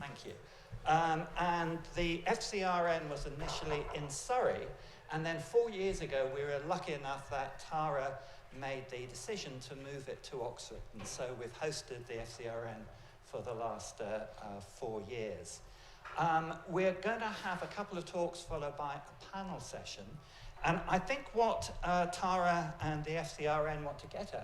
thank you. And the FCRN was initially in Surrey, and then 4 years ago we were lucky enough that Tara made the decision to move it to Oxford, and so we've hosted the FCRN for the last 4 years. We're going to have a couple of talks followed by a panel session, and I think what Tara and the FCRN want to get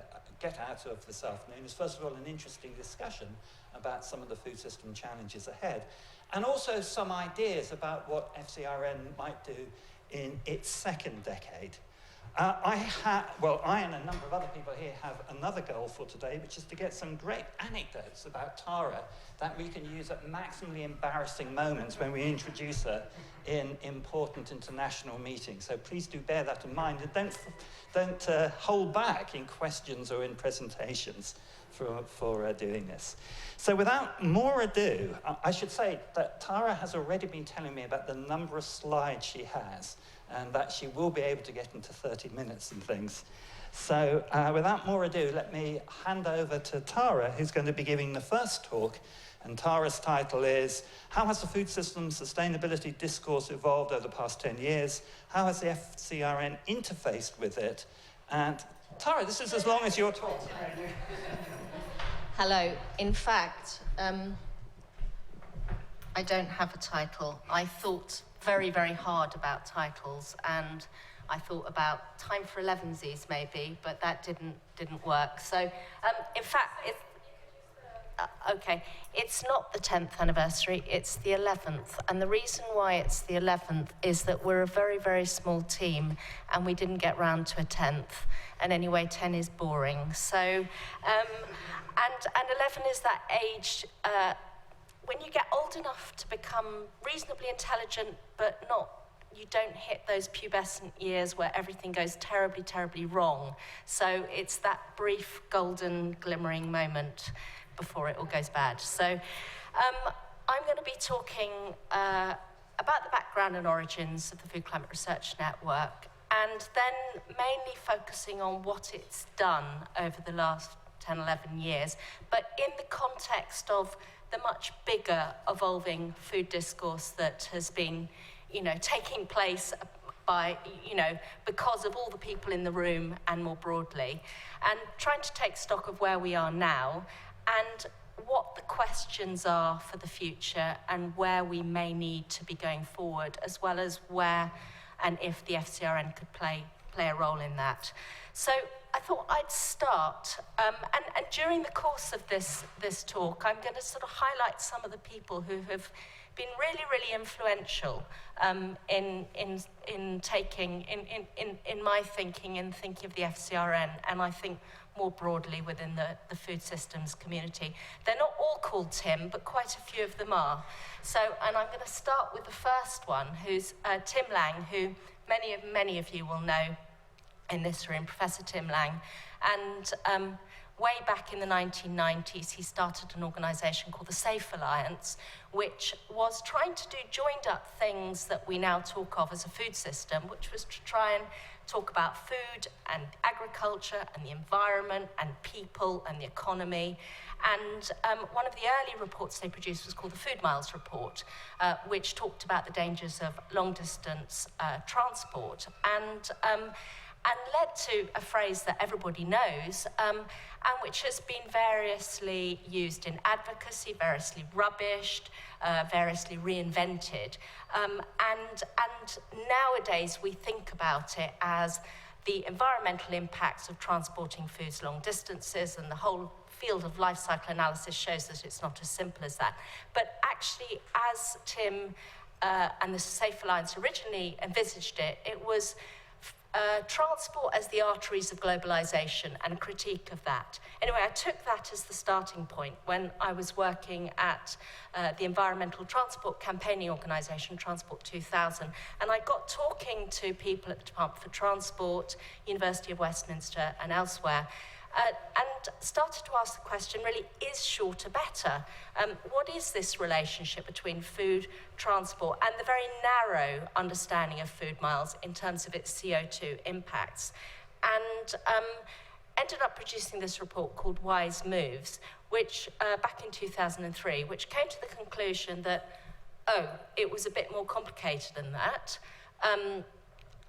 out of this afternoon is, first of all, an interesting discussion about some of the food system challenges ahead, and also some ideas about what FCRN might do in its second decade. I and a number of other people here have another goal for today, which is to get some great anecdotes about Tara that we can use at maximally embarrassing moments when we introduce her in important international meetings. So please do bear that in mind, and don't hold back in questions or in presentations for doing this. So without more ado, I should say that Tara has already been telling me about the number of slides she has, and that she will be able to get into 30 minutes and things. So without more ado, let me hand over to Tara, who's going to be giving the first talk. And Tara's title is, How has the food system sustainability discourse evolved over the past 10 years? How has the FCRN interfaced with it? And Tara, this is as long as your talk. Hello. In fact, I don't have a title. I thought very, very hard about titles, and I thought about Time for 11sies maybe, but that didn't work. So, in fact, it's not the 10th anniversary, it's the 11th. And the reason why it's the 11th is that we're a very, very small team, and we didn't get round to a 10th. And anyway, 10 is boring. So, and 11 is that age when you get old enough to become reasonably intelligent, but you don't hit those pubescent years where everything goes terribly, terribly wrong. So it's that brief golden glimmering moment before it all goes bad. So I'm going to be talking about the background and origins of the Food Climate Research Network, and then mainly focusing on what it's done over the last 10, 11 years, but in the context of the much bigger evolving food discourse that has been, taking place by, because of all the people in the room and more broadly, and trying to take stock of where we are now and what the questions are for the future and where we may need to be going forward, as well as where and if the FCRN could play a role in that. So I thought I'd start, and during the course of this talk, I'm going to sort of highlight some of the people who have been really, really influential in my thinking and thinking of the FCRN, and I think more broadly within the food systems community. They're not all called Tim, but quite a few of them are. So, and I'm going to start with the first one, who's Tim Lang, who many of you will know in this room, Professor Tim Lang. And way back in the 1990s, he started an organisation called the Safe Alliance, which was trying to do joined up things that we now talk of as a food system, which was to try and talk about food and agriculture and the environment and people and the economy. And one of the early reports they produced was called the Food Miles Report, which talked about the dangers of long-distance transport, and led to a phrase that everybody knows, and which has been variously used in advocacy, variously rubbished, variously reinvented. And nowadays we think about it as the environmental impacts of transporting foods long distances, and the whole field of life cycle analysis shows that it's not as simple as that. But actually, as Tim and the Safe Alliance originally envisaged it, it was transport as the arteries of globalization and a critique of that. Anyway, I took that as the starting point when I was working at the environmental transport campaigning organisation, Transport 2000, and I got talking to people at the Department for Transport, University of Westminster and elsewhere, and started to ask the question, really, is shorter better? What is this relationship between food, transport, and the very narrow understanding of food miles in terms of its CO2 impacts? And ended up producing this report called Wise Moves, which back in 2003, which came to the conclusion that, it was a bit more complicated than that.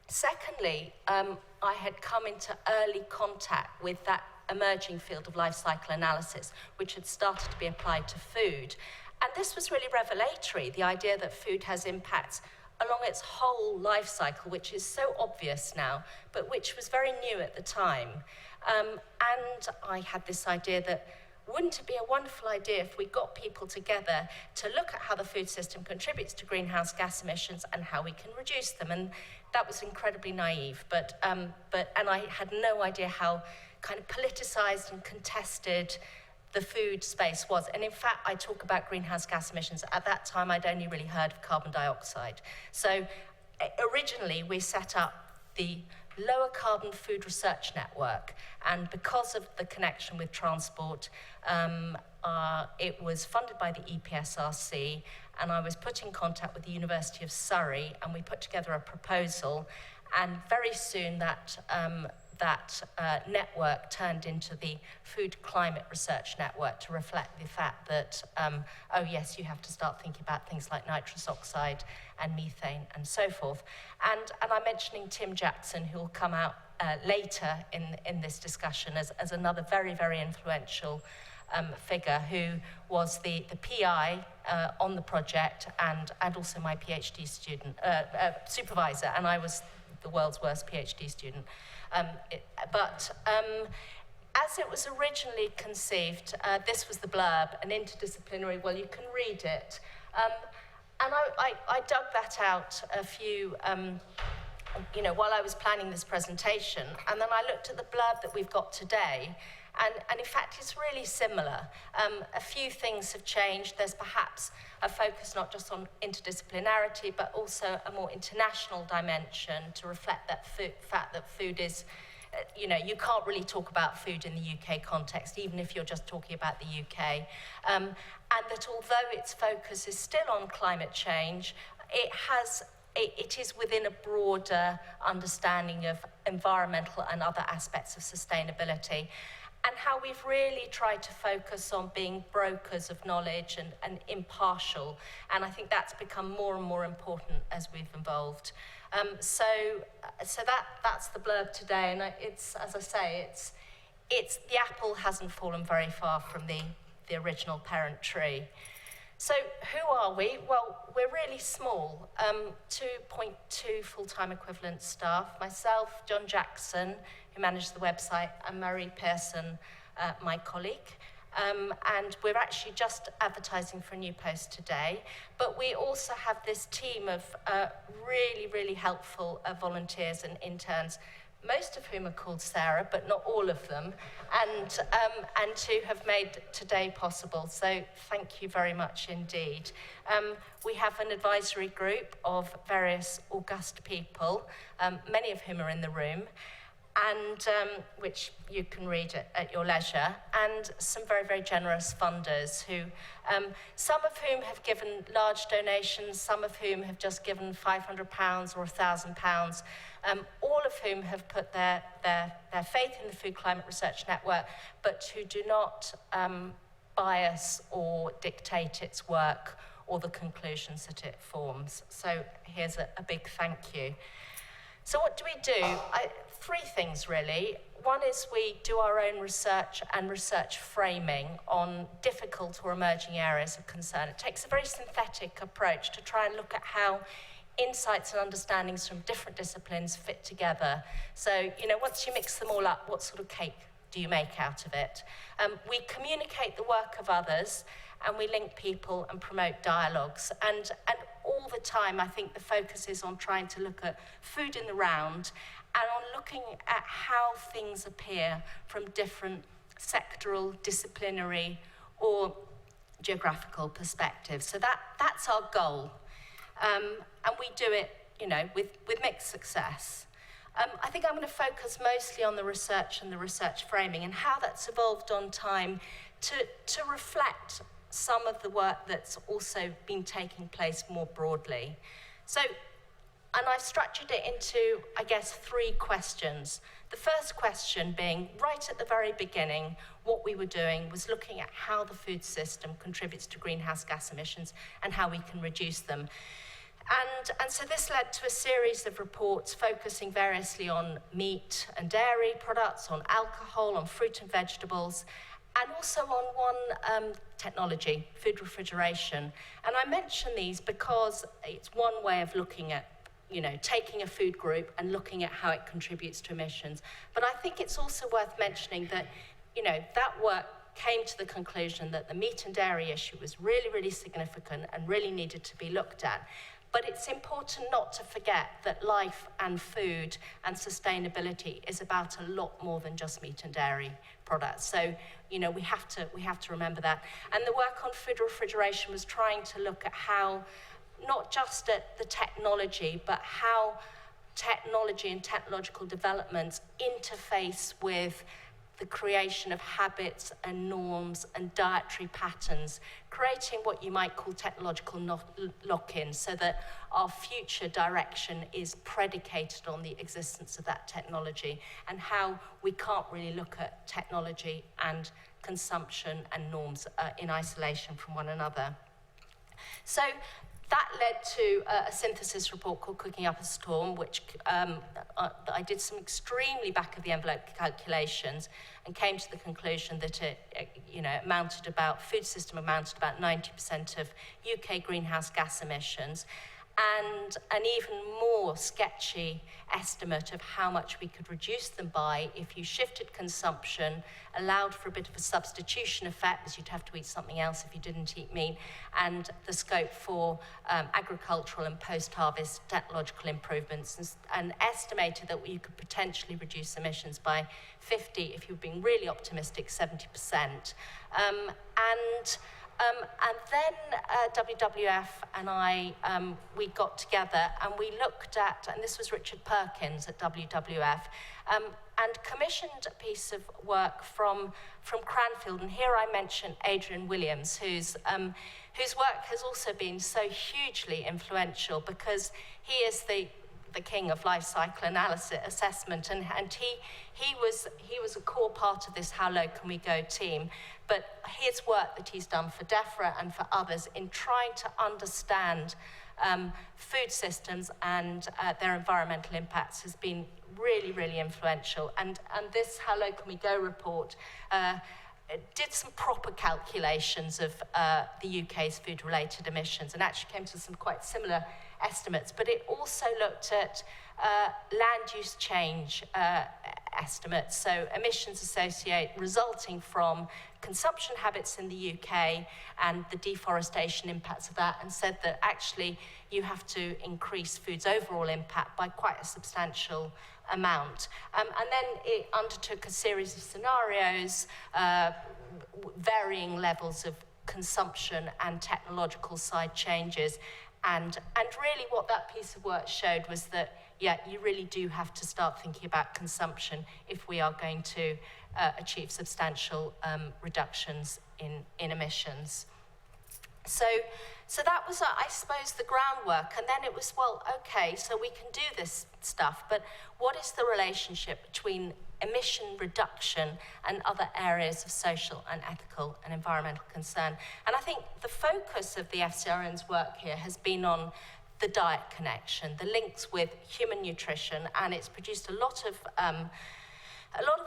Secondly, I had come into early contact with that emerging field of life cycle analysis, which had started to be applied to food. And this was really revelatory, the idea that food has impacts along its whole life cycle, which is so obvious now, but which was very new at the time. And I had this idea that, wouldn't it be a wonderful idea if we got people together to look at how the food system contributes to greenhouse gas emissions and how we can reduce them? And that was incredibly naive, and I had no idea how kind of politicized and contested the food space was. And in fact, I talk about greenhouse gas emissions. At that time, I'd only really heard of carbon dioxide. So originally, we set up the Lower Carbon Food Research Network. And because of the connection with transport, it was funded by the EPSRC, and I was put in contact with the University of Surrey, and we put together a proposal. And very soon that network turned into the Food Climate Research Network to reflect the fact that, yes, you have to start thinking about things like nitrous oxide and methane and so forth. And I'm mentioning Tim Jackson, who will come out later in this discussion as another very, very influential figure who was the PI on the project and also my PhD student, supervisor, and I was the world's worst PhD student. As it was originally conceived, this was the blurb, an interdisciplinary, well, you can read it. And I dug that out a few, while I was planning this presentation, and then I looked at the blurb that we've got today, and in fact, it's really similar. A few things have changed. There's perhaps a focus not just on interdisciplinarity, but also a more international dimension to reflect that fact that food is, you can't really talk about food in the UK context, even if you're just talking about the UK. And that although its focus is still on climate change, it is within a broader understanding of environmental and other aspects of sustainability, and how we've really tried to focus on being brokers of knowledge and impartial. And I think that's become more and more important as we've evolved. So that's the blurb today, and it's, as I say, it's the apple hasn't fallen very far from the original parent tree. So who are we? Well, we're really small, 2.2 full-time equivalent staff. Myself, John Jackson, who manages the website, and Marie Pearson, my colleague. And we're actually just advertising for a new post today. But we also have this team of really, really helpful volunteers and interns, most of whom are called Sarah, but not all of them, and who have made today possible. So thank you very much indeed. We have an advisory group of various august people, many of whom are in the room, and which you can read at your leisure, and some very, very generous funders who, some of whom have given large donations, some of whom have just given £500 or £1,000, all of whom have put their faith in the Food Climate Research Network, but who do not bias or dictate its work or the conclusions that it forms. So here's a big thank you. So what do we do? Three things, really. One is we do our own research and research framing on difficult or emerging areas of concern. It takes a very synthetic approach to try and look at how insights and understandings from different disciplines fit together. So, once you mix them all up, what sort of cake do you make out of it? We communicate the work of others, and we link people and promote dialogues. And all the time, I think the focus is on trying to look at food in the round and on looking at how things appear from different sectoral, disciplinary, or geographical perspectives. So that's our goal. And we do it, with mixed success. I think I'm going to focus mostly on the research and the research framing and how that's evolved on time to reflect some of the work that's also been taking place more broadly. So I've structured it into, I guess, 3 questions. The first question being, right at the very beginning, what we were doing was looking at how the food system contributes to greenhouse gas emissions and how we can reduce them. And so this led to a series of reports focusing variously on meat and dairy products, on alcohol, on fruit and vegetables, and also on one technology, food refrigeration. And I mention these because it's one way of looking at, taking a food group and looking at how it contributes to emissions. But I think it's also worth mentioning that, that work came to the conclusion that the meat and dairy issue was really, really significant and really needed to be looked at. But it's important not to forget that life and food and sustainability is about a lot more than just meat and dairy products. So, we have to remember that. And the work on food refrigeration was trying to look at how, not just at the technology, but how technology and technological developments interface with the creation of habits and norms and dietary patterns, creating what you might call technological lock-in, so that our future direction is predicated on the existence of that technology, and how we can't really look at technology and consumption and norms in isolation from one another. So that led to a synthesis report called Cooking Up a Storm, which I did some extremely back-of-the-envelope calculations and came to the conclusion that food system amounted about 90% of UK greenhouse gas emissions, and an even more sketchy estimate of how much we could reduce them by if you shifted consumption, allowed for a bit of a substitution effect, because you'd have to eat something else if you didn't eat meat, and the scope for agricultural and post-harvest technological improvements, and estimated that you could potentially reduce emissions by 50, if you're being really optimistic, 70%. And then WWF and I, we got together and we looked at, and this was Richard Perkins at WWF, and commissioned a piece of work from Cranfield. And here I mention Adrian Williams, whose work has also been so hugely influential, because he is the king of life cycle analysis assessment, and he was a core part of this How Low Can We Go team. But his work that he's done for DEFRA and for others in trying to understand food systems and their environmental impacts has been really, really influential. And this How Low Can We Go report did some proper calculations of the UK's food-related emissions, and actually came to some quite similar estimates. But it also looked at land use change estimates, so emissions resulting from consumption habits in the UK and the deforestation impacts of that, and said that actually you have to increase food's overall impact by quite a substantial amount. And then it undertook a series of scenarios, varying levels of consumption and technological side changes. And really what that piece of work showed was that, yeah, you really do have to start thinking about consumption if we are going to achieve substantial reductions in emissions. So that was, I suppose, the groundwork. And then it was, well, okay, so we can do this stuff, but what is the relationship between emission reduction and other areas of social and ethical and environmental concern? And I think the focus of the FCRN's work here has been on the diet connection, the links with human nutrition, and it's produced a lot of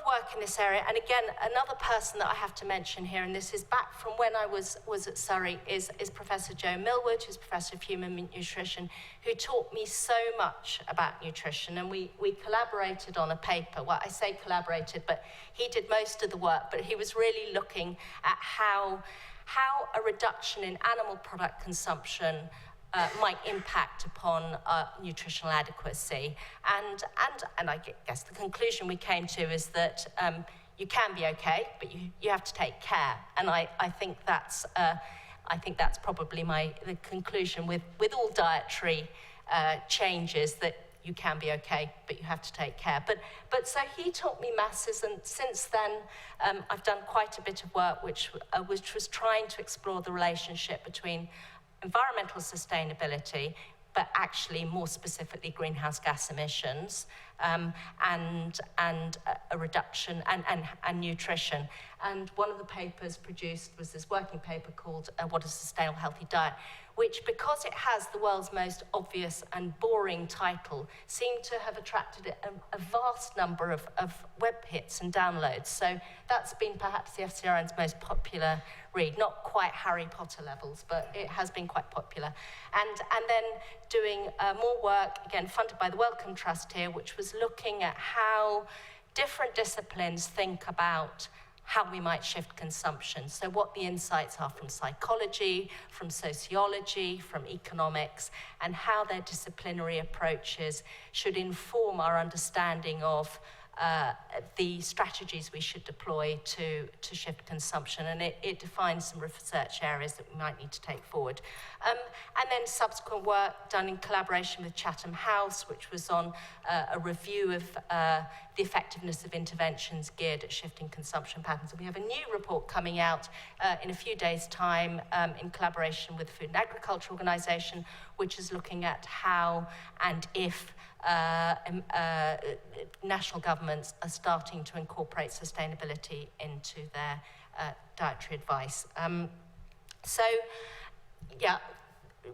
work in this area. And again, another person that I have to mention here, and this is back from when I was at Surrey, is Professor Joe Millwood, who's Professor of Human Nutrition, who taught me so much about nutrition. And we collaborated on a paper. Well, I say collaborated, but he did most of the work, but he was really looking at how a reduction in animal product consumption might impact upon nutritional adequacy. And I guess the conclusion we came to is that you can be okay, but you have to take care. And I think that's probably the conclusion with all dietary changes, that you can be okay, but you have to take care. But so he taught me masses, and since then I've done quite a bit of work which was trying to explore the relationship between environmental sustainability, but actually more specifically greenhouse gas emissions, and a reduction and nutrition. And one of the papers produced was this working paper called What is a Sustainable Healthy Diet, which, because it has the world's most obvious and boring title, seemed to have attracted a vast number of web hits and downloads. So that's been perhaps the FCRN's most popular read, not quite Harry Potter levels, but it has been quite popular. And then doing more work, again, funded by the Wellcome Trust here, which was looking at how different disciplines think about how we might shift consumption. So what the insights are from psychology, from sociology, from economics, and how their disciplinary approaches should inform our understanding of the strategies we should deploy to shift consumption. And it defines some research areas that we might need to take forward. And then subsequent work done in collaboration with Chatham House, which was on a review of the effectiveness of interventions geared at shifting consumption patterns. And we have a new report coming out in a few days' time in collaboration with the Food and Agriculture Organisation, which is looking at how and if national governments are starting to incorporate sustainability into their dietary advice. So, yeah,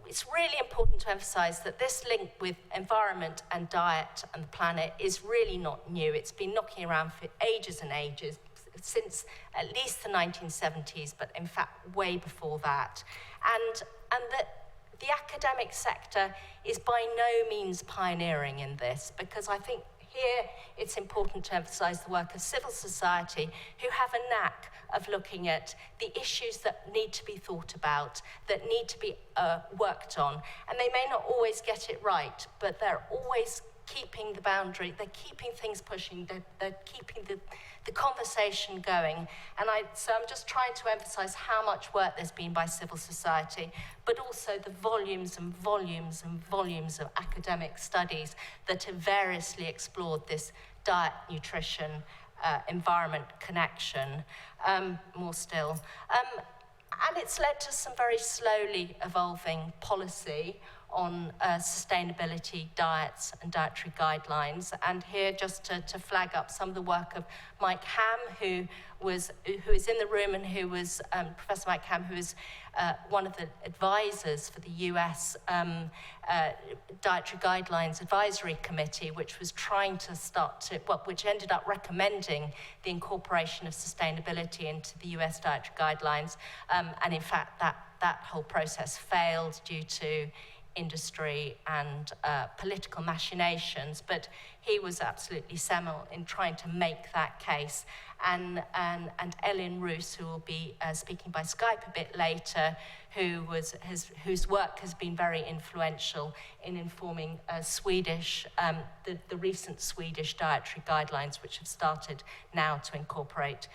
it's really important to emphasise that this link with environment and diet and the planet is really not new. It's been knocking around for ages and ages, since at least the 1970s, but in fact way before that. And that the academic sector is by no means pioneering in this, because I think here it's important to emphasise the work of civil society, who have a knack of looking at the issues that need to be thought about, that need to be worked on. And they may not always get it right, but they're always keeping the boundary, they're keeping things pushing, they're keeping the conversation going. And so I'm just trying to emphasise how much work there's been by civil society, but also the volumes and volumes and volumes of academic studies that have variously explored this diet, nutrition, environment connection, more still. And it's led to some very slowly evolving policy on sustainability, diets and dietary guidelines. And here, just to flag up some of the work of Mike Hamm, who is in the room, and who was Professor Mike Hamm, who is one of the advisors for the US Dietary Guidelines Advisory Committee, which was trying to which ended up recommending the incorporation of sustainability into the US dietary guidelines. And in fact, that whole process failed due to industry and political machinations, but he was absolutely seminal in trying to make that case. And Ellen Roos, who will be speaking by Skype a bit later, whose work has been very influential in informing the recent Swedish dietary guidelines, which have started now to incorporate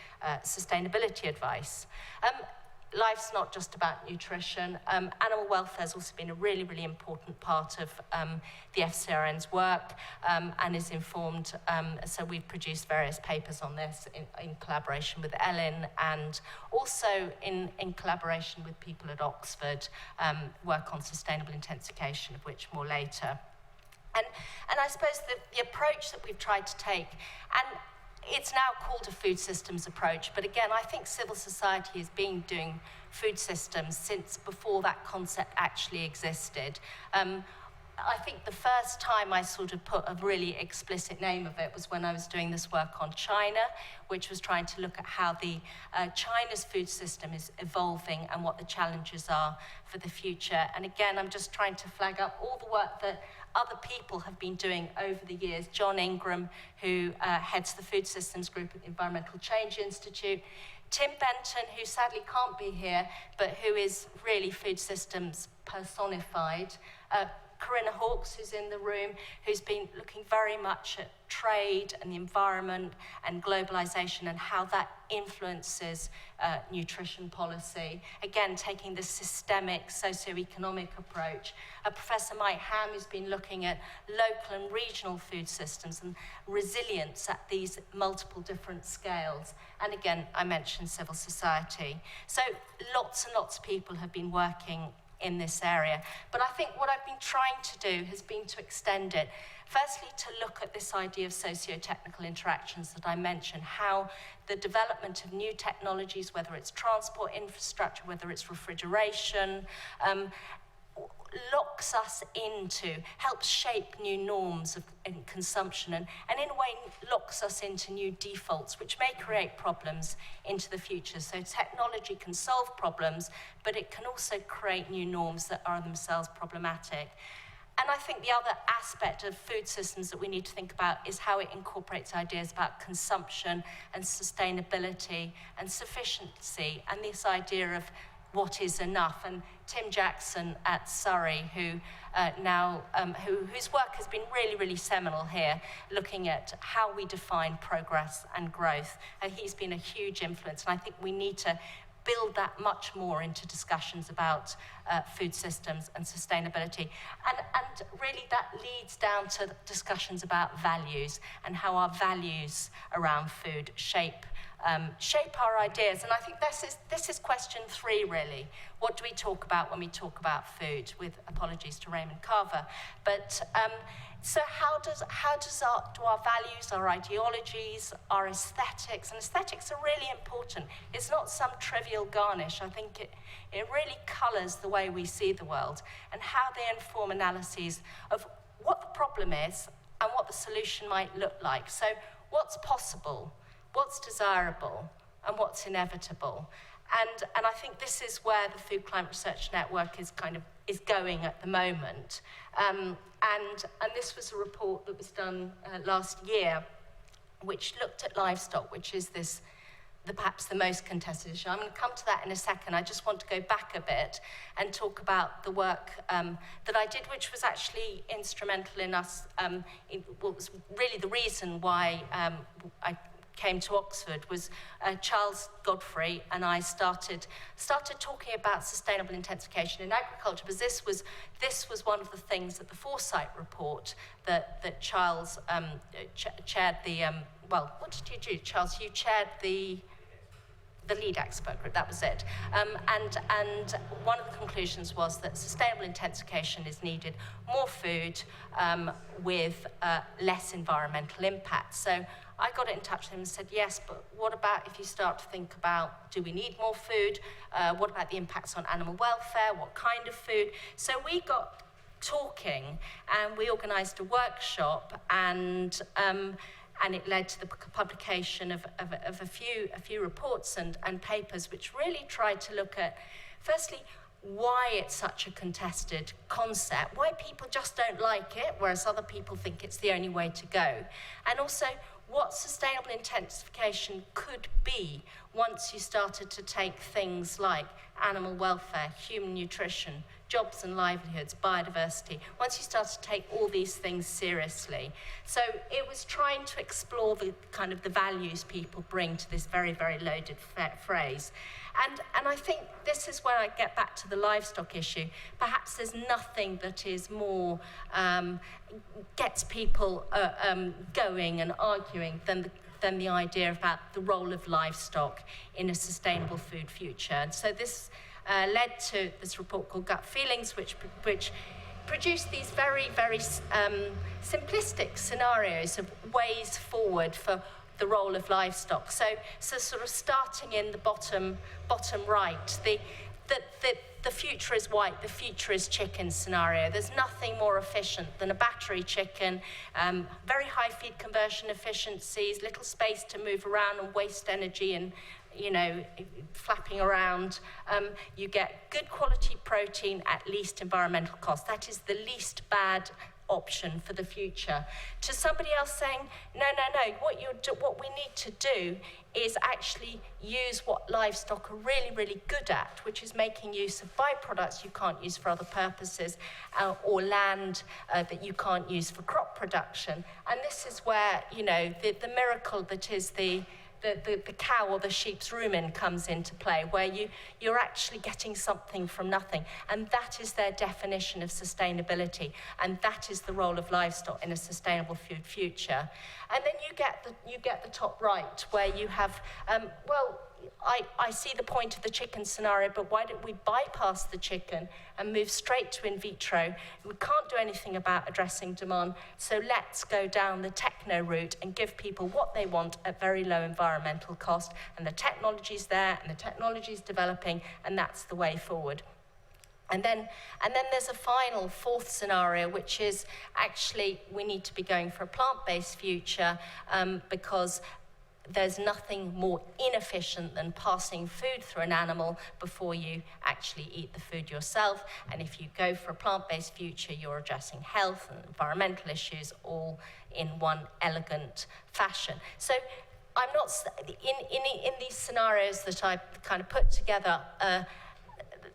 sustainability advice. Life's not just about nutrition. Animal welfare has also been a really, really important part of the FCRN's work and is informed. So we've produced various papers on this in collaboration with Ellen, and also in collaboration with people at Oxford, work on sustainable intensification, of which more later. And I suppose the approach that we've tried to take, and it's now called a food systems approach, but again, I think civil society has been doing food systems since before that concept actually existed. I think the first time I sort of put a really explicit name of it was when I was doing this work on China, which was trying to look at how China's food system is evolving and what the challenges are for the future. And again, I'm just trying to flag up all the work that other people have been doing over the years. John Ingram, who heads the Food Systems Group at the Environmental Change Institute. Tim Benton, who sadly can't be here, but who is really food systems personified. Corinna Hawkes, who's in the room, who's been looking very much at trade and the environment and globalization and how that influences nutrition policy. Again, taking the systemic socioeconomic approach. Professor Mike Hamm, who's been looking at local and regional food systems and resilience at these multiple different scales. And again, I mentioned civil society. So lots and lots of people have been working in this area. But I think what I've been trying to do has been to extend it, firstly to look at this idea of socio-technical interactions that I mentioned, how the development of new technologies, whether it's transport infrastructure, whether it's refrigeration, locks us into, helps shape new norms in consumption, and in a way locks us into new defaults, which may create problems into the future. So technology can solve problems, but it can also create new norms that are themselves problematic. And I think the other aspect of food systems that we need to think about is how it incorporates ideas about consumption and sustainability and sufficiency, and this idea of what is enough. And Tim Jackson at Surrey, whose work has been really, really seminal here, looking at how we define progress and growth. And he's been a huge influence, and I think we need to build that much more into discussions about food systems and sustainability. And really that leads down to discussions about values and how our values around food shape our ideas. And I think this is question 3, really. What do we talk about when we talk about food? With apologies to Raymond Carver. But so how do our values, our ideologies, our aesthetics, and aesthetics are really important. It's not some trivial garnish. I think it really colours the way we see the world and how they inform analyses of what the problem is and what the solution might look like. So what's possible, what's desirable, and what's inevitable. And I think this is where the Food Climate Research Network is going at the moment. And this was a report that was done last year, which looked at livestock, which is perhaps the most contested issue. I'm going to come to that in a second. I just want to go back a bit and talk about the work that I did, which was actually instrumental in us. What was really the reason why I came to Oxford was Charles Godfray and I started talking about sustainable intensification in agriculture, because this was one of the things that the Foresight report that Charles chaired the well, what did you do, Charles? You chaired the lead expert group, that was it. And one of the conclusions was that sustainable intensification is needed, more food with less environmental impact. So I got in touch with him and said, yes, but what about if you start to think about, do we need more food? What about the impacts on animal welfare? What kind of food? So we got talking and we organised a workshop, and it led to the publication of a few reports and papers which really tried to look at, firstly, why it's such a contested concept, why people just don't like it, whereas other people think it's the only way to go, and also what sustainable intensification could be once you started to take things like animal welfare, human nutrition, jobs and livelihoods, biodiversity, once you start to take all these things seriously. So it was trying to explore the kind of the values people bring to this very, very loaded phrase. And I think this is where I get back to the livestock issue. Perhaps there's nothing that is more, gets people going and arguing than the idea about the role of livestock in a sustainable food future. And so this led to this report called Gut Feelings, which produced these very, very simplistic scenarios of ways forward for the role of livestock. So sort of starting in the bottom right, the future is white, the future is chicken scenario. There's nothing more efficient than a battery chicken, very high feed conversion efficiencies, little space to move around and waste energy and, flapping around. You get good quality protein at least environmental cost. That is the least bad option for the future. To somebody else saying, no, what we need to do is actually use what livestock are really, really good at, which is making use of byproducts you can't use for other purposes, or land that you can't use for crop production. And this is where, the miracle that is the the cow or the sheep's rumen comes into play, where you're actually getting something from nothing. And that is their definition of sustainability. And that is the role of livestock in a sustainable food future. And then you get the top right, where you have, I see the point of the chicken scenario, but why don't we bypass the chicken and move straight to in vitro? We can't do anything about addressing demand, so let's go down the techno route and give people what they want at very low environmental cost. And the technology's there, and the technology's developing, and that's the way forward. And then there's a final fourth scenario, which is actually we need to be going for a plant-based future because there's nothing more inefficient than passing food through an animal before you actually eat the food yourself. And if you go for a plant-based future, you're addressing health and environmental issues all in one elegant fashion. So I'm not, in these scenarios that I kind of put together,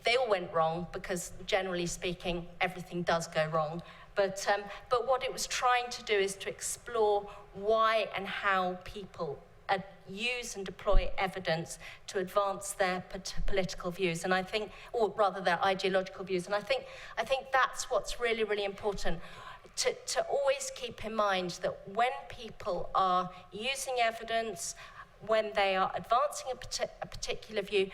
they all went wrong because, generally speaking, everything does go wrong. But what it was trying to do is to explore why and how people use and deploy evidence to advance their political views, and I think, or rather their ideological views. And I think that's what's really, really important. To always keep in mind that when people are using evidence, when they are advancing a particular view,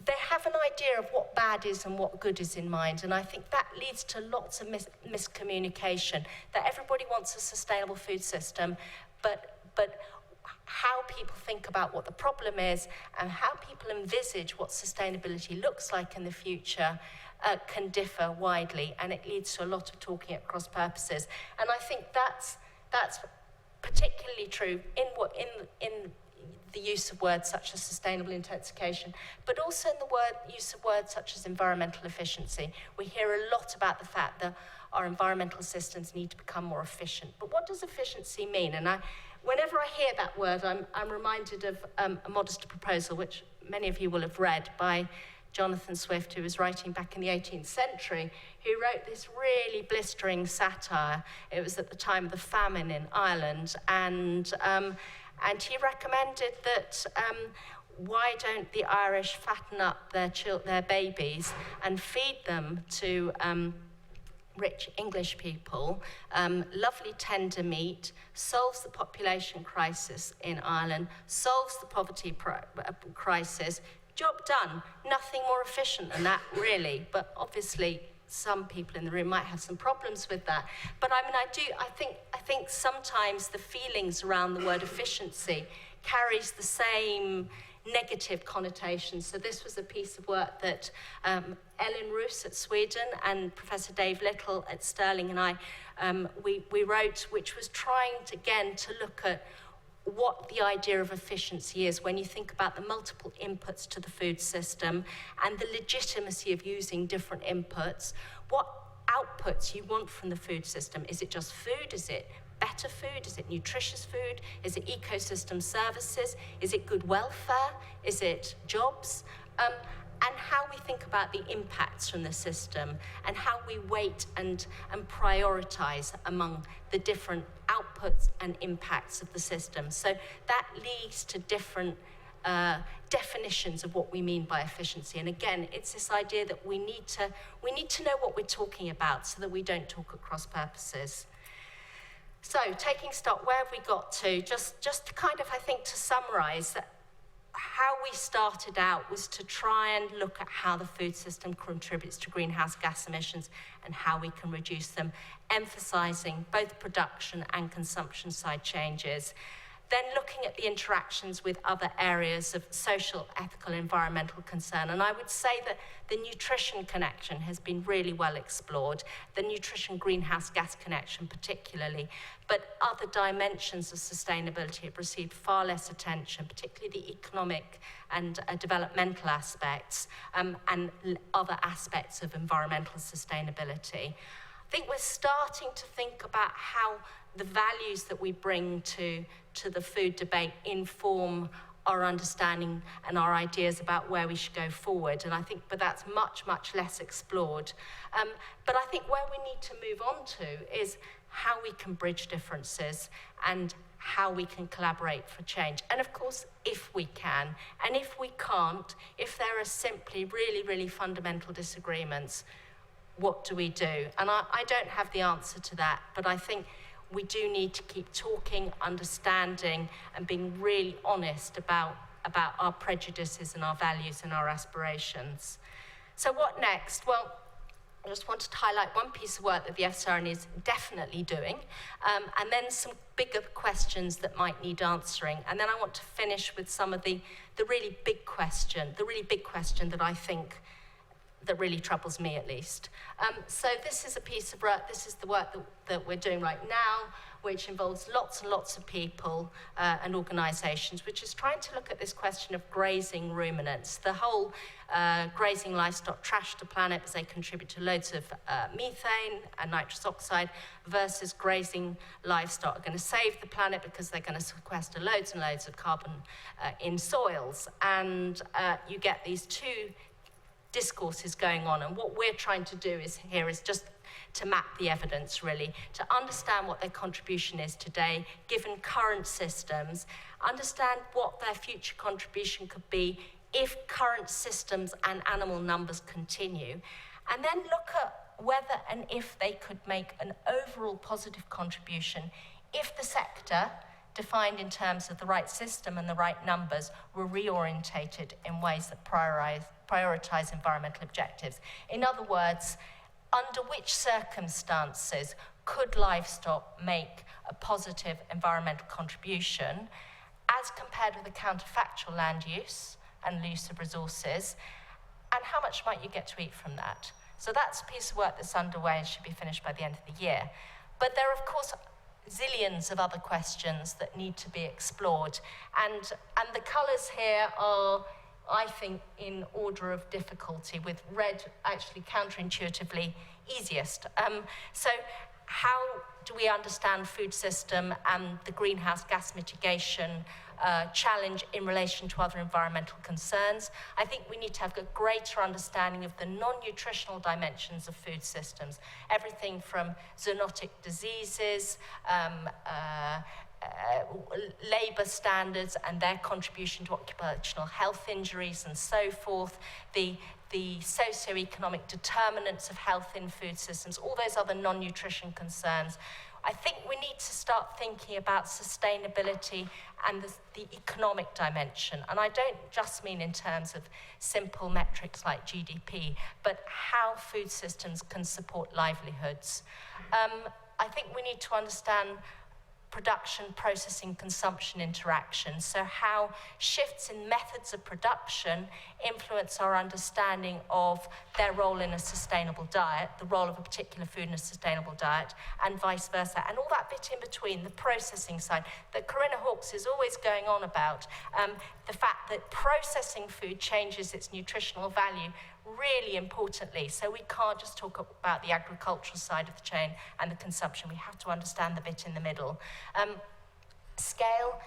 they have an idea of what bad is and what good is in mind. And I think that leads to lots of miscommunication, that everybody wants a sustainable food system, but how people think about what the problem is and how people envisage what sustainability looks like in the future can differ widely, and it leads to a lot of talking at cross purposes. And I think that's particularly true in the use of words such as sustainable intensification, but also in the use of words such as environmental efficiency. We hear a lot about the fact that our environmental systems need to become more efficient. But what does efficiency mean? And whenever I hear that word, I'm reminded of a modest proposal, which many of you will have read, by Jonathan Swift, who was writing back in the 18th century, who wrote this really blistering satire. It was at the time of the famine in Ireland, and he recommended that why don't the Irish fatten up their babies and feed them to rich English people, lovely tender meat, solves the population crisis in Ireland, solves the poverty crisis, job done. Nothing more efficient than that, really. But obviously, some people in the room might have some problems with that. But I mean, I think sometimes the feelings around the word efficiency carries the same negative connotations. So this was a piece of work that Ellen Roos at Sweden and Professor Dave Little at Stirling and I, we wrote, which was trying to look at what the idea of efficiency is when you think about the multiple inputs to the food system and the legitimacy of using different inputs, what outputs you want from the food system. Is it just food? Is it better food? Is it nutritious food? Is it ecosystem services? Is it good welfare? Is it jobs? And how we think about the impacts from the system and how we weight and prioritize among the different outputs and impacts of the system. So that leads to different definitions of what we mean by efficiency. And again, it's this idea that we need to know what we're talking about so that we don't talk at cross purposes. So taking stock, where have we got to? Just to kind of, I think, to summarize that how we started out was to try and look at how the food system contributes to greenhouse gas emissions and how we can reduce them, emphasizing both production and consumption side changes. Then looking at the interactions with other areas of social, ethical, environmental concern. And I would say that the nutrition connection has been really well explored, the nutrition greenhouse gas connection particularly, but other dimensions of sustainability have received far less attention, particularly the economic and developmental aspects and other aspects of environmental sustainability. I think we're starting to think about how the values that we bring to the food debate inform our understanding and our ideas about where we should go forward. And I think, but that's much, much less explored. But I think where we need to move on to is how we can bridge differences and how we can collaborate for change. And of course, if we can, and if we can't, if there are simply really, really fundamental disagreements, what do we do? And I don't have the answer to that, but I think we do need to keep talking, understanding, and being really honest about our prejudices and our values and our aspirations. So what next? Well, I just wanted to highlight one piece of work that the FCRN is definitely doing, and then some bigger questions that might need answering. And then I want to finish with some of the really big question that I think that really troubles me, at least. So this is a piece of work, this is the work that we're doing right now, which involves lots and lots of people and organisations, which is trying to look at this question of grazing ruminants. The whole grazing livestock trash the planet as they contribute to loads of methane and nitrous oxide, versus grazing livestock are going to save the planet because they're going to sequester loads and loads of carbon in soils. And you get these two discourses going on, and what we're trying to do is just to map the evidence, really, to understand what their contribution is today, given current systems, understand what their future contribution could be if current systems and animal numbers continue, and then look at whether and if they could make an overall positive contribution if the sector, defined in terms of the right system and the right numbers, were reorientated in ways that prioritize environmental objectives. In other words, under which circumstances could livestock make a positive environmental contribution as compared with the counterfactual land use and use of resources, and how much might you get to eat from that? So that's a piece of work that's underway and should be finished by the end of the year. But there are, of course, zillions of other questions that need to be explored. And the colours here are, I think, in order of difficulty, with red actually counterintuitively easiest. So how do we understand food system and the greenhouse gas mitigation challenge in relation to other environmental concerns? I think we need to have a greater understanding of the non-nutritional dimensions of food systems, everything from zoonotic diseases, labour standards and their contribution to occupational health injuries and so forth, the socio-economic determinants of health in food systems, all those other non-nutrition concerns. I think we need to start thinking about sustainability and the economic dimension. And I don't just mean in terms of simple metrics like GDP, but how food systems can support livelihoods. I think we need to understand production, processing, consumption interaction. So how shifts in methods of production influence our understanding of their role in a sustainable diet, the role of a particular food in a sustainable diet, and vice versa. And all that bit in between, the processing side, that Corinna Hawkes is always going on about, the fact that processing food changes its nutritional value really importantly. So we can't just talk about the agricultural side of the chain and the consumption. We have to understand the bit in the middle. Scale,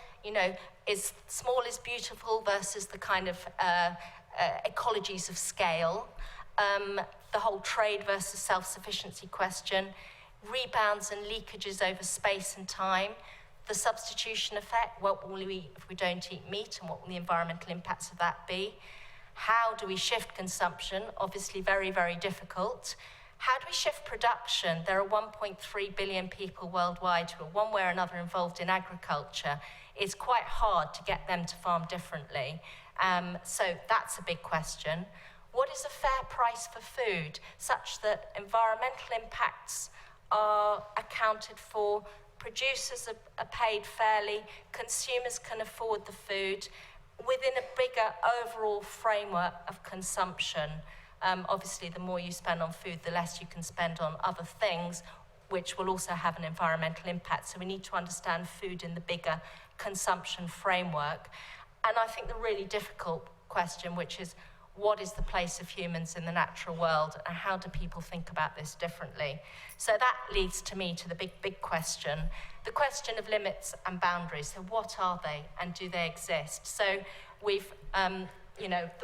is small is beautiful versus the kind of ecologies of scale. The whole trade versus self-sufficiency question. Rebounds and leakages over space and time. The substitution effect, what will we eat if we don't eat meat, and what will the environmental impacts of that be? How do we shift consumption? Obviously very, very difficult. How do we shift production? There are 1.3 billion people worldwide who are one way or another involved in agriculture. It's quite hard to get them to farm differently. So that's a big question. What is a fair price for food, such that environmental impacts are accounted for, producers are paid fairly, consumers can afford the food, within a bigger overall framework of consumption? Obviously, the more you spend on food, the less you can spend on other things, which will also have an environmental impact. So we need to understand food in the bigger consumption framework. And I think the really difficult question, which is, what is the place of humans in the natural world, and how do people think about this differently? So that leads to me to the big question, the question of limits and boundaries. So what are they, and do they exist? So we've, the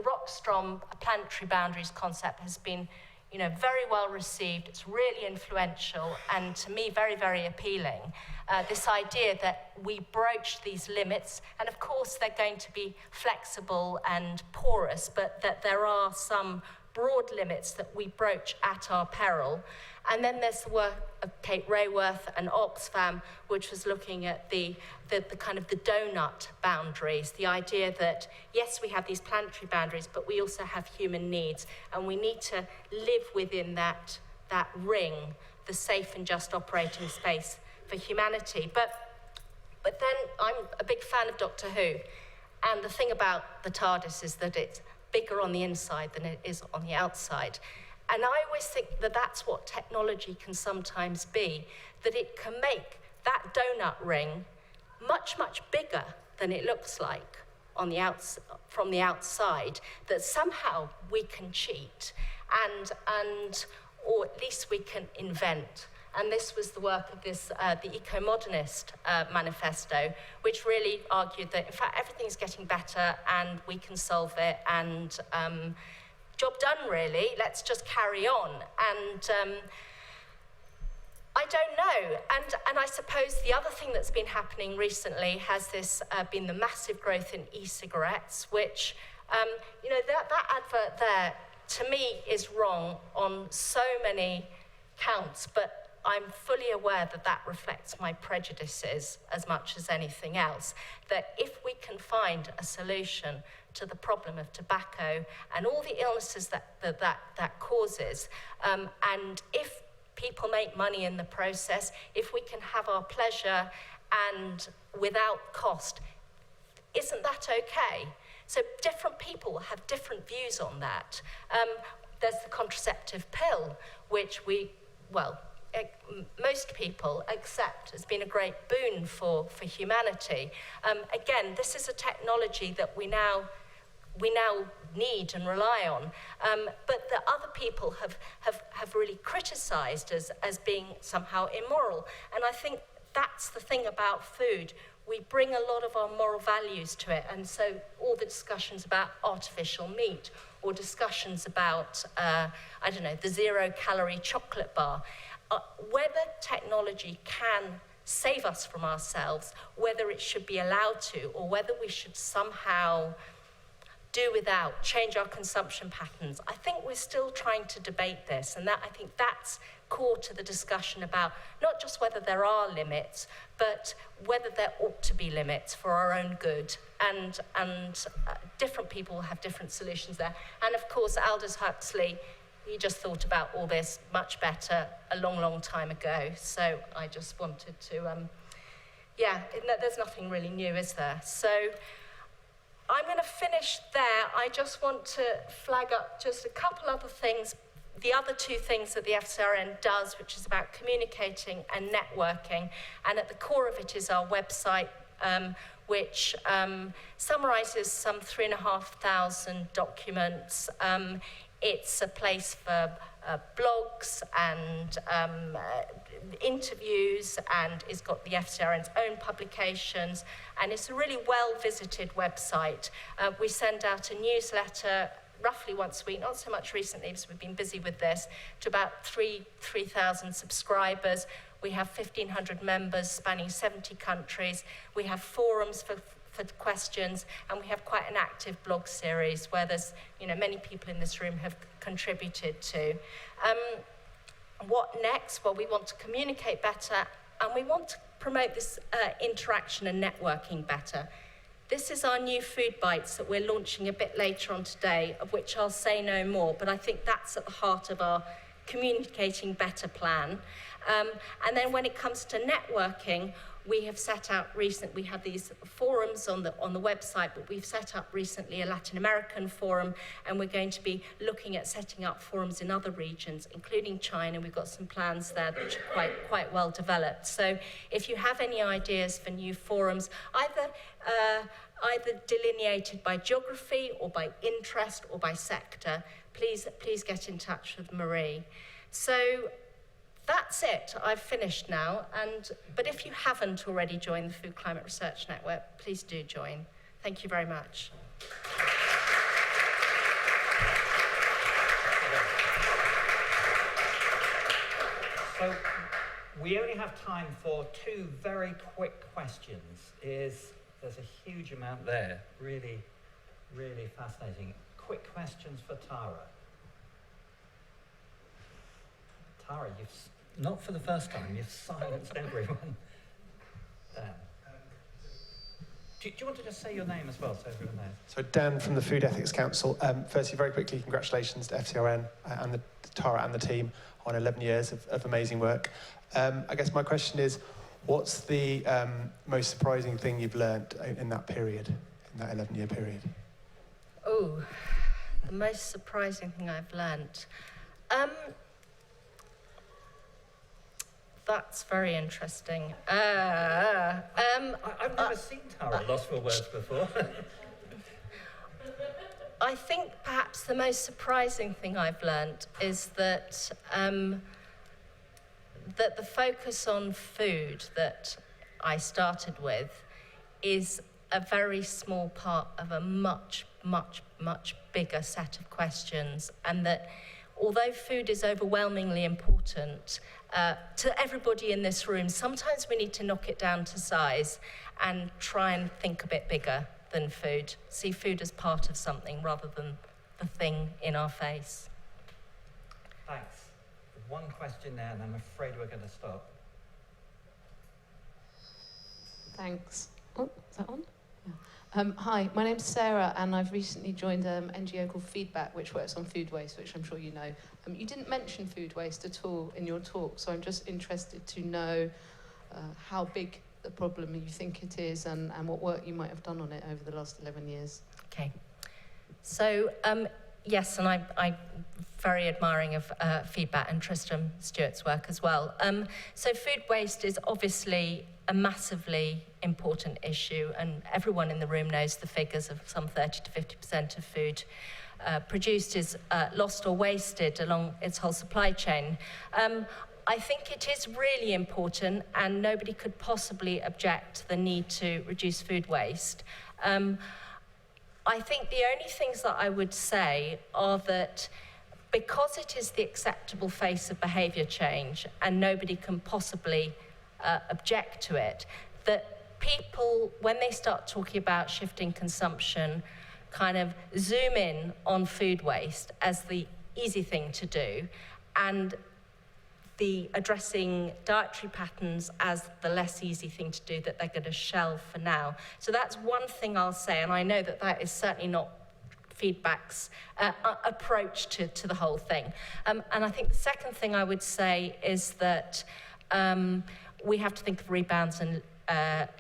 Rockstrom planetary boundaries concept has been, you know, very well received. It's really influential, and to me, very, very appealing. This idea that we broach these limits, and of course they're going to be flexible and porous, but that there are some broad limits that we broach at our peril. And then there's the work of Kate Rayworth and Oxfam, which was looking at the kind of the donut boundaries, the idea that, yes, we have these planetary boundaries, but we also have human needs, and we need to live within that ring, the safe and just operating space for humanity. But then I'm a big fan of Doctor Who, and the thing about the TARDIS is that it's bigger on the inside than it is on the outside. And I always think that that's what technology can sometimes be, that it can make that donut ring much, much bigger than it looks like on the from the outside, that somehow we can cheat and or at least we can invent. And this was the work of this, the Eco-Modernist Manifesto, which really argued that, in fact, everything's getting better and we can solve it, and job done, really. Let's just carry on. And I don't know. And I suppose the other thing that's been happening recently has this been the massive growth in e-cigarettes, which, you know, that advert there, to me, is wrong on so many counts, but I'm fully aware that that reflects my prejudices as much as anything else, that if we can find a solution to the problem of tobacco and all the illnesses that causes, and if people make money in the process, if we can have our pleasure and without cost, isn't that okay? So different people have different views on that. There's the contraceptive pill, which most people accept has been a great boon for humanity. Again, this is a technology that we now need and rely on, but that other people have really criticised as being somehow immoral. And I think that's the thing about food. We bring a lot of our moral values to it, and so all the discussions about artificial meat or discussions about, I don't know, the zero-calorie chocolate bar, whether technology can save us from ourselves, whether it should be allowed to, or whether we should somehow do without, change our consumption patterns. I think we're still trying to debate this, and I think that's core to the discussion about not just whether there are limits, but whether there ought to be limits for our own good. And different people have different solutions there. And of course, Aldous Huxley, he just thought about all this much better a long, long time ago. So I just wanted to, there's nothing really new, is there? So I'm going to finish there. I just want to flag up just a couple other things. The other two things that the FCRN does, which is about communicating and networking. And at the core of it is our website, which summarises some 3,500 documents. It's a place for blogs and interviews, and it's got the FCRN's own publications, and it's a really well-visited website. We send out a newsletter roughly once a week, not so much recently because we've been busy with this, to about 3,000 subscribers. We have 1,500 members spanning 70 countries. We have forums for questions, and we have quite an active blog series where there's, many people in this room have contributed to. What next? Well, we want to communicate better, and we want to promote this interaction and networking better. This is our new Foodbytes that we're launching a bit later on today, of which I'll say no more, but I think that's at the heart of our communicating better plan. And then when it comes to networking, we have set out we have these forums on the website, but we've set up recently a Latin American forum, and we're going to be looking at setting up forums in other regions, including China. We've got some plans there that are quite well developed. So if you have any ideas for new forums, either delineated by geography or by interest or by sector, please get in touch with Marie. So that's it. I've finished now. But if you haven't already joined the Food Climate Research Network, please do join. Thank you very much. we only have time for two very quick questions. There's a huge amount there, really, really fascinating. Quick questions for Tara. Tara, not for the first time, you've silenced everyone. Dan. Do you want to just say your name as well, so everyone knows? So Dan from the Food Ethics Council. Firstly, very quickly, congratulations to FCRN and Tara and the team on 11 years of amazing work. I guess my question is, what's the most surprising thing you've learned in that period, in that 11-year period? Oh, the most surprising thing I've learned. That's very interesting. I've never seen Tara lost for words before. I think perhaps the most surprising thing I've learned is that that the focus on food that I started with is a very small part of a much, much, much bigger set of questions, and that although food is overwhelmingly important to everybody in this room, sometimes we need to knock it down to size and try and think a bit bigger than food. See food as part of something rather than the thing in our face. Thanks. One question there, and I'm afraid we're going to stop. Thanks. Oh, is that on? Yeah. Hi, my name's Sarah, and I've recently joined an NGO called Feedback, which works on food waste, which I'm sure you know. You didn't mention food waste at all in your talk, so I'm just interested to know how big the problem you think it is, and what work you might have done on it over the last 11 years. Okay. So, yes, and I'm very admiring of Feedback and Tristram Stewart's work as well. So food waste is obviously a massively important issue, and everyone in the room knows the figures of some 30 to 50% of food produced is lost or wasted along its whole supply chain. I think it is really important, and nobody could possibly object to the need to reduce food waste. I think the only things that I would say are that because it is the acceptable face of behaviour change and nobody can possibly object to it, that people, when they start talking about shifting consumption, kind of zoom in on food waste as the easy thing to do, and the addressing dietary patterns as the less easy thing to do that they're going to shelve for now. So that's one thing I'll say, and I know that that is certainly not Feedback's approach to the whole thing. And I think the second thing I would say is that we have to think of rebounds and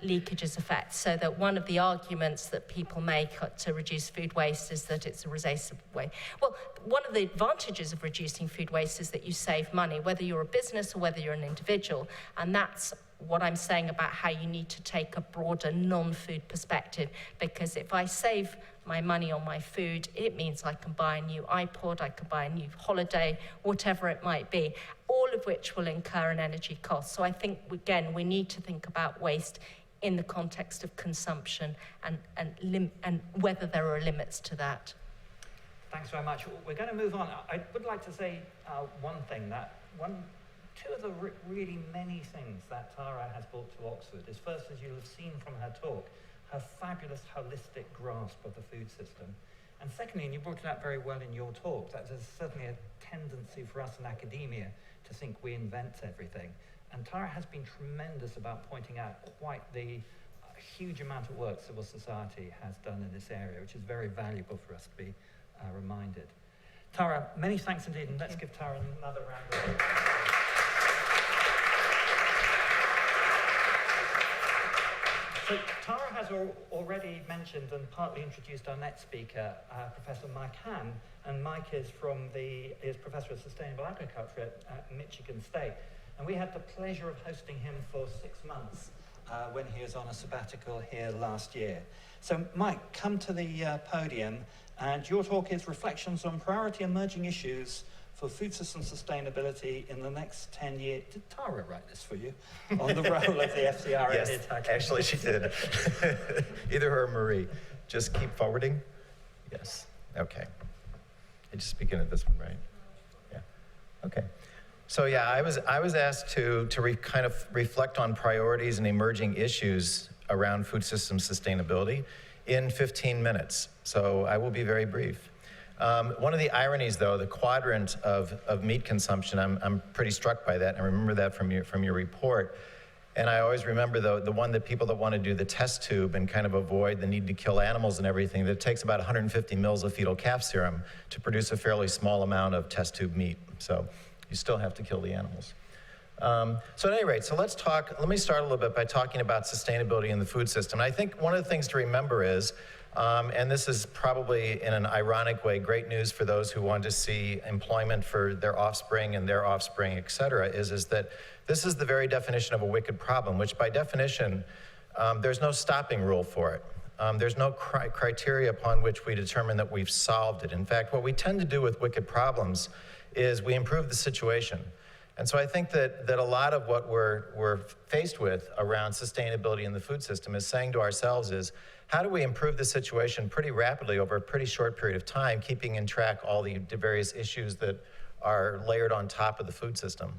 leakages effects, so that one of the arguments that people make to reduce food waste is that it's a recessive way. Well, one of the advantages of reducing food waste is that you save money, whether you're a business or whether you're an individual, and that's what I'm saying about how you need to take a broader non-food perspective, because if I save my money on my food, it means I can buy a new iPod, I can buy a new holiday, whatever it might be, all of which will incur an energy cost. So I think, again, we need to think about waste in the context of consumption and whether there are limits to that. Thanks very much. We're going to move on. I would like to say one thing, two of the really many things that Tara has brought to Oxford is, first, as you'll have seen from her talk, her fabulous holistic grasp of the food system. And secondly, and you brought it out very well in your talk, that there's certainly a tendency for us in academia to think we invent everything. And Tara has been tremendous about pointing out quite the huge amount of work civil society has done in this area, which is very valuable for us to be reminded. Tara, many thanks indeed, and let's give Tara another round of applause. So Tara has already mentioned and partly introduced our next speaker, Professor Mike Hamm, and Mike is Professor of Sustainable Agriculture at Michigan State. And we had the pleasure of hosting him for 6 months when he was on a sabbatical here last year. So Mike, come to the podium, and your talk is Reflections on Priority Emerging Issues for Food System Sustainability in the Next 10 Years. Did Tara write this for you? On the role of the FCRN? Yes, actually she did. Either her or Marie. Just keep forwarding. Yes, okay. I just begin at this one, right? Yeah, okay. So yeah, I was asked to kind of reflect on priorities and emerging issues around food system sustainability in 15 minutes. So I will be very brief. One of the ironies, though, the quadrant of meat consumption, I'm pretty struck by that. I remember that from your report. And I always remember the one that people that want to do the test tube and kind of avoid the need to kill animals and everything, that it takes about 150 mils of fetal calf serum to produce a fairly small amount of test tube meat. So you still have to kill the animals. So at any rate, so let me start a little bit by talking about sustainability in the food system. And I think one of the things to remember is, and this is probably in an ironic way, great news for those who want to see employment for their offspring and their offspring, et cetera, is that this is the very definition of a wicked problem, which by definition, there's no stopping rule for it. There's no criteria upon which we determine that we've solved it. In fact, what we tend to do with wicked problems is we improve the situation. And so I think that a lot of what we're faced with around sustainability in the food system is saying to ourselves is, how do we improve the situation pretty rapidly over a pretty short period of time, keeping in track all the various issues that are layered on top of the food system?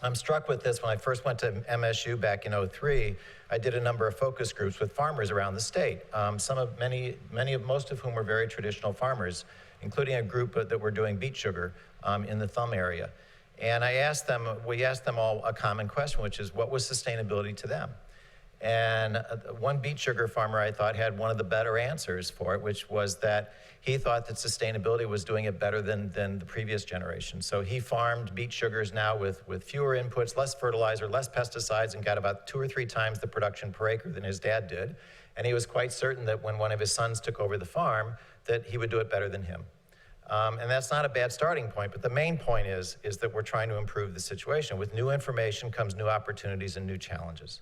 I'm struck with this when I first went to MSU back in '03. I did a number of focus groups with farmers around the state. Most of whom were very traditional farmers, including a group that were doing beet sugar in the Thumb area. And we asked them all a common question, which is, what was sustainability to them? And one beet sugar farmer, I thought, had one of the better answers for it, which was that he thought that sustainability was doing it better than the previous generation. So he farmed beet sugars now with fewer inputs, less fertilizer, less pesticides, and got about 2 or 3 times the production per acre than his dad did. And he was quite certain that when one of his sons took over the farm, that he would do it better than him. And that's not a bad starting point, but the main point is that we're trying to improve the situation. With new information comes new opportunities and new challenges.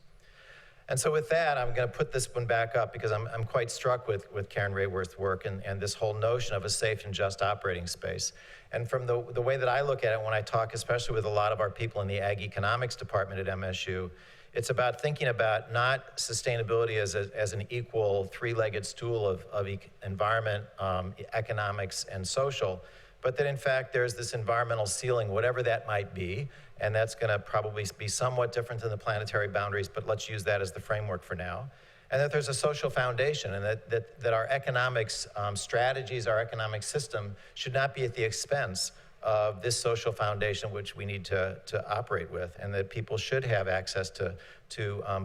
And so with that, I'm going to put this one back up because I'm quite struck with Karen Rayworth's work and this whole notion of a safe and just operating space. And from the way that I look at it when I talk, especially with a lot of our people in the Ag Economics department at MSU, it's about thinking about not sustainability as an equal 3-legged stool of environment, economics, and social, but that in fact there's this environmental ceiling, whatever that might be, and that's going to probably be somewhat different than the planetary boundaries, but let's use that as the framework for now. And that there's a social foundation, and that our economics strategies, our economic system should not be at the expense of this social foundation which we need to operate with, and that people should have access to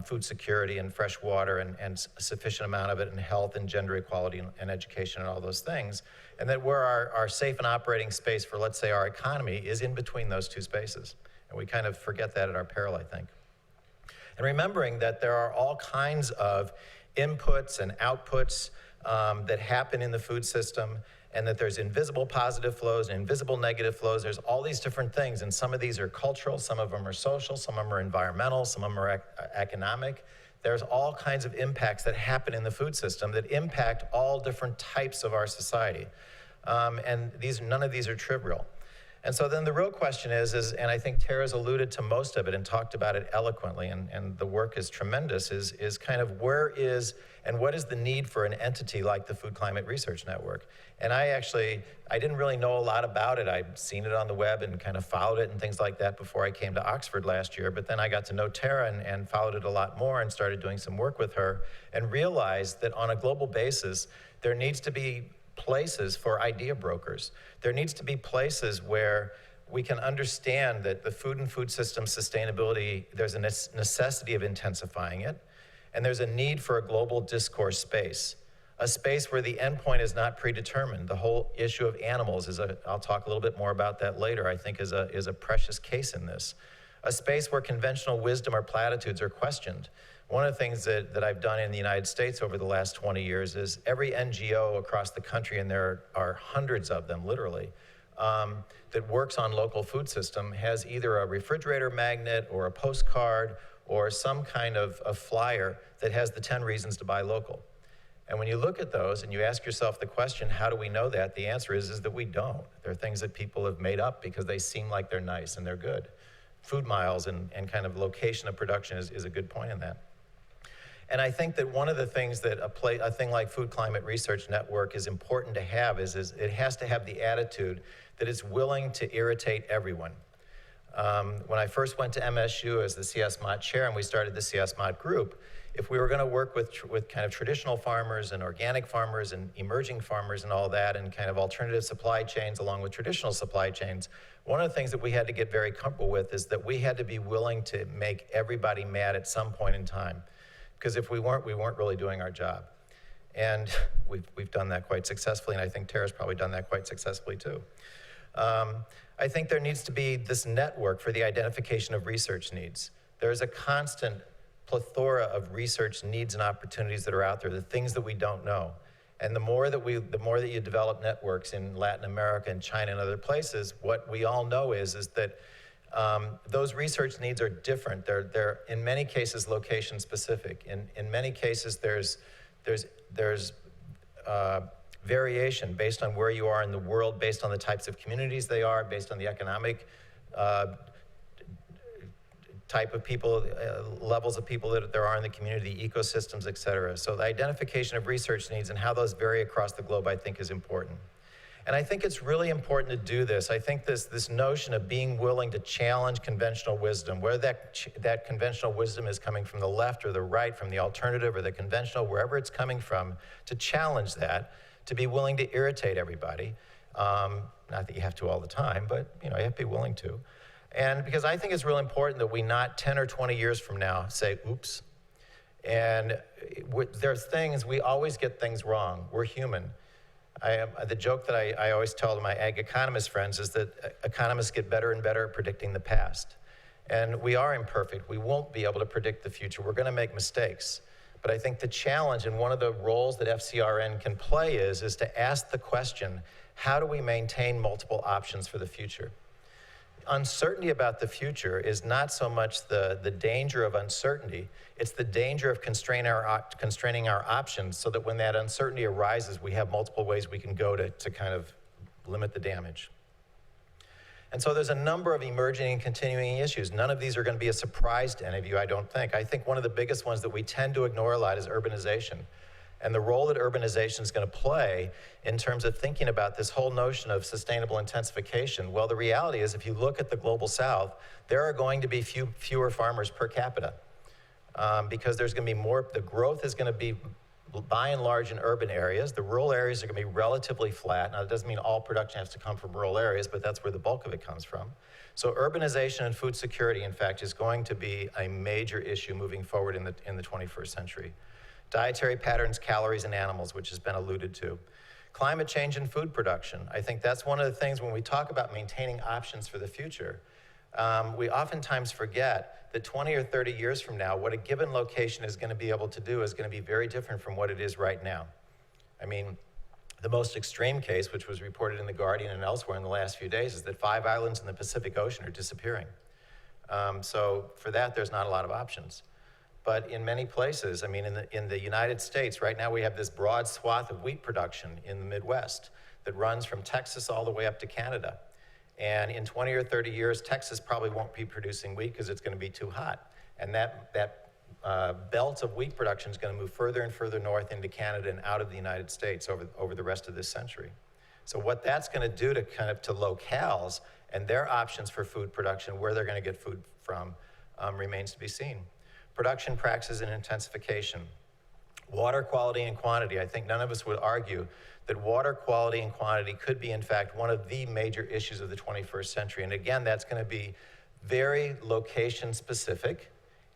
food security and fresh water and a sufficient amount of it, and health and gender equality and education and all those things. And that where our safe and operating space for, let's say, our economy is in between those two spaces. And we kind of forget that at our peril, I think. And remembering that there are all kinds of inputs and outputs that happen in the food system, and that there's invisible positive flows and invisible negative flows. There's all these different things, and some of these are cultural, some of them are social, some of them are environmental, some of them are economic. There's all kinds of impacts that happen in the food system that impact all different types of our society. And none of these are trivial. And so then the real question is, and I think Tara's alluded to most of it and talked about it eloquently, and the work is tremendous, is kind of where is and what is the need for an entity like the Food Climate Research Network? And I didn't really know a lot about it. I'd seen it on the web and kind of followed it and things like that before I came to Oxford last year, but then I got to know Tara and followed it a lot more and started doing some work with her and realized that on a global basis, there needs to be places for idea brokers. There needs to be places where we can understand that the food and food system sustainability, there's a necessity of intensifying it, and there's a need for a global discourse space, a space where the endpoint is not predetermined. The whole issue of animals I'll talk a little bit more about that later, I think is a precious case in this. A space where conventional wisdom or platitudes are questioned. One of the things that I've done in the United States over the last 20 years is every NGO across the country, and there are hundreds of them, literally, that works on local food system has either a refrigerator magnet or a postcard or some kind of a flyer that has the 10 reasons to buy local. And when you look at those and you ask yourself the question, how do we know that? The answer is that we don't. They're things that people have made up because they seem like they're nice and they're good. Food miles and kind of location of production is a good point in that. And I think that one of the things that a thing like Food Climate Research Network is important to have is it has to have the attitude that it's willing to irritate everyone. When I first went to MSU as the CS Mott chair and we started the CS Mott group, if we were going to work with kind of traditional farmers and organic farmers and emerging farmers and all that and kind of alternative supply chains along with traditional supply chains, one of the things that we had to get very comfortable with is that we had to be willing to make everybody mad at some point in time. Because if we weren't really doing our job. And we've done that quite successfully, and I think Tara's probably done that quite successfully too. I think there needs to be this network for the identification of research needs. There's a constant plethora of research needs and opportunities that are out there, the things that we don't know. And the more that you develop networks in Latin America and China and other places, what we all know is that those research needs are different. They're in many cases location specific. In many cases there's variation based on where you are in the world, based on the types of communities they are, based on the economic type of people, levels of people that there are in the community, ecosystems, et cetera. So the identification of research needs and how those vary across the globe, I think, is important. And I think it's really important to do this. I think this notion of being willing to challenge conventional wisdom, whether that conventional wisdom is coming from the left or the right, from the alternative or the conventional, wherever it's coming from, to challenge that, to be willing to irritate everybody. Not that you have to all the time, but you have to be willing to. And because I think it's really important that we not 10 or 20 years from now say, oops. And there's things, we always get things wrong. We're human. The joke that I always tell to my ag economist friends is that economists get better and better at predicting the past. And we are imperfect. We won't be able to predict the future. We're going to make mistakes. But I think the challenge and one of the roles that FCRN can play is to ask the question, how do we maintain multiple options for the future? Uncertainty about the future is not so much the danger of uncertainty, it's the danger of constraining our options so that when that uncertainty arises, we have multiple ways we can go to kind of limit the damage. And so there's a number of emerging and continuing issues. None of these are going to be a surprise to any of you, I don't think. I think one of the biggest ones that we tend to ignore a lot is urbanization. And the role that urbanization is going to play in terms of thinking about this whole notion of sustainable intensification. Well, the reality is if you look at the global south, there are going to be fewer farmers per capita because there's going to be more, the growth is going to be by and large in urban areas. The rural areas are going to be relatively flat. Now, it doesn't mean all production has to come from rural areas, but that's where the bulk of it comes from. So urbanization and food security, in fact, is going to be a major issue moving forward in the 21st century. Dietary patterns, calories, and animals, which has been alluded to. Climate change and food production. I think that's one of the things when we talk about maintaining options for the future, we oftentimes forget that 20 or 30 years from now, what a given location is going to be able to do is going to be very different from what it is right now. I mean, the most extreme case, which was reported in The Guardian and elsewhere in the last few days, is that 5 islands in the Pacific Ocean are disappearing. So for that, there's not a lot of options. But in many places, I mean, in the United States, right now we have this broad swath of wheat production in the Midwest that runs from Texas all the way up to Canada. And in 20 or 30 years, Texas probably won't be producing wheat because it's going to be too hot. And that belt of wheat production is going to move further and further north into Canada and out of the United States over the rest of this century. So what that's going to do to locales and their options for food production, where they're going to get food from, remains to be seen. Production practices and intensification. Water quality and quantity. I think none of us would argue that water quality and quantity could be, in fact, one of the major issues of the 21st century. And again, that's going to be very location specific,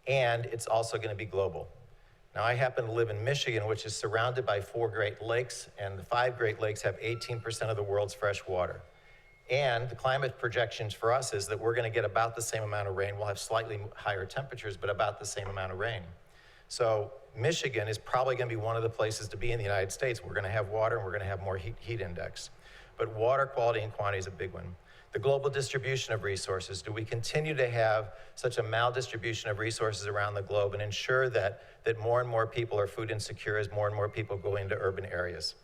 and it's also going to be global. Now, I happen to live in Michigan, which is surrounded by 4 Great Lakes, and the 5 Great Lakes have 18% of the world's fresh water. And the climate projections for us is that we're going to get about the same amount of rain. We'll have slightly higher temperatures, but about the same amount of rain. So Michigan is probably going to be one of the places to be in the United States. We're going to have water and we're going to have more heat index. But water quality and quantity is a big one. The global distribution of resources. Do we continue to have such a maldistribution of resources around the globe and ensure that more and more people are food insecure as more and more people go into urban areas?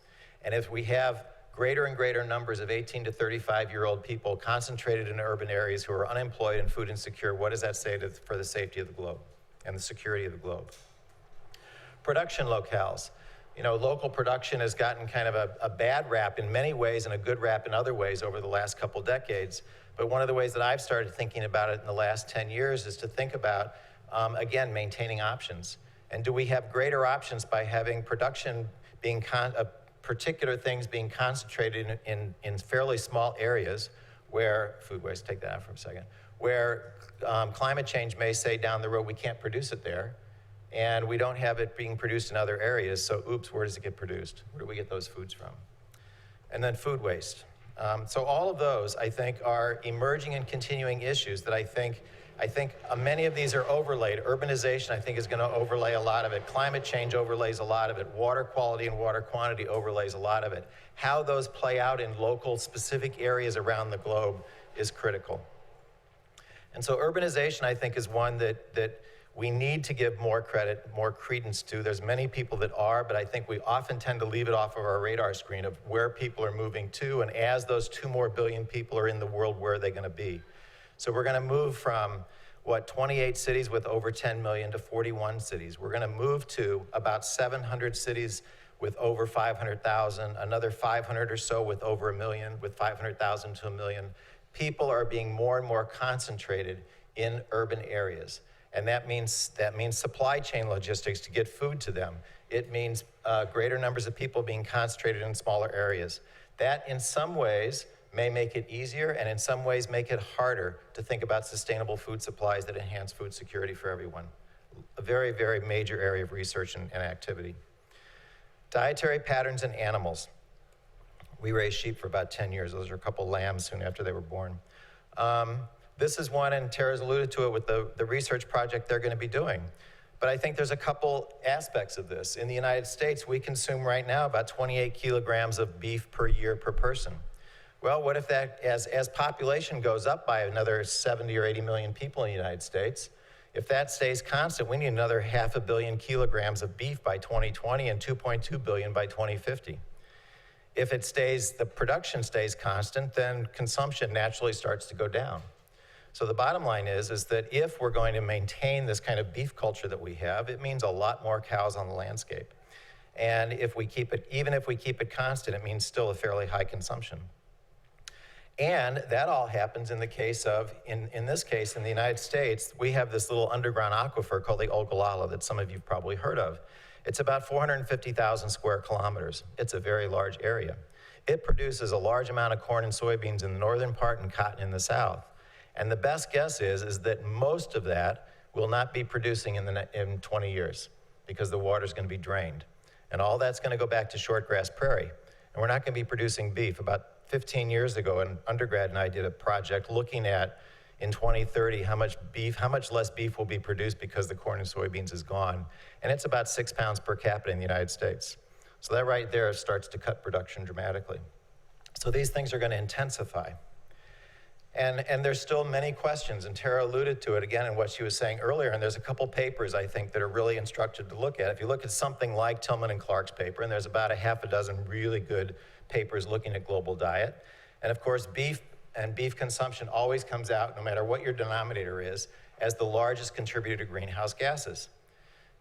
And if we have greater and greater numbers of 18 to 35-year-old people concentrated in urban areas who are unemployed and food insecure, what does that say for the safety of the globe and the security of the globe? Production locales. local production has gotten kind of a bad rap in many ways and a good rap in other ways over the last couple decades. But one of the ways that I've started thinking about it in the last 10 years is to think about, again, maintaining options. And do we have greater options by having production being particular things being concentrated in fairly small areas where, food waste, take that out for a second, where climate change may say down the road we can't produce it there, and we don't have it being produced in other areas, so oops, where does it get produced? Where do we get those foods from? And then food waste. So all of those, I think, are emerging and continuing issues that I think many of these are overlaid. Urbanization, I think, is going to overlay a lot of it. Climate change overlays a lot of it. Water quality and water quantity overlays a lot of it. How those play out in local, specific areas around the globe is critical. And so urbanization, I think, is one that we need to give more credit, more credence to. There's many people that are, but I think we often tend to leave it off of our radar screen of where people are moving to, and as those 2 more billion people are in the world, where are they going to be? So we're going to move from, 28 cities with over 10 million to 41 cities. We're going to move to about 700 cities with over 500,000, another 500 or so with over 1 million, with 500,000 to 1 million. People are being more and more concentrated in urban areas. And that means supply chain logistics to get food to them. It means greater numbers of people being concentrated in smaller areas. That, in some ways, may make it easier, and in some ways make it harder to think about sustainable food supplies that enhance food security for everyone. A very, very major area of research and activity. Dietary patterns in animals. We raised sheep for about 10 years. Those are a couple lambs soon after they were born. This is one, and Tara's alluded to it with the research project they're going to be doing. But I think there's a couple aspects of this. In the United States, we consume right now about 28 kilograms of beef per year per person. Well, what if that, as population goes up by another 70 or 80 million people in the United States, if that stays constant, we need another 500 million kilograms of beef by 2020 and 2.2 billion by 2050. If it stays, the production stays constant, then consumption naturally starts to go down. So the bottom line is that if we're going to maintain this kind of beef culture that we have, it means a lot more cows on the landscape. And if we keep it, even if we keep it constant, it means still a fairly high consumption. And that all happens in the case of, in this case, in the United States, we have this little underground aquifer called the Ogallala that some of you've probably heard of. It's about 450,000 square kilometers. It's a very large area. It produces a large amount of corn and soybeans in the northern part and cotton in the south. And the best guess is that most of that will not be producing in 20 years because the water's going to be drained. And all that's going to go back to shortgrass prairie. And we're not going to be producing beef. About 15 years ago, an undergrad and I did a project looking at, in 2030, how much less beef will be produced because the corn and soybeans is gone. And it's about 6 pounds per capita in the United States. So that right there starts to cut production dramatically. So these things are going to intensify. And there's still many questions, and Tara alluded to it again in what she was saying earlier, and there's a couple papers, I think, that are really instructive to look at. If you look at something like Tillman and Clark's paper, and there's about a half a dozen really good papers looking at global diet, and of course, beef and beef consumption always comes out, no matter what your denominator is, as the largest contributor to greenhouse gases.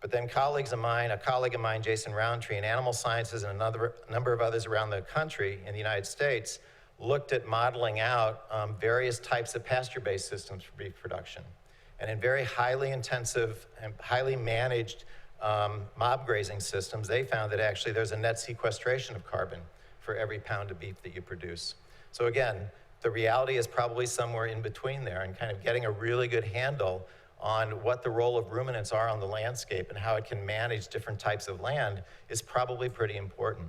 But then a colleague of mine, Jason Roundtree, in animal sciences and a number of others around the country in the United States, looked at modeling out various types of pasture-based systems for beef production. And in very highly intensive and highly managed mob grazing systems, they found that actually there's a net sequestration of carbon for every pound of beef that you produce. So again, the reality is probably somewhere in between there, and kind of getting a really good handle on what the role of ruminants are on the landscape and how it can manage different types of land is probably pretty important.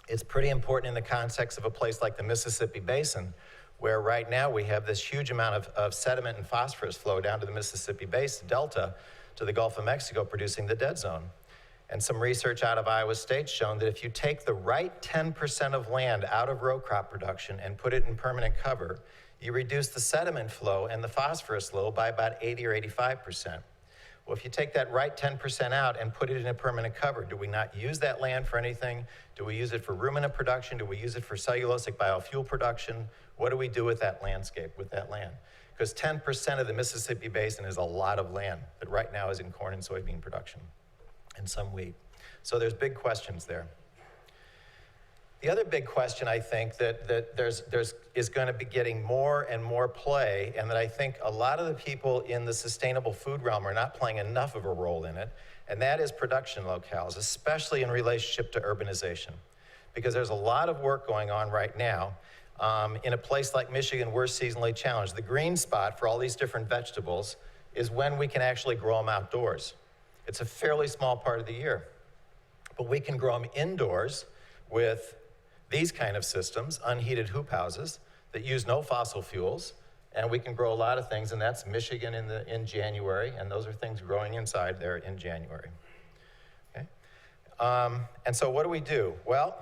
It's pretty important in the context of a place like the Mississippi Basin, where right now we have this huge amount of sediment and phosphorus flow down to the Mississippi Basin Delta to the Gulf of Mexico, producing the dead zone. And some research out of Iowa State's shown that if you take the right 10% of land out of row crop production and put it in permanent cover, you reduce the sediment flow and the phosphorus flow by about 80 or 85%. Well, if you take that right 10% out and put it in a permanent cover, do we not use that land for anything? Do we use it for ruminant production? Do we use it for cellulosic biofuel production? What do we do with that landscape, with that land? Because 10% of the Mississippi Basin is a lot of land that right now is in corn and soybean production and some wheat. So there's big questions there. The other big question, I think, that is going to be getting more and more play, and that I think a lot of the people in the sustainable food realm are not playing enough of a role in it, and that is production locales, especially in relationship to urbanization. Because there's a lot of work going on right now. In a place like Michigan, we're seasonally challenged. The green spot for all these different vegetables is when we can actually grow them outdoors. It's a fairly small part of the year. But we can grow them indoors with these kind of systems, unheated hoop houses that use no fossil fuels, and we can grow a lot of things, and that's Michigan in January, and those are things growing inside there in January. Okay? And so what do we do? Well,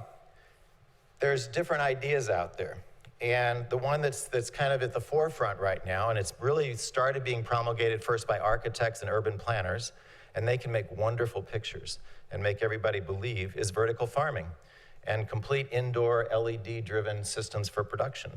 there's different ideas out there. And the one that's kind of at the forefront right now, and it's really started being promulgated first by architects and urban planners, and they can make wonderful pictures and make everybody believe, is vertical farming and complete indoor LED-driven systems for production.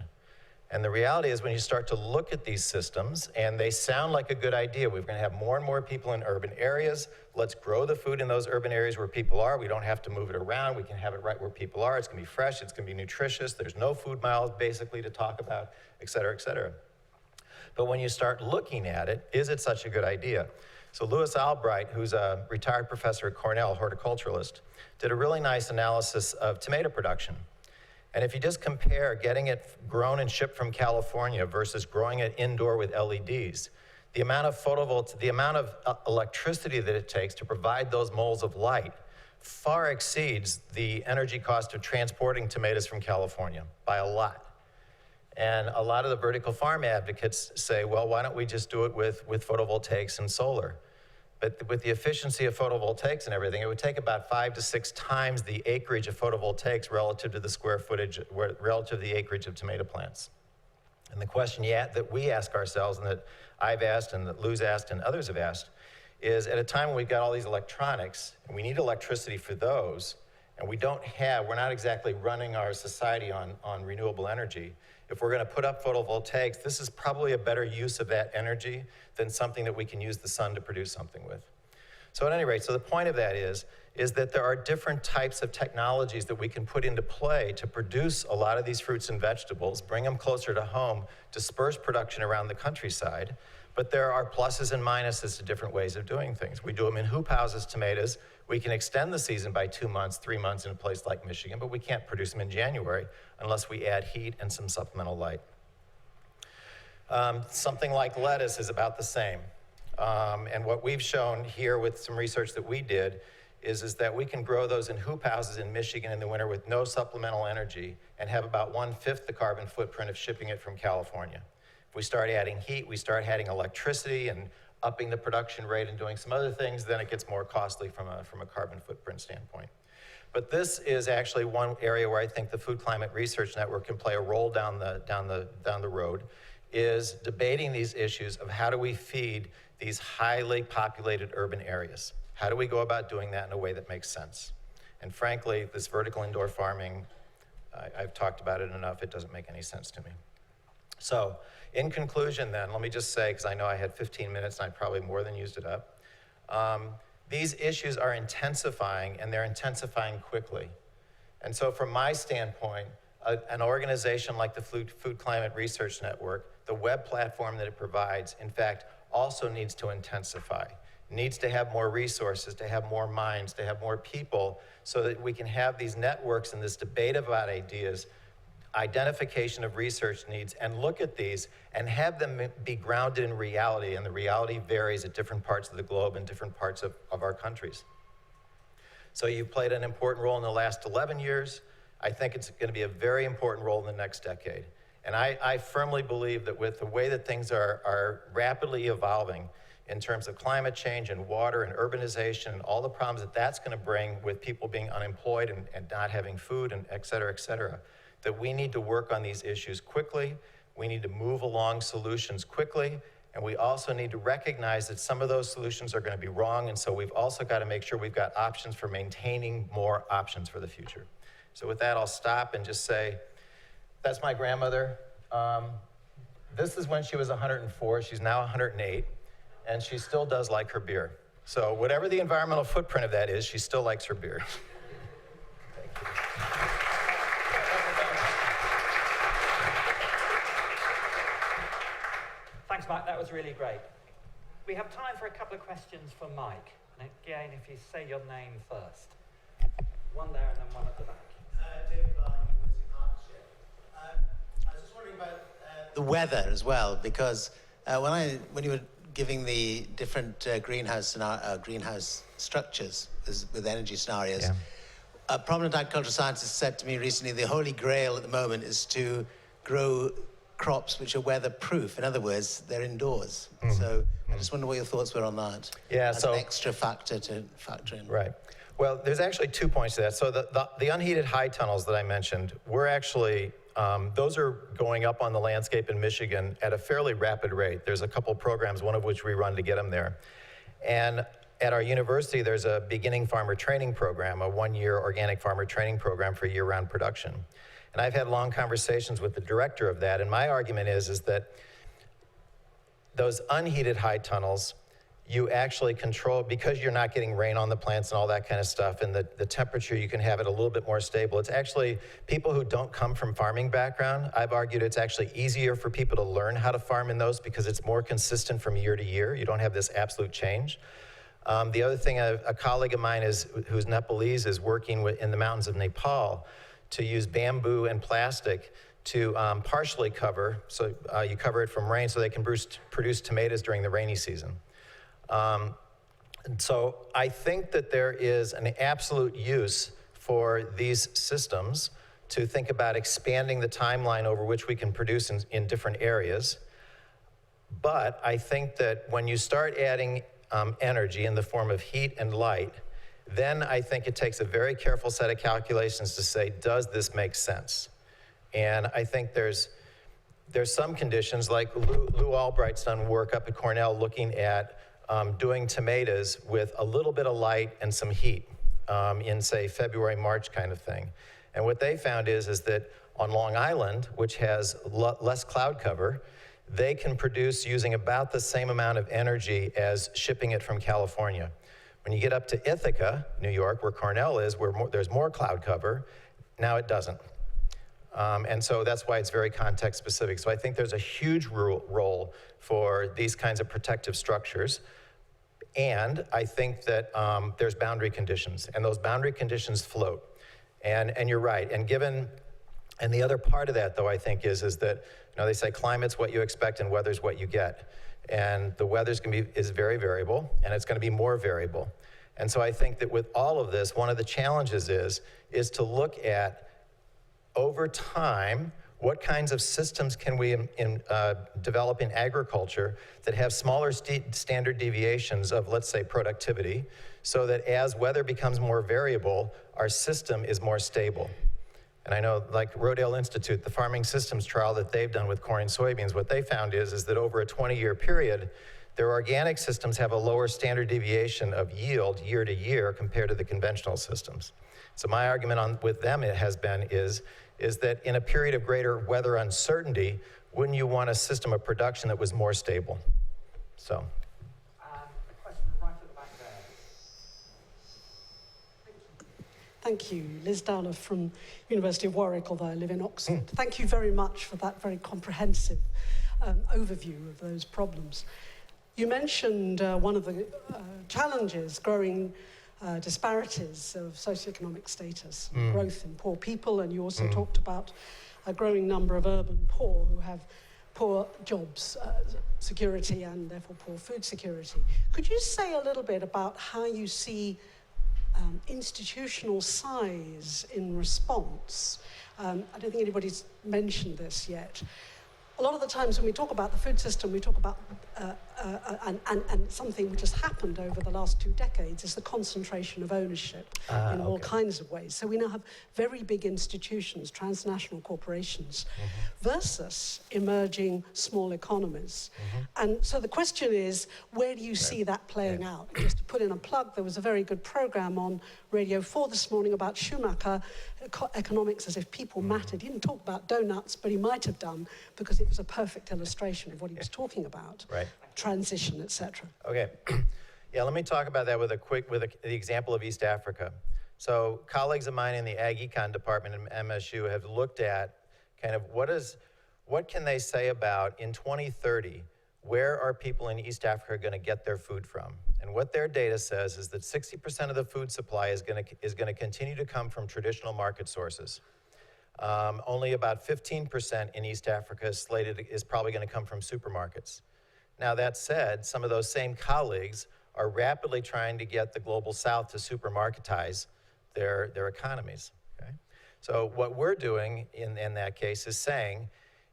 And the reality is when you start to look at these systems, and they sound like a good idea, we're gonna have more and more people in urban areas, let's grow the food in those urban areas where people are, we don't have to move it around, we can have it right where people are, it's gonna be fresh, it's gonna be nutritious, there's no food miles basically to talk about, et cetera, et cetera. But when you start looking at it, is it such a good idea? So Louis Albright, who's a retired professor at Cornell, horticulturalist, did a really nice analysis of tomato production. And if you just compare getting it grown and shipped from California versus growing it indoor with LEDs, the amount of electricity that it takes to provide those moles of light far exceeds the energy cost of transporting tomatoes from California by a lot. And a lot of the vertical farm advocates say, well, why don't we just do it with photovoltaics and solar? But with the efficiency of photovoltaics and everything, it would take about 5 to 6 times the acreage of photovoltaics relative to the square footage, relative to the acreage of tomato plants. And the question that we ask ourselves, and that I've asked, and that Lou's asked, and others have asked, is at a time when we've got all these electronics, and we need electricity for those, and we're not exactly running our society on renewable energy. If we're going to put up photovoltaics, this is probably a better use of that energy than something that we can use the sun to produce something with. So at any rate, so the point of that is that there are different types of technologies that we can put into play to produce a lot of these fruits and vegetables, bring them closer to home, disperse production around the countryside. But there are pluses and minuses to different ways of doing things. We do them in hoop houses, tomatoes. We can extend the season by 2 months, 3 months in a place like Michigan, but we can't produce them in January unless we add heat and some supplemental light. Something like lettuce is about the same. And what we've shown here with some research that we did is that we can grow those in hoop houses in Michigan in the winter with no supplemental energy and have about 1/5 the carbon footprint of shipping it from California. If we start adding heat, we start adding electricity and upping the production rate and doing some other things, then it gets more costly from a carbon footprint standpoint. But this is actually one area where I think the Food Climate Research Network can play a role down the road, is debating these issues of how do we feed these highly populated urban areas? How do we go about doing that in a way that makes sense? And frankly, this vertical indoor farming, I've talked about it enough, it doesn't make any sense to me. So, in conclusion then, let me just say, because I know I had 15 minutes and I probably more than used it up, these issues are intensifying, and they're intensifying quickly. And so from my standpoint, an organization like the Food Climate Research Network, the web platform that it provides, in fact, also needs to intensify, needs to have more resources, to have more minds, to have more people, so that we can have these networks and this debate about ideas, identification of research needs, and look at these and have them be grounded in reality, and the reality varies at different parts of the globe and different parts of our countries. So you've played an important role in the last 11 years. I think it's going to be a very important role in the next decade. And I firmly believe that with the way that things are rapidly evolving in terms of climate change and water and urbanization and all the problems that that's going to bring with people being unemployed and not having food and et cetera, that we need to work on these issues quickly. We need to move along solutions quickly. And we also need to recognize that some of those solutions are going to be wrong. And so we've also got to make sure we've got options for maintaining more options for the future. So with that, I'll stop and just say, that's my grandmother. This is when she was 104. She's now 108. And she still does like her beer. So whatever the environmental footprint of that is, she still likes her beer. Thanks, Mike. That was really great. We have time for a couple of questions for Mike. And again, if you say your name first. One there and then one at the back. David Barr, University Partnership. I was just wondering about the weather as well, because when you were giving the different greenhouse structures with energy scenarios, Yeah. a prominent agricultural scientist said to me recently, the holy grail at the moment is to grow crops which are weather-proof. In other words, they're indoors. So I just wonder what your thoughts were on that. Yeah, as an extra factor to factor in. Right. Well, there's actually 2 points to that. So the unheated high tunnels that I mentioned, we're actually, those are going up on the landscape in Michigan at a fairly rapid rate. There's a couple programs, one of which we run to get them there. And at our university, there's a beginning farmer training program, a 1-year organic farmer training program for year-round production. And I've had long conversations with the director of that, and my argument is that those unheated high tunnels, you actually control, because you're not getting rain on the plants and all that kind of stuff, and the temperature, you can have it a little bit more stable. It's actually, people who don't come from farming background, I've argued it's actually easier for people to learn how to farm in those because it's more consistent from year to year. You don't have this absolute change. The other thing, a colleague of mine who's Nepalese is working in the mountains of Nepal to use bamboo and plastic to partially cover, so you cover it from rain so they can produce tomatoes during the rainy season. And so I think that there is an absolute use for these systems to think about expanding the timeline over which we can produce in different areas. But I think that when you start adding energy in the form of heat and light, then I think it takes a very careful set of calculations to say, does this make sense? And I think there's some conditions, like Lou Albright's done work up at Cornell looking at doing tomatoes with a little bit of light and some heat in, say, February, March kind of thing. And what they found is that on Long Island, which has less cloud cover, they can produce using about the same amount of energy as shipping it from California. When you get up to Ithaca, New York, where Cornell is, where there's more cloud cover, now it doesn't. And so that's why it's very context specific. So I think there's a huge role for these kinds of protective structures. And I think that there's boundary conditions, and those boundary conditions float. And you're right. And the other part of that, though, I think is that, they say climate's what you expect and weather's what you get. And the weather's is very variable, and it's going to be more variable. And so I think that with all of this, one of the challenges is to look at, over time, what kinds of systems can we develop in agriculture that have smaller standard deviations of, let's say, productivity, so that as weather becomes more variable, our system is more stable. And I know, like Rodale Institute, the farming systems trial that they've done with corn and soybeans, what they found is that over a 20-year period, their organic systems have a lower standard deviation of yield year to year compared to the conventional systems. So my argument with them is that in a period of greater weather uncertainty, wouldn't you want a system of production that was more stable? So. A question right at the back there. Thank you. Liz Dowler from University of Warwick, although I live in Oxford. Thank you very much for that very comprehensive overview of those problems. You mentioned one of the challenges, growing disparities of socioeconomic status, growth in poor people, and you also talked about a growing number of urban poor who have poor jobs security and therefore poor food security. Could you say a little bit about how you see institutional size in response? I don't think anybody's mentioned this yet. A lot of the times when we talk about the food system, we talk about, and something which has happened over the last 2 decades is the concentration of ownership in all kinds of ways. So we now have very big institutions, transnational corporations, versus emerging small economies. And so the question is, where do you see that playing out? Just to put in a plug, there was a very good program on Radio 4 this morning about Schumacher, economics as if people mattered. He didn't talk about donuts, but he might have done, because it was a perfect illustration of what he was talking about. Right. Transition, etc. Okay. Yeah, let me talk about that with the example of East Africa. So colleagues of mine in the Ag Econ department in MSU have looked at kind of what can they say about in 2030, where are people in East Africa going to get their food from? And what their data says is that 60% of the food supply is going to continue to come from traditional market sources. Only about 15% in East Africa is probably going to come from supermarkets. Now that said, some of those same colleagues are rapidly trying to get the global south to supermarketize their economies. Okay? So what we're doing in that case is saying,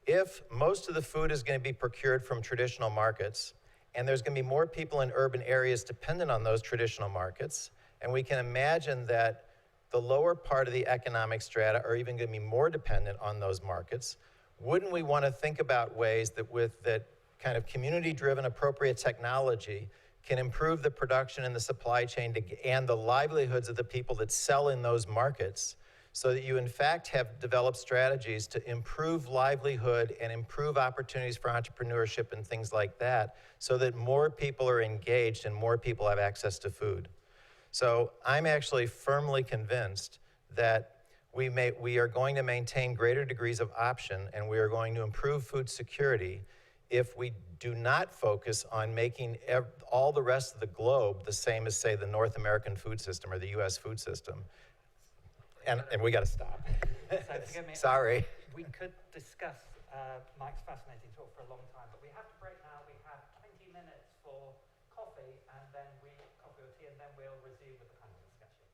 if most of the food is going to be procured from traditional markets, and there's going to be more people in urban areas dependent on those traditional markets, and we can imagine that the lower part of the economic strata are even going to be more dependent on those markets, wouldn't we want to think about ways that with that kind of community-driven appropriate technology can improve the production and the supply chain and the livelihoods of the people that sell in those markets, so that you in fact have developed strategies to improve livelihood and improve opportunities for entrepreneurship and things like that, so that more people are engaged and more people have access to food. So I'm actually firmly convinced that we are going to maintain greater degrees of option, and we are going to improve food security if we do not focus on making all the rest of the globe the same as, say, the North American food system or the US food system. And we got to stop. So forgive me. Sorry. We could discuss Mike's fascinating talk for a long time, but we have to break now. We have 20 minutes for coffee, and then coffee or tea, and then we'll resume with the panel discussion.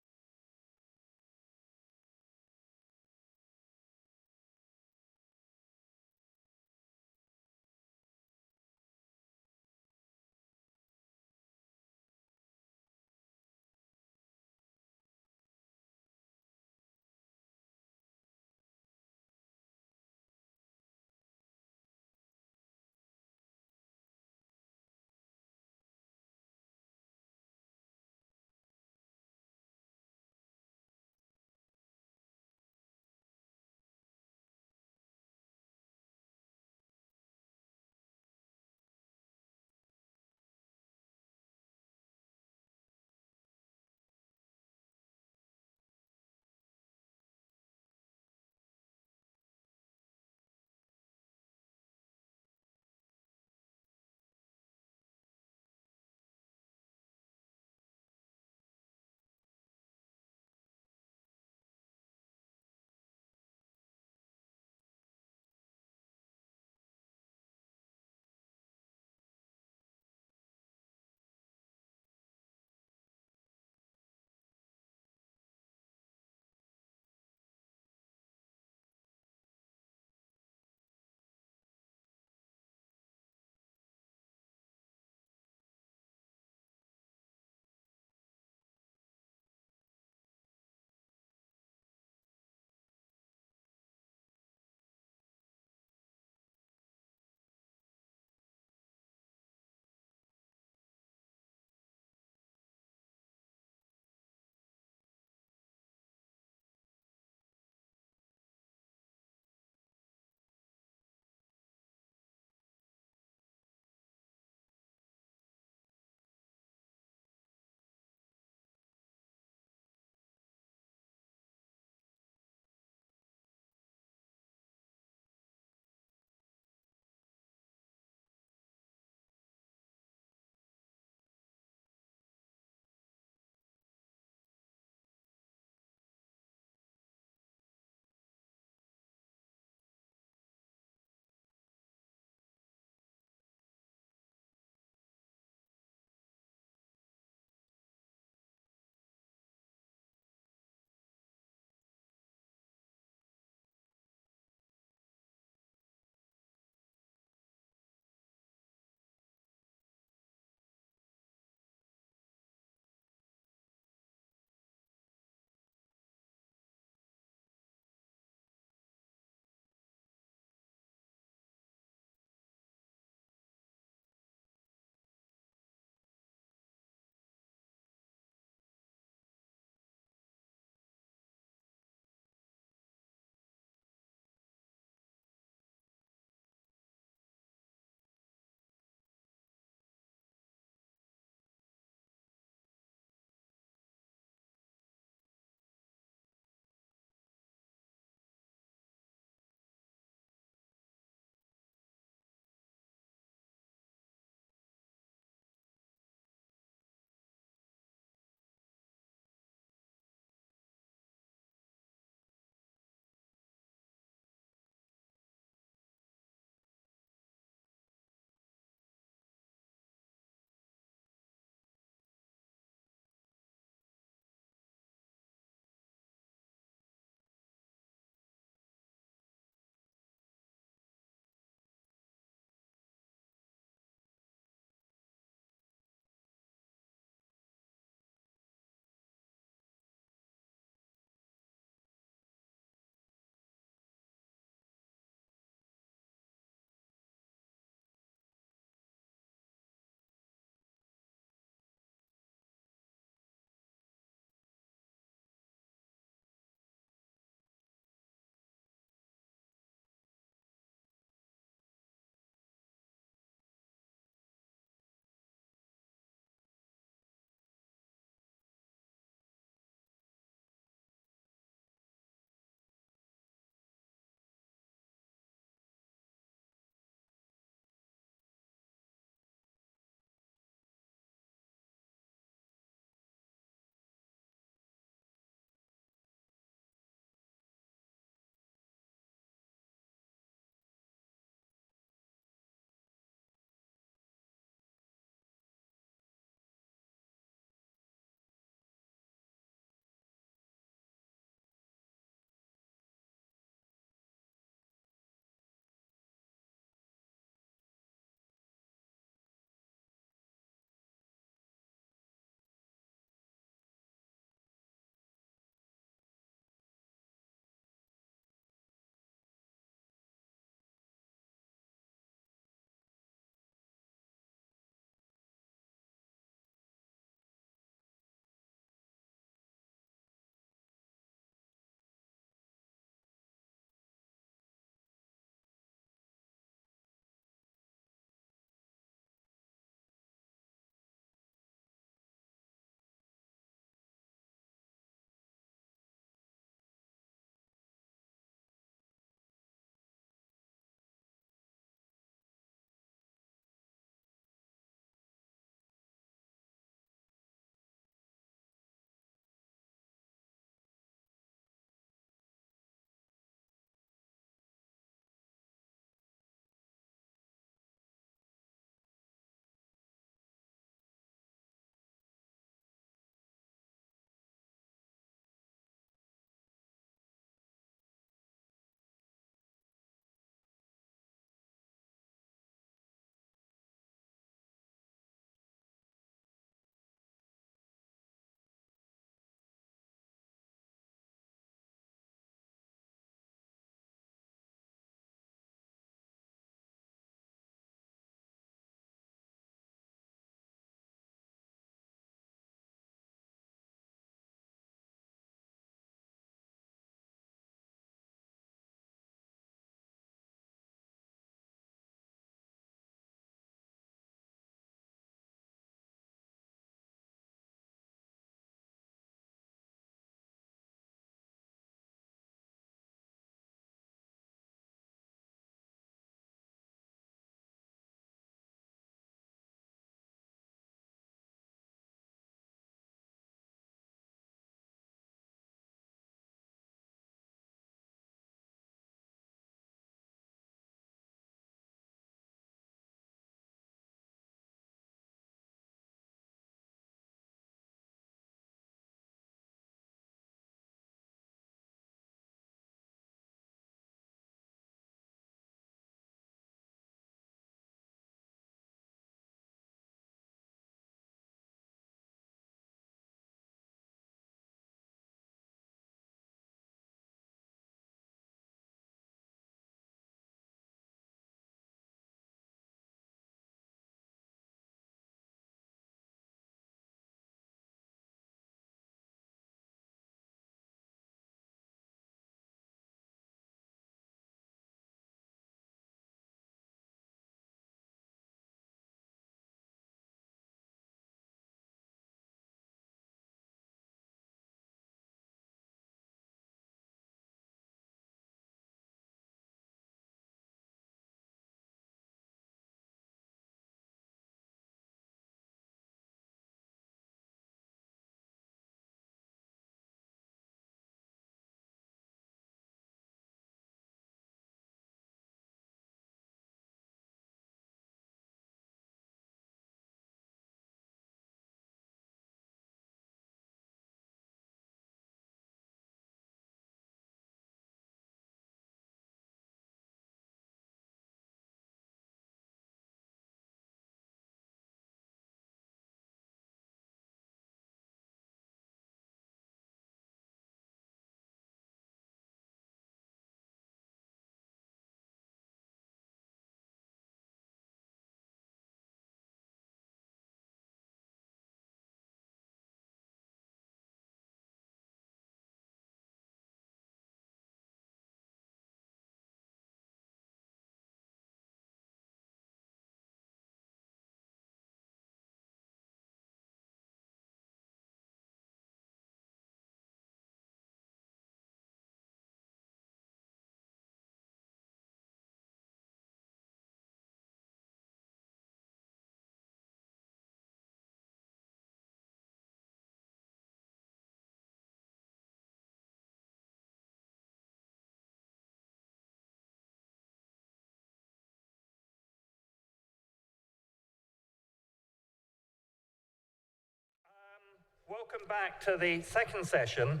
Welcome back to the second session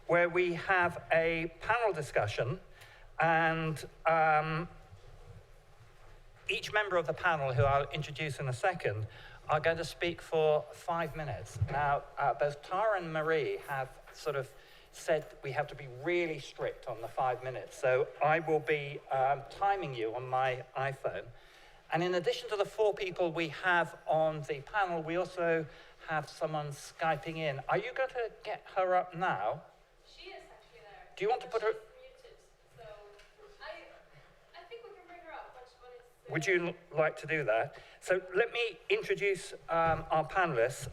where we have a panel discussion, and each member of the panel, who I'll introduce in a second, are going to speak for 5 minutes. Now, both Tara and Marie have sort of said we have to be really strict on the 5 minutes, so I will be timing you on my iPhone. And in addition to the 4 people we have on the panel, we also have someone Skyping in. Are you going to get her up now? She is actually there. Do you want to put her... Muted, so I think we can bring her up. Would you like to do that? So let me introduce our panelists,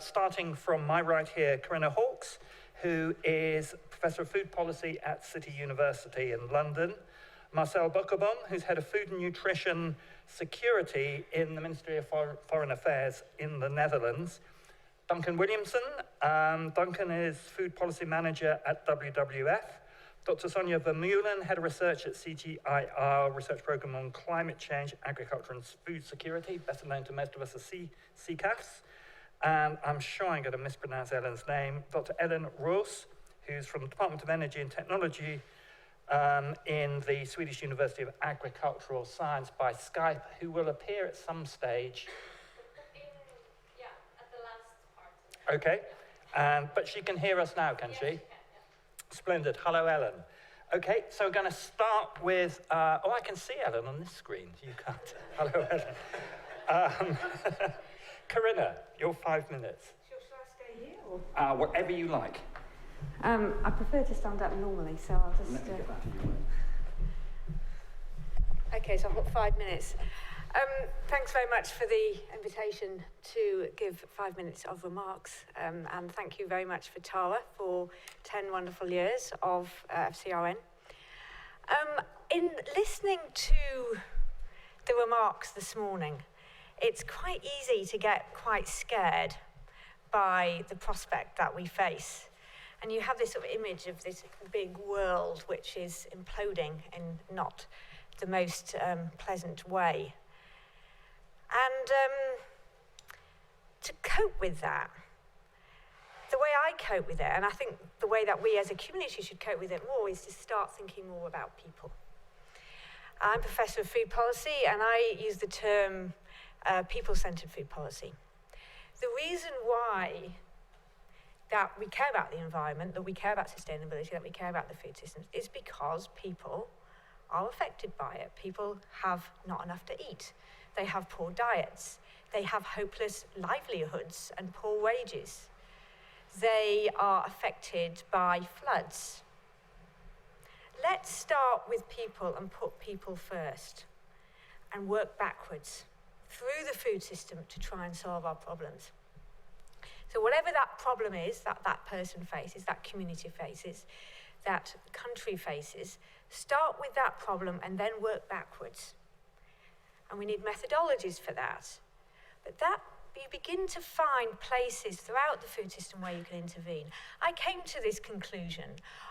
starting from my right here, Corinna Hawkes, who is Professor of Food Policy at City University in London. Marcel Bokkebom, who's Head of Food and Nutrition Security in the Ministry of Foreign Affairs in the Netherlands. Duncan Williamson. Duncan is Food Policy Manager at WWF. Dr. Sonia Vermeulen, Head of Research at CGIR, Research Programme on Climate Change, Agriculture and Food Security, better known to most of us as CCAFs. And I'm sure I'm going to mispronounce Ellen's name. Dr. Ellen Roos, who's from the Department of Energy and Technology in the Swedish University of Agricultural Science by Skype, who will appear at some stage. At the last part. Okay, but she can hear us now, can she? Yes, she can, yeah. Splendid. Hello, Ellen. Okay, so we're going to start with, I can see Ellen on this screen. You can't. Hello, Ellen. Corinna, your 5 minutes. Should I stay here? Or? Whatever you like. I prefer to stand up normally, so I'll just... Let me get that to you. Okay, so I've got 5 minutes. Thanks very much for the invitation to give 5 minutes of remarks, and thank you very much for Tara for 10 wonderful years of FCRN. In listening to the remarks this morning, it's quite easy to get quite scared by the prospect that we face. And you have this sort of image of this big world which is imploding in not the most pleasant way. And to cope with that, the way I cope with it, and I think the way that we as a community should cope with it more, is to start thinking more about people. I'm Professor of Food Policy, and I use the term people-centered food policy. The reason why that we care about the environment, that we care about sustainability, that we care about the food systems, is because people are affected by it. People have not enough to eat. They have poor diets. They have hopeless livelihoods and poor wages. They are affected by floods. Let's start with people and put people first and work backwards through the food system to try and solve our problems. So whatever that problem is that that person faces, that community faces, that country faces, start with that problem and then work backwards. And we need methodologies for that. But that you begin to find places throughout the food system where you can intervene. I came to this conclusion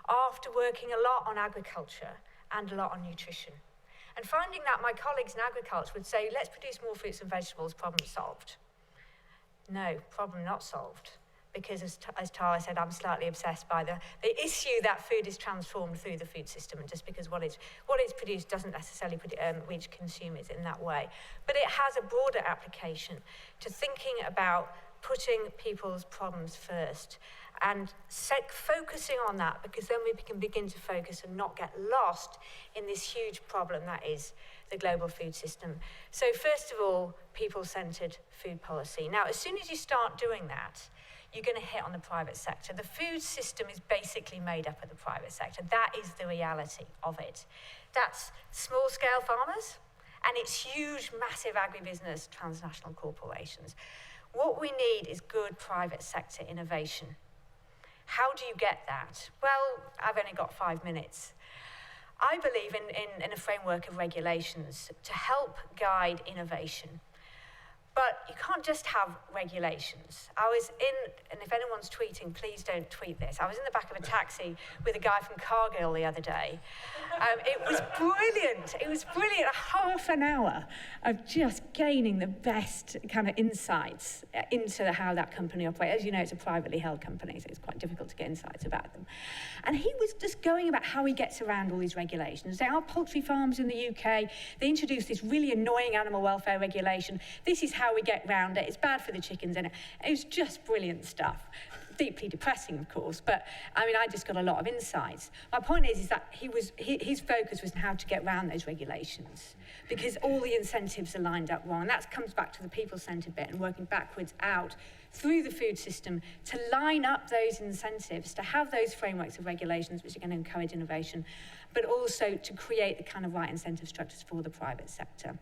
after working a lot on agriculture and a lot on nutrition. And finding that my colleagues in agriculture would say, let's produce more fruits and vegetables, problem solved. No, problem not solved. Because as Tara said, I'm slightly obsessed by the issue that food is transformed through the food system, and just because what is produced doesn't necessarily reach consumers in that way. But it has a broader application to thinking about putting people's problems first and focusing on that, because then we can begin to focus and not get lost in this huge problem that is the global food system. So first of all, people-centered food policy. Now, as soon as you start doing that, you're going to hit on the private sector. The food system is basically made up of the private sector. That is the reality of it. That's small-scale farmers, and it's huge, massive agribusiness transnational corporations. What we need is good private sector innovation. How do you get that? Well, I've only got 5 minutes. I believe in a framework of regulations to help guide innovation. But you can't just have regulations. I was in, and if anyone's tweeting, please don't tweet this. I was in the back of a taxi with a guy from Cargill the other day. It was brilliant. It was brilliant. Half an hour of just gaining the best kind of insights into how that company operates. As you know, it's a privately held company, so it's quite difficult to get insights about them. And he was just going about how he gets around all these regulations. There are poultry farms in the UK. They introduced this really annoying animal welfare regulation. This is how we get around it. It's bad for the chickens, and it was just brilliant stuff. Deeply depressing, of course, but I mean, I just got a lot of insights. My point is that his focus was on how to get around those regulations, because all the incentives are lined up wrong, and that comes back to the people-centred bit and working backwards out through the food system to line up those incentives, to have those frameworks of regulations which are going to encourage innovation, but also to create the kind of right incentive structures for the private sector.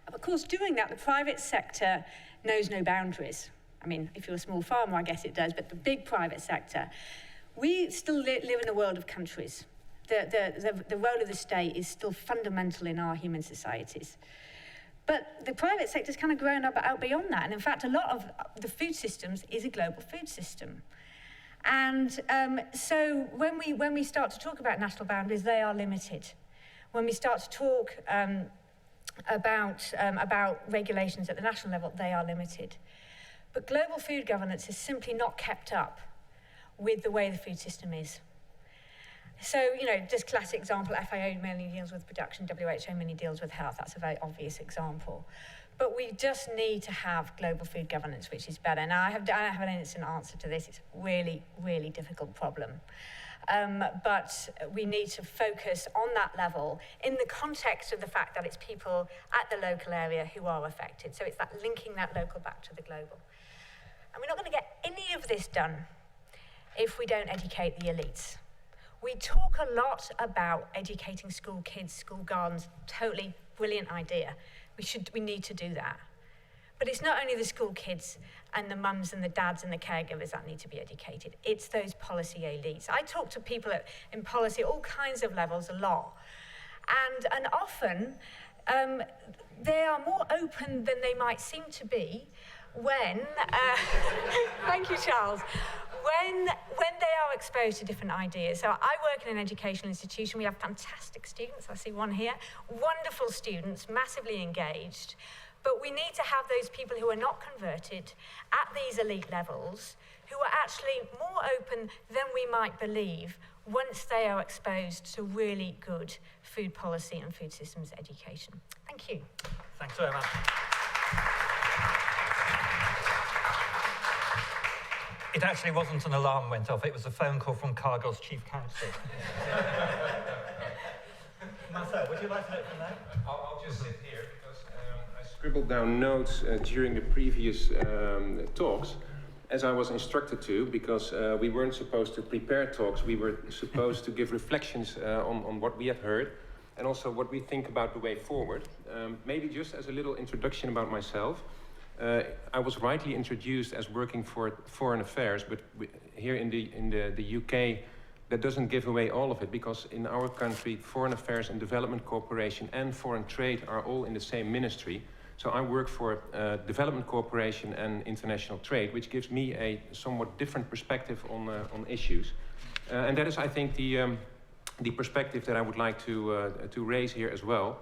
Of course, doing that, the private sector knows no boundaries. I mean, if you're a small farmer, I guess it does, but the big private sector, we still live in a world of countries. The role of the state is still fundamental in our human societies. But the private sector's kind of grown out beyond that, and in fact, a lot of the food systems is a global food system. And so when we start to talk about national boundaries, they are limited. When we start to talk about regulations at the national level, they are limited. But global food governance has simply not kept up with the way the food system is. So, you know, just classic example, FAO mainly deals with production, WHO mainly deals with health. That's a very obvious example. But we just need to have global food governance, which is better. Now, I don't have an instant answer to this. It's a really, really difficult problem. But we need to focus on that level in the context of the fact that it's people at the local area who are affected. So it's that linking that local back to the global. And we're not going to get any of this done if we don't educate the elites. We talk a lot about educating school kids, school gardens, totally brilliant idea. We need to do that. But it's not only the school kids and the mums and the dads and the caregivers that need to be educated. It's those policy elites. I talk to people in policy at all kinds of levels a lot. And often, they are more open than they might seem to be when, thank you, Charles, when they are exposed to different ideas. So I work in an educational institution. We have fantastic students. I see one here. Wonderful students, massively engaged. But we need to have those people who are not converted at these elite levels, who are actually more open than we might believe once they are exposed to really good food policy and food systems education. Thank you. Thanks very much. It actually wasn't an alarm went off, it was a phone call from Cargill's chief counsel. Marcel, would you like to know from there? I'll just sit here because I scribbled down notes during the previous talks, as I was instructed to, because we weren't supposed to prepare talks, we were supposed to give reflections on what we have heard and also what we think about the way forward. Maybe just as a little introduction about myself. I was rightly introduced as working for foreign affairs, but here in the UK, that doesn't give away all of it, because in our country, foreign affairs and development cooperation and foreign trade are all in the same ministry. So I work for development cooperation and international trade, which gives me a somewhat different perspective on issues. And that is, I think, the perspective that I would like to raise here as well.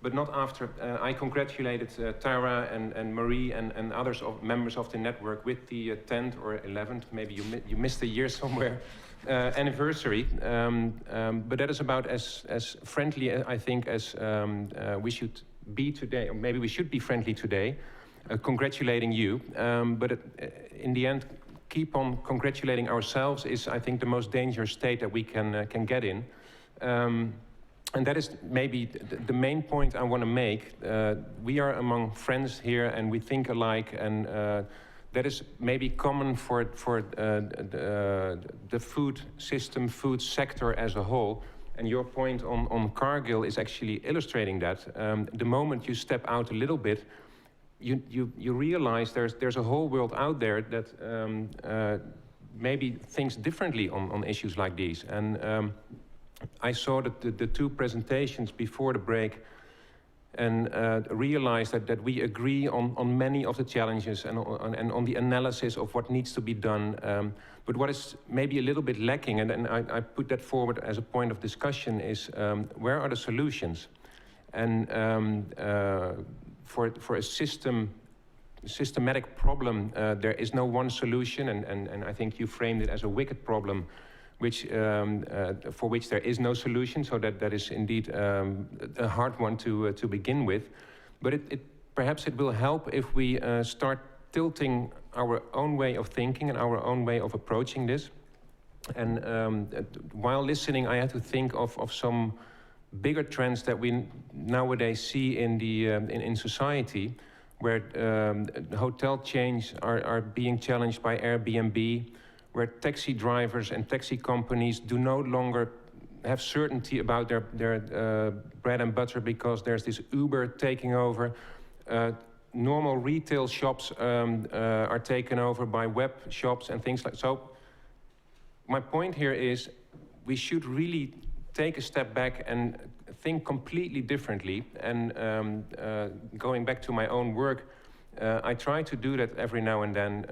But not after. I congratulated Tara and Marie and others members of the network with the 10th or 11th, maybe you missed a year somewhere, anniversary. But that is about as friendly, I think, as we should be today, or maybe we should be friendly today, congratulating you. But in the end, keep on congratulating ourselves is, I think, the most dangerous state that we can get in. And that is maybe the main point I want to make. We are among friends here and we think alike, and that is maybe common for the food system, food sector as a whole. And your point on Cargill is actually illustrating that. The moment you step out a little bit, you realize there's a whole world out there that maybe thinks differently on issues like these. And I saw that the two presentations before the break and realize that we agree on many of the challenges and on the analysis of what needs to be done. But what is maybe a little bit lacking, and I put that forward as a point of discussion, is where are the solutions? And for a systematic problem, there is no one solution, and I think you framed it as a wicked problem, which for which there is no solution. So that is indeed a hard one to begin with. But perhaps it will help if we start tilting our own way of thinking and our own way of approaching this. And while listening, I had to think of some bigger trends that we nowadays see in society, where hotel chains are being challenged by Airbnb, where taxi drivers and taxi companies do no longer have certainty about their bread and butter because there's this Uber taking over. Normal retail shops are taken over by web shops and things like that. So my point here is we should really take a step back and think completely differently. And going back to my own work, I try to do that every now and then.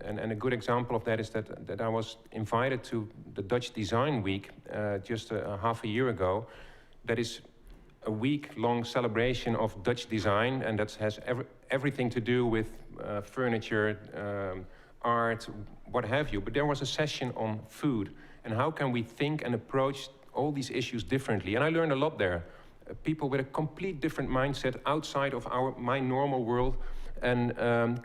And a good example of that is that I was invited to the Dutch Design Week just half a year ago. That is a week-long celebration of Dutch design, and that has everything to do with furniture, art, what have you. But there was a session on food, and how can we think and approach all these issues differently. And I learned a lot there. People with a complete different mindset outside of my normal world, and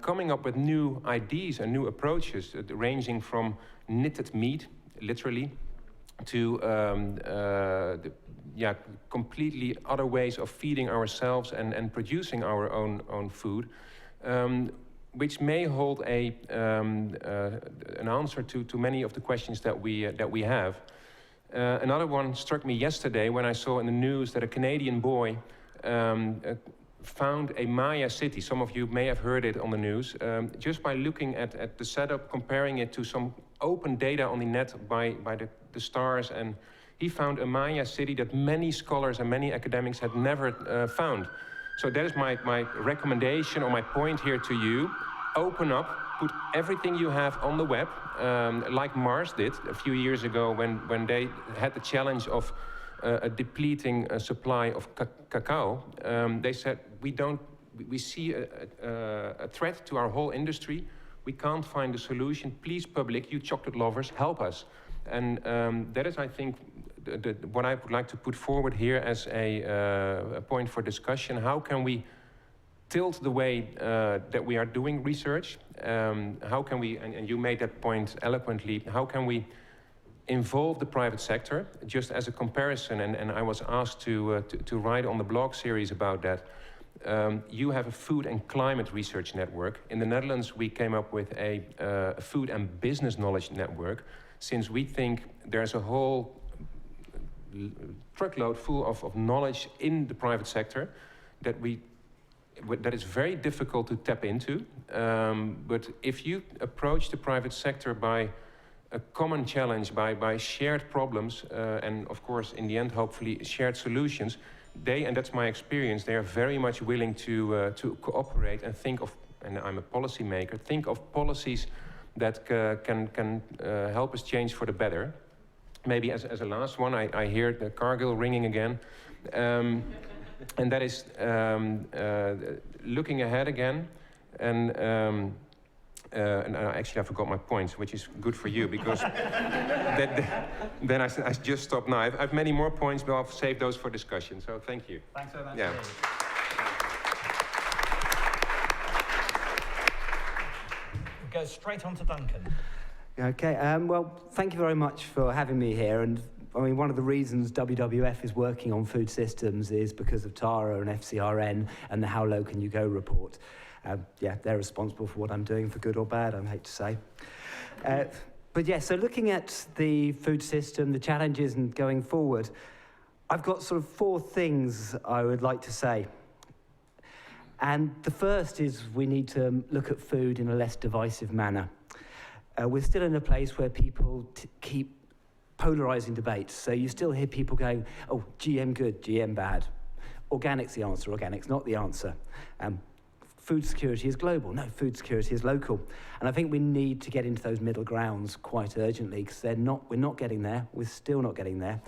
coming up with new ideas and new approaches, ranging from knitted meat, literally, to completely other ways of feeding ourselves and producing our own food, which may hold an answer to many of the questions that we have. Another one struck me yesterday when I saw in the news that a Canadian boy found a Maya city. Some of you may have heard it on the news. Just by looking at the setup, comparing it to some open data on the net by the stars, and he found a Maya city that many scholars and many academics had never found. So that is my recommendation or my point here to you. Open up, put everything you have on the web, like Mars did a few years ago when they had the challenge of a depleting supply of cacao. They said, we see a threat to our whole industry. We can't find a solution. Please, public, you chocolate lovers, help us. And that is, I think, what I would like to put forward here as a point for discussion. How can we tilt the way that we are doing research? How can we, and you made that point eloquently, how can we involve the private sector? Just as a comparison, and I was asked to write on the blog series about that. You have a food and climate research network. In the Netherlands, we came up with a food and business knowledge network, since we think there's a whole truckload full of knowledge in the private sector that is very difficult to tap into. But if you approach the private sector by a common challenge, by shared problems, and of course, in the end, hopefully, shared solutions, and that's my experience, they are very much willing to cooperate and think of, and I'm a policy maker, think of policies that can help us change for the better. Maybe as a last one, I hear the Cargill ringing again. And that is looking ahead again. And actually I forgot my points, which is good for you, because then I just stop now. I have many more points, but I'll save those for discussion. So thank you. Thanks so much. Yeah. Go straight on to Duncan. Okay, well, thank you very much for having me here. And I mean, one of the reasons WWF is working on food systems is because of TARA and FCRN and the How Low Can You Go report. Yeah, they're responsible for what I'm doing, for good or bad, I hate to say. But yeah, so looking at the food system, the challenges and going forward, I've got sort of 4 things I would like to say. And the first is we need to look at food in a less divisive manner. We're still in a place where people keep polarizing debates. So you still hear people going, oh, GM good, GM bad. Organic's the answer, organic's not the answer. Food security is global. No, food security is local. And I think we need to get into those middle grounds quite urgently because we're not getting there. We're still not getting there.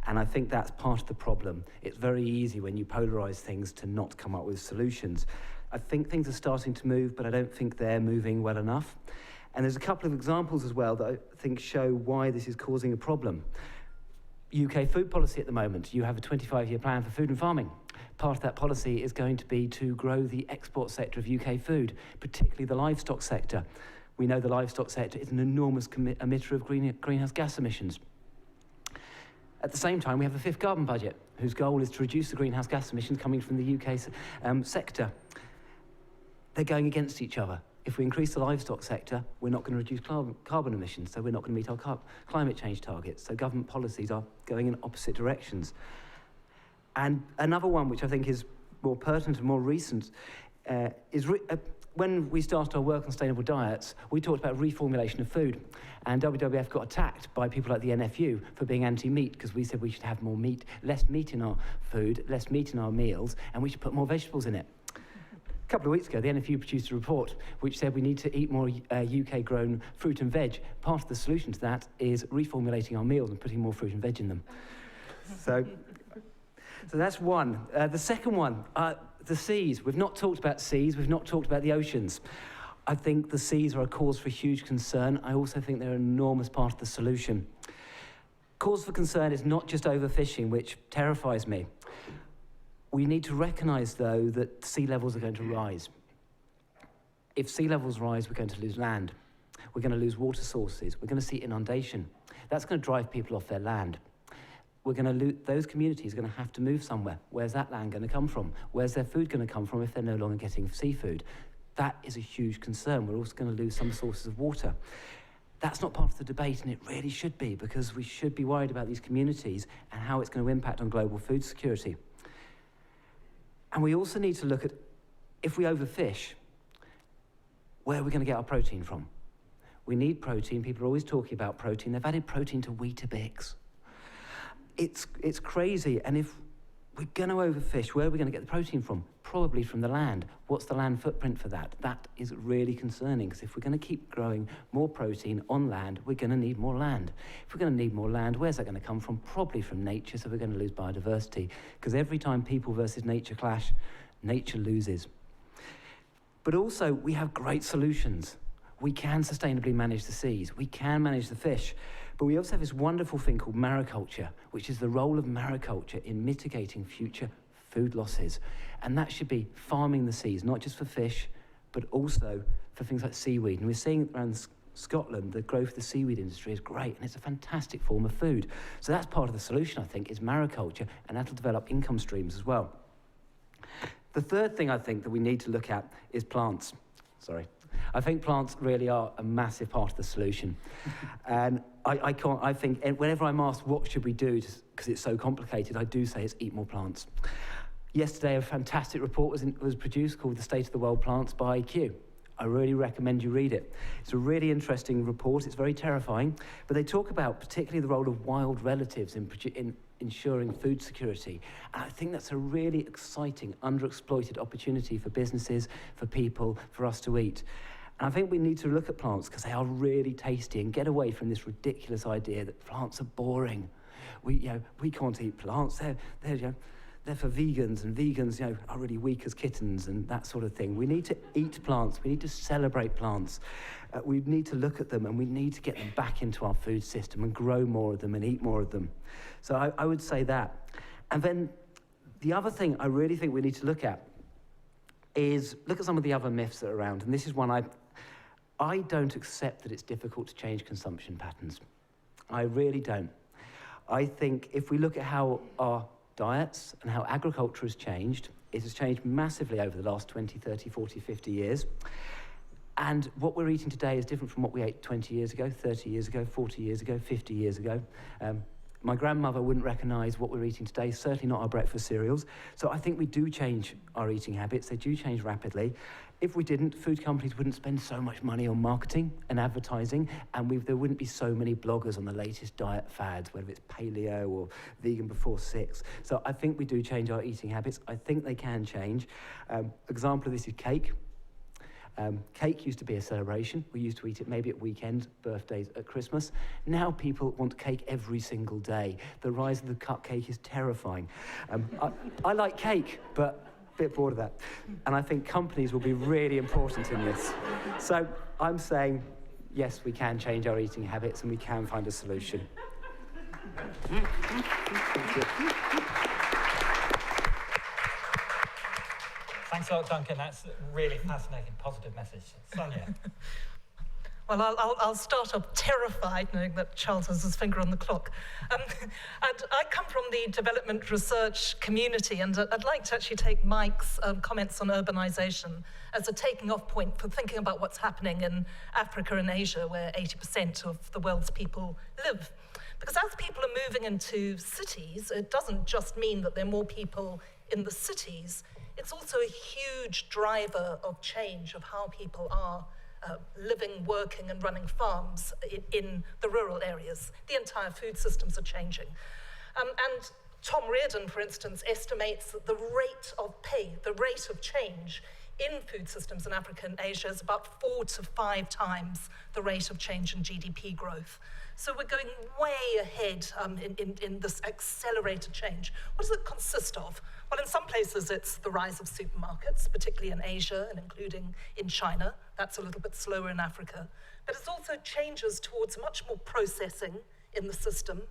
And I think that's part of the problem. It's very easy when you polarize things to not come up with solutions. I think things are starting to move, but I don't think they're moving well enough. And there's a couple of examples as well that I think show why this is causing a problem. UK food policy at the moment, you have a 25-year plan for food and farming. Part of that policy is going to be to grow the export sector of UK food, particularly the livestock sector. We know the livestock sector is an enormous emitter of greenhouse gas emissions. At the same time, we have a fifth carbon budget, whose goal is to reduce the greenhouse gas emissions coming from the UK sector. They're going against each other. If we increase the livestock sector, we're not going to reduce carbon emissions, so we're not going to meet our climate change targets. So government policies are going in opposite directions. And another one, which I think is more pertinent and more recent, is when we started our work on sustainable diets, we talked about reformulation of food. And WWF got attacked by people like the NFU for being anti-meat, because we said we should have more meat, less meat in our food, less meat in our meals, and we should put more vegetables in it. A couple of weeks ago, the NFU produced a report which said we need to eat more UK-grown fruit and veg. Part of the solution to that is reformulating our meals and putting more fruit and veg in them. So that's one. The second one, the seas. We've not talked about seas. We've not talked about the oceans. I think the seas are a cause for huge concern. I also think they're an enormous part of the solution. Cause for concern is not just overfishing, which terrifies me. We need to recognise, though, that sea levels are going to rise. If sea levels rise, we're going to lose land. We're going to lose water sources. We're going to see inundation. That's going to drive people off their land. We're going to lose, those communities are going to have to move somewhere. Where's that land going to come from? Where's their food going to come from if they're no longer getting seafood? That is a huge concern. We're also going to lose some sources of water. That's not part of the debate, and it really should be, because we should be worried about these communities and how it's going to impact on global food security. And we also need to look at, if we overfish, where are we going to get our protein from? We need protein. People are always talking about protein. They've added protein to Weetabix. It's crazy. And if we're going to overfish, where are we going to get the protein from? Probably from the land. What's the land footprint for that? That is really concerning, because if we're going to keep growing more protein on land, we're going to need more land. If we're going to need more land, where's that going to come from? Probably from nature, so we're going to lose biodiversity. Because every time people versus nature clash, nature loses. But also, we have great solutions. We can sustainably manage the seas. We can manage the fish. But we also have this wonderful thing called mariculture, which is the role of mariculture in mitigating future food losses. And that should be farming the seas, not just for fish, but also for things like seaweed. And we're seeing around Scotland, the growth of the seaweed industry is great, and it's a fantastic form of food. So that's part of the solution, I think, is mariculture, and that'll develop income streams as well. The third thing I think that we need to look at is plants. Sorry. I think plants really are a massive part of the solution. And I think whenever I'm asked what should we do, because it's so complicated, I do say it's eat more plants. Yesterday, a fantastic report was produced called The State of the World Plants by IQ. I really recommend you read it. It's a really interesting report. It's very terrifying. But they talk about particularly the role of wild relatives in ensuring food security. And I think that's a really exciting, underexploited opportunity for businesses, for people, for us to eat. And I think we need to look at plants because they are really tasty and get away from this ridiculous idea that plants are boring. We can't eat plants. They're for vegans, and vegans, are really weak as kittens and that sort of thing. We need to eat plants. We need to celebrate plants. We need to look at them, and we need to get them back into our food system and grow more of them and eat more of them. So I would say that. And then the other thing I really think we need to look at is look at some of the other myths that are around. And this is one I don't accept that it's difficult to change consumption patterns. I really don't. I think if we look at how our diets and how agriculture has changed, it has changed massively over the last 20, 30, 40, 50 years. And what we're eating today is different from what we ate 20 years ago, 30 years ago, 40 years ago, 50 years ago. My grandmother wouldn't recognise what we're eating today, certainly not our breakfast cereals. So I think we do change our eating habits. They do change rapidly. If we didn't, food companies wouldn't spend so much money on marketing and advertising, and there wouldn't be so many bloggers on the latest diet fads, whether it's paleo or vegan before 6. So I think we do change our eating habits. I think they can change. Example of this is cake. Cake used to be a celebration. We used to eat it maybe at weekends, birthdays, at Christmas. Now people want cake every single day. The rise of the cupcake is terrifying. I like cake, but a bit bored of that. And I think companies will be really important in this. So I'm saying, yes, we can change our eating habits and we can find a solution. Thank you. Thanks a lot, Duncan. That's a really fascinating, positive message. Sonia. Well, I'll start off terrified knowing that Charles has his finger on the clock. And I come from the development research community, and I'd like to actually take Mike's comments on urbanization as a taking off point for thinking about what's happening in Africa and Asia, where 80% of the world's people live. Because as people are moving into cities, it doesn't just mean that there are more people in the cities, it's also a huge driver of change of how people are living, working, and running farms in the rural areas. The entire food systems are changing. And Tom Reardon, for instance, estimates that the rate of pay, the rate of change in food systems in Africa and Asia is about 4 to 5 times the rate of change in GDP growth. So we're going way ahead in this accelerated change. What does it consist of? Well, in some places it's the rise of supermarkets, particularly in Asia and including in China. That's a little bit slower in Africa. But it's also changes towards much more processing in the system.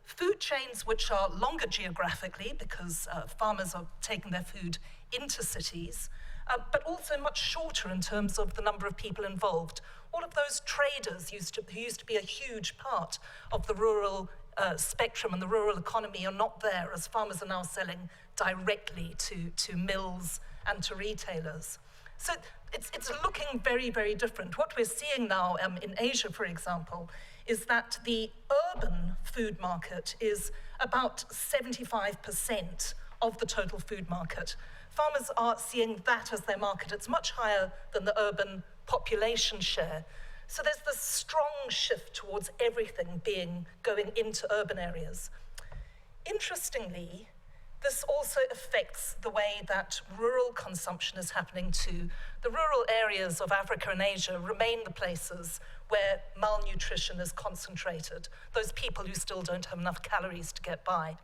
Food chains which are longer geographically because farmers are taking their food into cities, but also much shorter in terms of the number of people involved. All of those traders who used to be a huge part of the rural spectrum and the rural economy are not there, as farmers are now selling directly to mills and to retailers. So it's looking very, very different. What we're seeing now in Asia, for example, is that the urban food market is about 75% of the total food market. Farmers are seeing that as their market. It's much higher than the urban population share. So there's this strong shift towards everything going into urban areas. Interestingly, this also affects the way that rural consumption is happening too. The rural areas of Africa and Asia remain the places where malnutrition is concentrated, those people who still don't have enough calories to get by.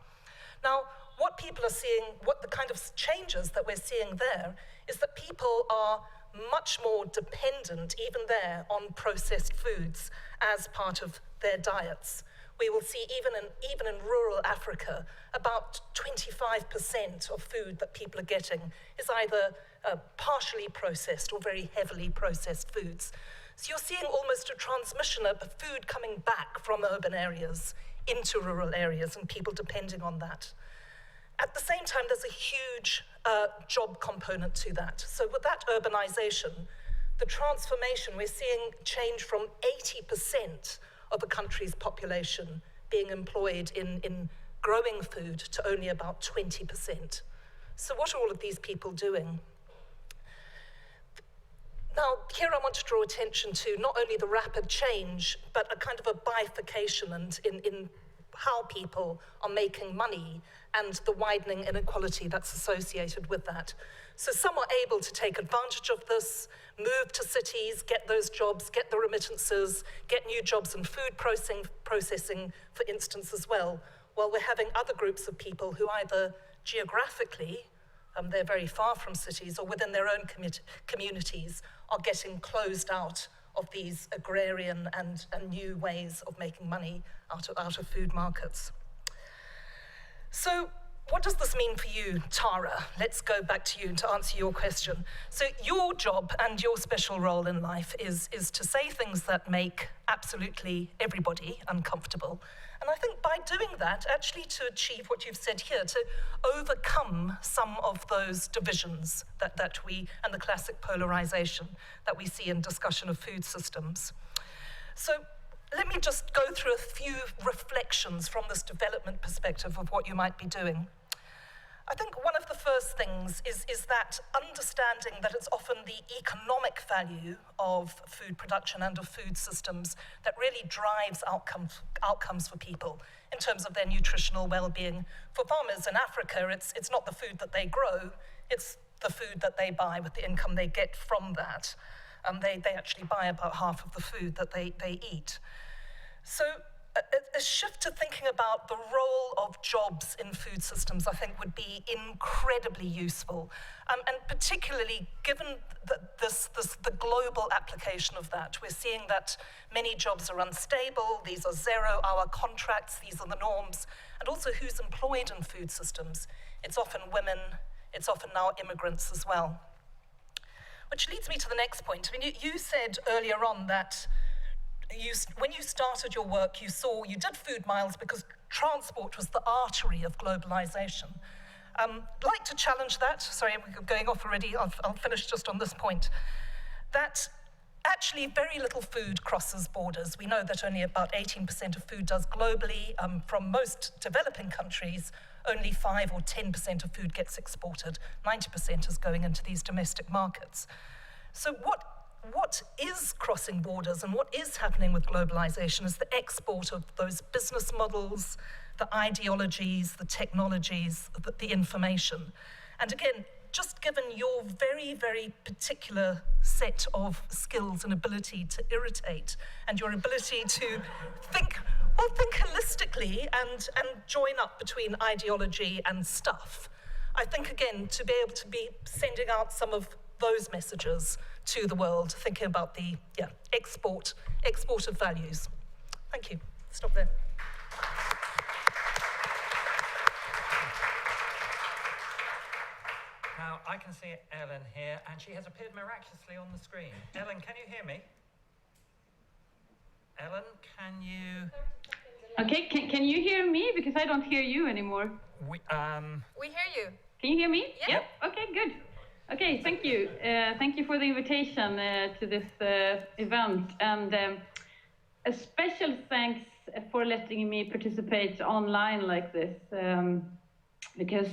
Now, what people are seeing, what the kind of changes that we're seeing there, is that people are much more dependent, even there, on processed foods as part of their diets. We will see even in rural Africa, about 25% of food that people are getting is either partially processed or very heavily processed foods. So you're seeing almost a transmission of food coming back from urban areas into rural areas and people depending on that. At the same time, there's a huge job component to that. So with that urbanization, the transformation, we're seeing change from 80% of a country's population being employed in growing food to only about 20%. So what are all of these people doing? Now, here I want to draw attention to not only the rapid change, but a kind of a bifurcation and in how people are making money and the widening inequality that's associated with that. So some are able to take advantage of this, move to cities, get those jobs, get the remittances, get new jobs in food processing, for instance, as well, while we're having other groups of people who either geographically, they're very far from cities, or within their own communities, are getting closed out of these agrarian and new ways of making money out of food markets. So what does this mean for you, Tara? Let's go back to you to answer your question. So your job and your special role in life is to say things that make absolutely everybody uncomfortable. And I think by doing that, actually to achieve what you've said here, to overcome some of those divisions that we, and the classic polarization that we see in discussion of food systems. So let me just go through a few reflections from this development perspective of what you might be doing. I think one of the first things is that understanding that it's often the economic value of food production and of food systems that really drives outcomes for people in terms of their nutritional well-being. For farmers in Africa, it's not the food that they grow, it's the food that they buy with the income they get from that. They actually buy about half of the food that they eat. So a shift to thinking about the role of jobs in food systems, I think, would be incredibly useful, and particularly given the global application of that. We're seeing that many jobs are unstable, these are 0-hour contracts, these are the norms, and also who's employed in food systems. It's often women, it's often now immigrants as well. Which leads me to the next point. I mean, you said earlier on that when you started your work, you did food miles because transport was the artery of globalization. I'd like to challenge that. Sorry, I'm going off already. I'll finish just on this point. That actually very little food crosses borders. We know that only about 18% of food does globally. From most developing countries, only 5 or 10% of food gets exported. 90% is going into these domestic markets. So what is crossing borders and what is happening with globalization is the export of those business models, the ideologies, the technologies, the information. And again, just given your very, very particular set of skills and ability to irritate and your ability to think holistically and join up between ideology and stuff, I think, again, to be able to be sending out some of those messages to the world, thinking about the export of values. Thank you. Stop there. Now, I can see Ellen here, and she has appeared miraculously on the screen. Ellen, can you hear me? Ellen, can you... Okay, can you hear me? Because I don't hear you anymore. We hear you. Can you hear me? Yeah. Yep. Okay, good. Okay, thank you. Thank you for the invitation to this event. And a special thanks for letting me participate online like this. Because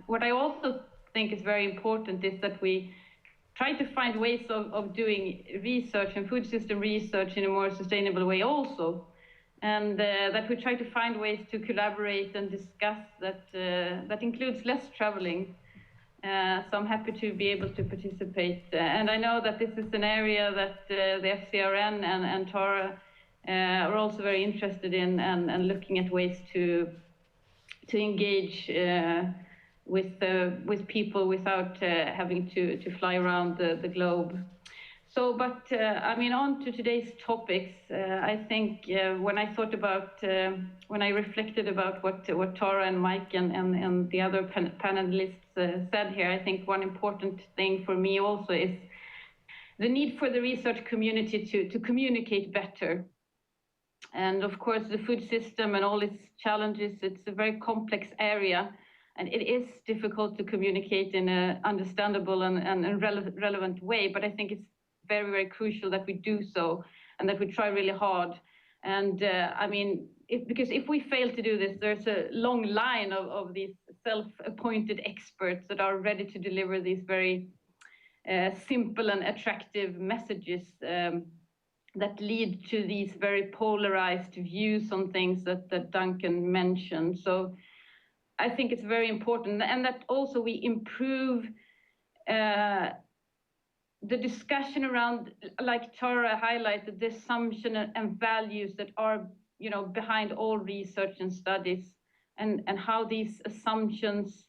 what I also think is very important is that we try to find ways of doing research and food system research in a more sustainable way also. And that we try to find ways to collaborate and discuss that includes less traveling. So I'm happy to be able to participate. And I know that this is an area that the FCRN and TARA are also very interested in and looking at ways to engage with people without having to fly around the globe. So, but I mean, on to today's topics. I think when I thought about, when I reflected about what Tara and Mike and the other panelists said here, I think one important thing for me also is the need for the research community to communicate better. And of course, the food system and all its challenges, it's a very complex area. And it is difficult to communicate in an understandable and relevant way, but I think it's very, very crucial that we do so and that we try really hard. And I mean, because if we fail to do this, there's a long line of these self-appointed experts that are ready to deliver these very simple and attractive messages that lead to these very polarized views on things that Duncan mentioned. So I think it's very important, and that also we improve the discussion around, like Tara highlighted, the assumption and values that are, you know, behind all research and studies, and how these assumptions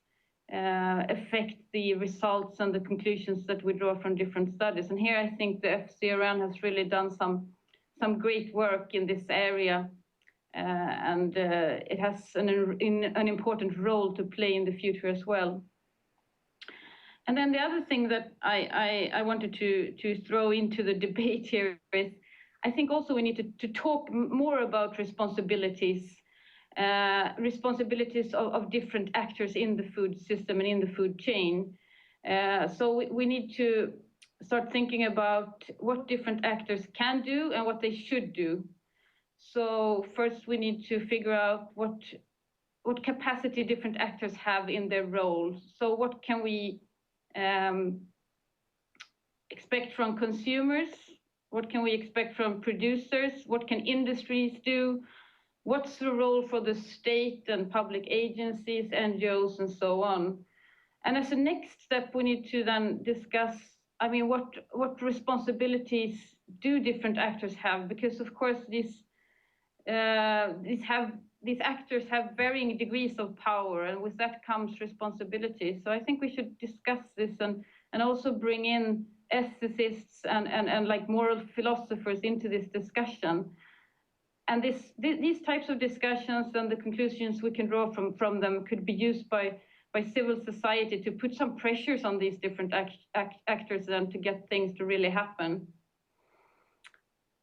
affect the results and the conclusions that we draw from different studies. And here I think the FCRN has really done some great work in this area, and it has an important role to play in the future as well. And then the other thing that I wanted to throw into the debate here is, I think also we need to talk more about responsibilities of different actors in the food system and in the food chain. So we need to start thinking about what different actors can do and what they should do. So first we need to figure out what capacity different actors have in their roles. So what can we expect from consumers? What can we expect from producers? What can industries do? What's the role for the state and public agencies, NGOs, and so on? And as a next step, we need to then discuss, I mean, what responsibilities do different actors have? Because of course, these actors have varying degrees of power, and with that comes responsibility. So I think we should discuss this and also bring in ethicists and like moral philosophers into this discussion. And these types of discussions and the conclusions we can draw from them could be used by civil society to put some pressures on these different actors then to get things to really happen.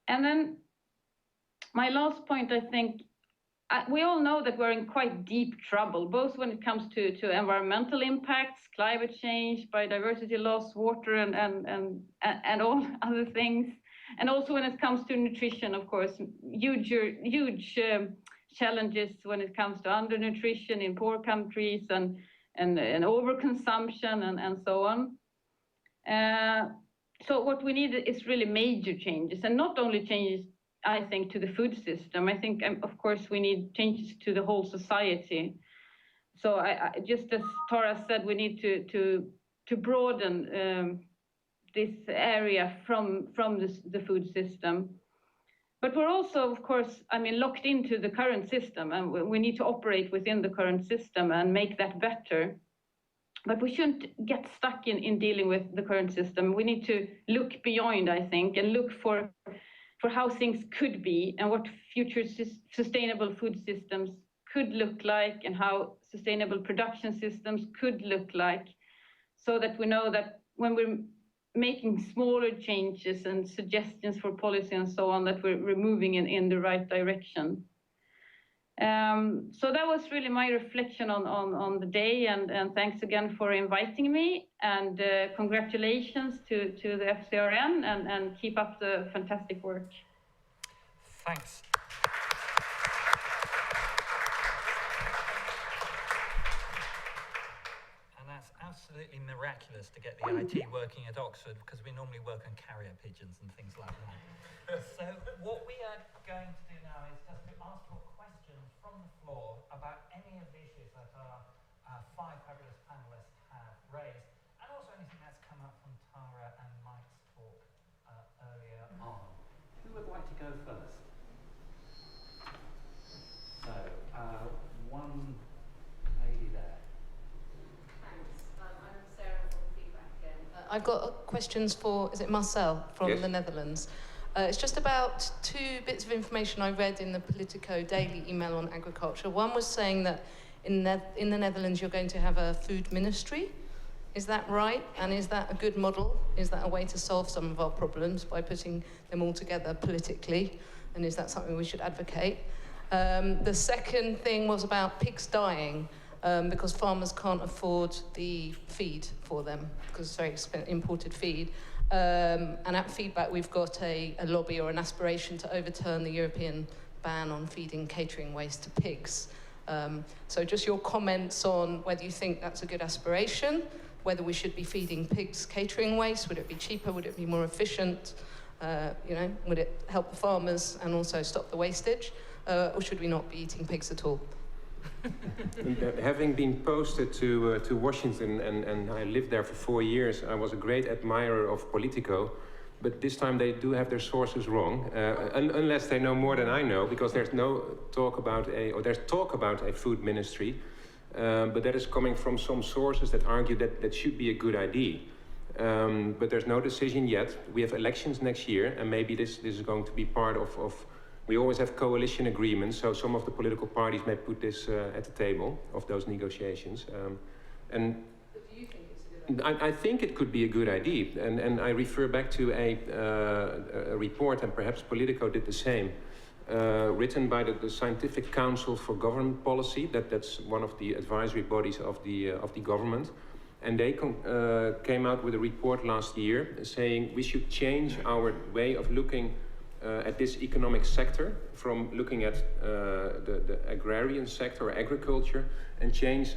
And then my last point, I think, we all know that we're in quite deep trouble, both when it comes to environmental impacts, climate change, biodiversity loss, water, and all other things. And also when it comes to nutrition, of course, huge challenges when it comes to undernutrition in poor countries and overconsumption and so on. So what we need is really major changes, and not only changes, I think, to the food system. I think, of course, we need changes to the whole society. So I just as Tara said, we need to broaden this area from the food system. But we're also, of course, I mean, locked into the current system, and we need to operate within the current system and make that better. But we shouldn't get stuck in dealing with the current system. We need to look beyond, I think, and look for how things could be and what future sustainable food systems could look like and how sustainable production systems could look like, so that we know that when we're making smaller changes and suggestions for policy and so on, that we're moving in the right direction. So that was really my reflection on the day, and thanks again for inviting me, and congratulations to the FCRN, and keep up the fantastic work. Thanks. That's absolutely miraculous to get the IT working at Oxford, because we normally work on carrier pigeons and things like that. So what we are going to do now is just to ask for questions from the floor about any of the issues that our five fabulous panelists have raised, and also anything that's come up from Tara and Mike's talk earlier on. Who would like to go first? So, one lady there. I've got questions for, is it Marcel from the Netherlands? It's just about two bits of information I read in the Politico daily email on agriculture. One was saying that in the Netherlands you're going to have a food ministry. Is that right? And is that a good model? Is that a way to solve some of our problems by putting them all together politically? And is that something we should advocate? The second thing was about pigs dying. Because farmers can't afford the feed for them, because it's very expensive imported feed. And at Feedback, we've got a lobby or an aspiration to overturn the European ban on feeding catering waste to pigs. So just your comments on whether you think that's a good aspiration, whether we should be feeding pigs catering waste, would it be cheaper, would it be more efficient, would it help the farmers and also stop the wastage, or should we not be eating pigs at all? Having been posted to Washington, and I lived there for 4 years, I was a great admirer of Politico, but this time they do have their sources wrong, unless they know more than I know, because there's no talk about there's talk about a food ministry, but that is coming from some sources that argue that should be a good idea. But there's no decision yet. We have elections next year, and maybe this is going to be part of we always have coalition agreements, so some of the political parties may put this at the table of those negotiations. But do you think it's a good idea? I think it could be a good idea, and I refer back to a report, and perhaps Politico did the same, written by the Scientific Council for Government Policy. That's one of the advisory bodies of the government, and they came out with a report last year saying we should change our way of looking at this economic sector, from looking at the agrarian sector or agriculture, and change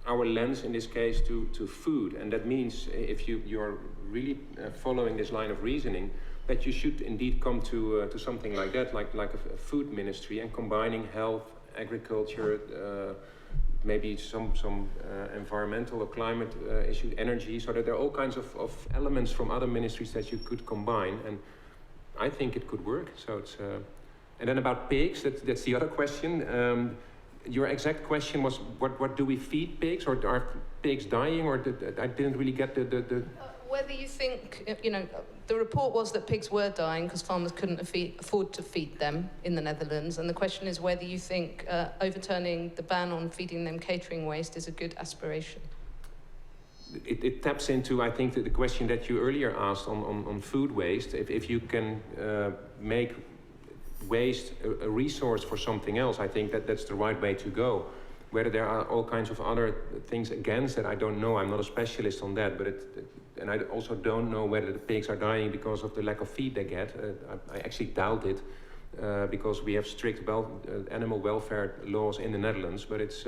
our lens in this case to food. And that means if you're really following this line of reasoning, that you should indeed come to something like that, like a food ministry, and combining health, agriculture, maybe some environmental or climate issue, energy, so that there are all kinds of elements from other ministries that you could combine, and I think it could work. So it's and then about pigs, that's the other question. Your exact question was what do we feed pigs, or are pigs dying, or I didn't really get the whether you think, you know, the report was that pigs were dying because farmers couldn't afford to feed them in the Netherlands, and the question is whether you think overturning the ban on feeding them catering waste is a good aspiration. It taps into, I think, the question that you earlier asked on food waste. If you can make waste a resource for something else, I think that's the right way to go. Whether there are all kinds of other things against that, I don't know. I'm not a specialist on that, but and I also don't know whether the pigs are dying because of the lack of feed they get. I actually doubt it, because we have strict animal welfare laws in the Netherlands. But it's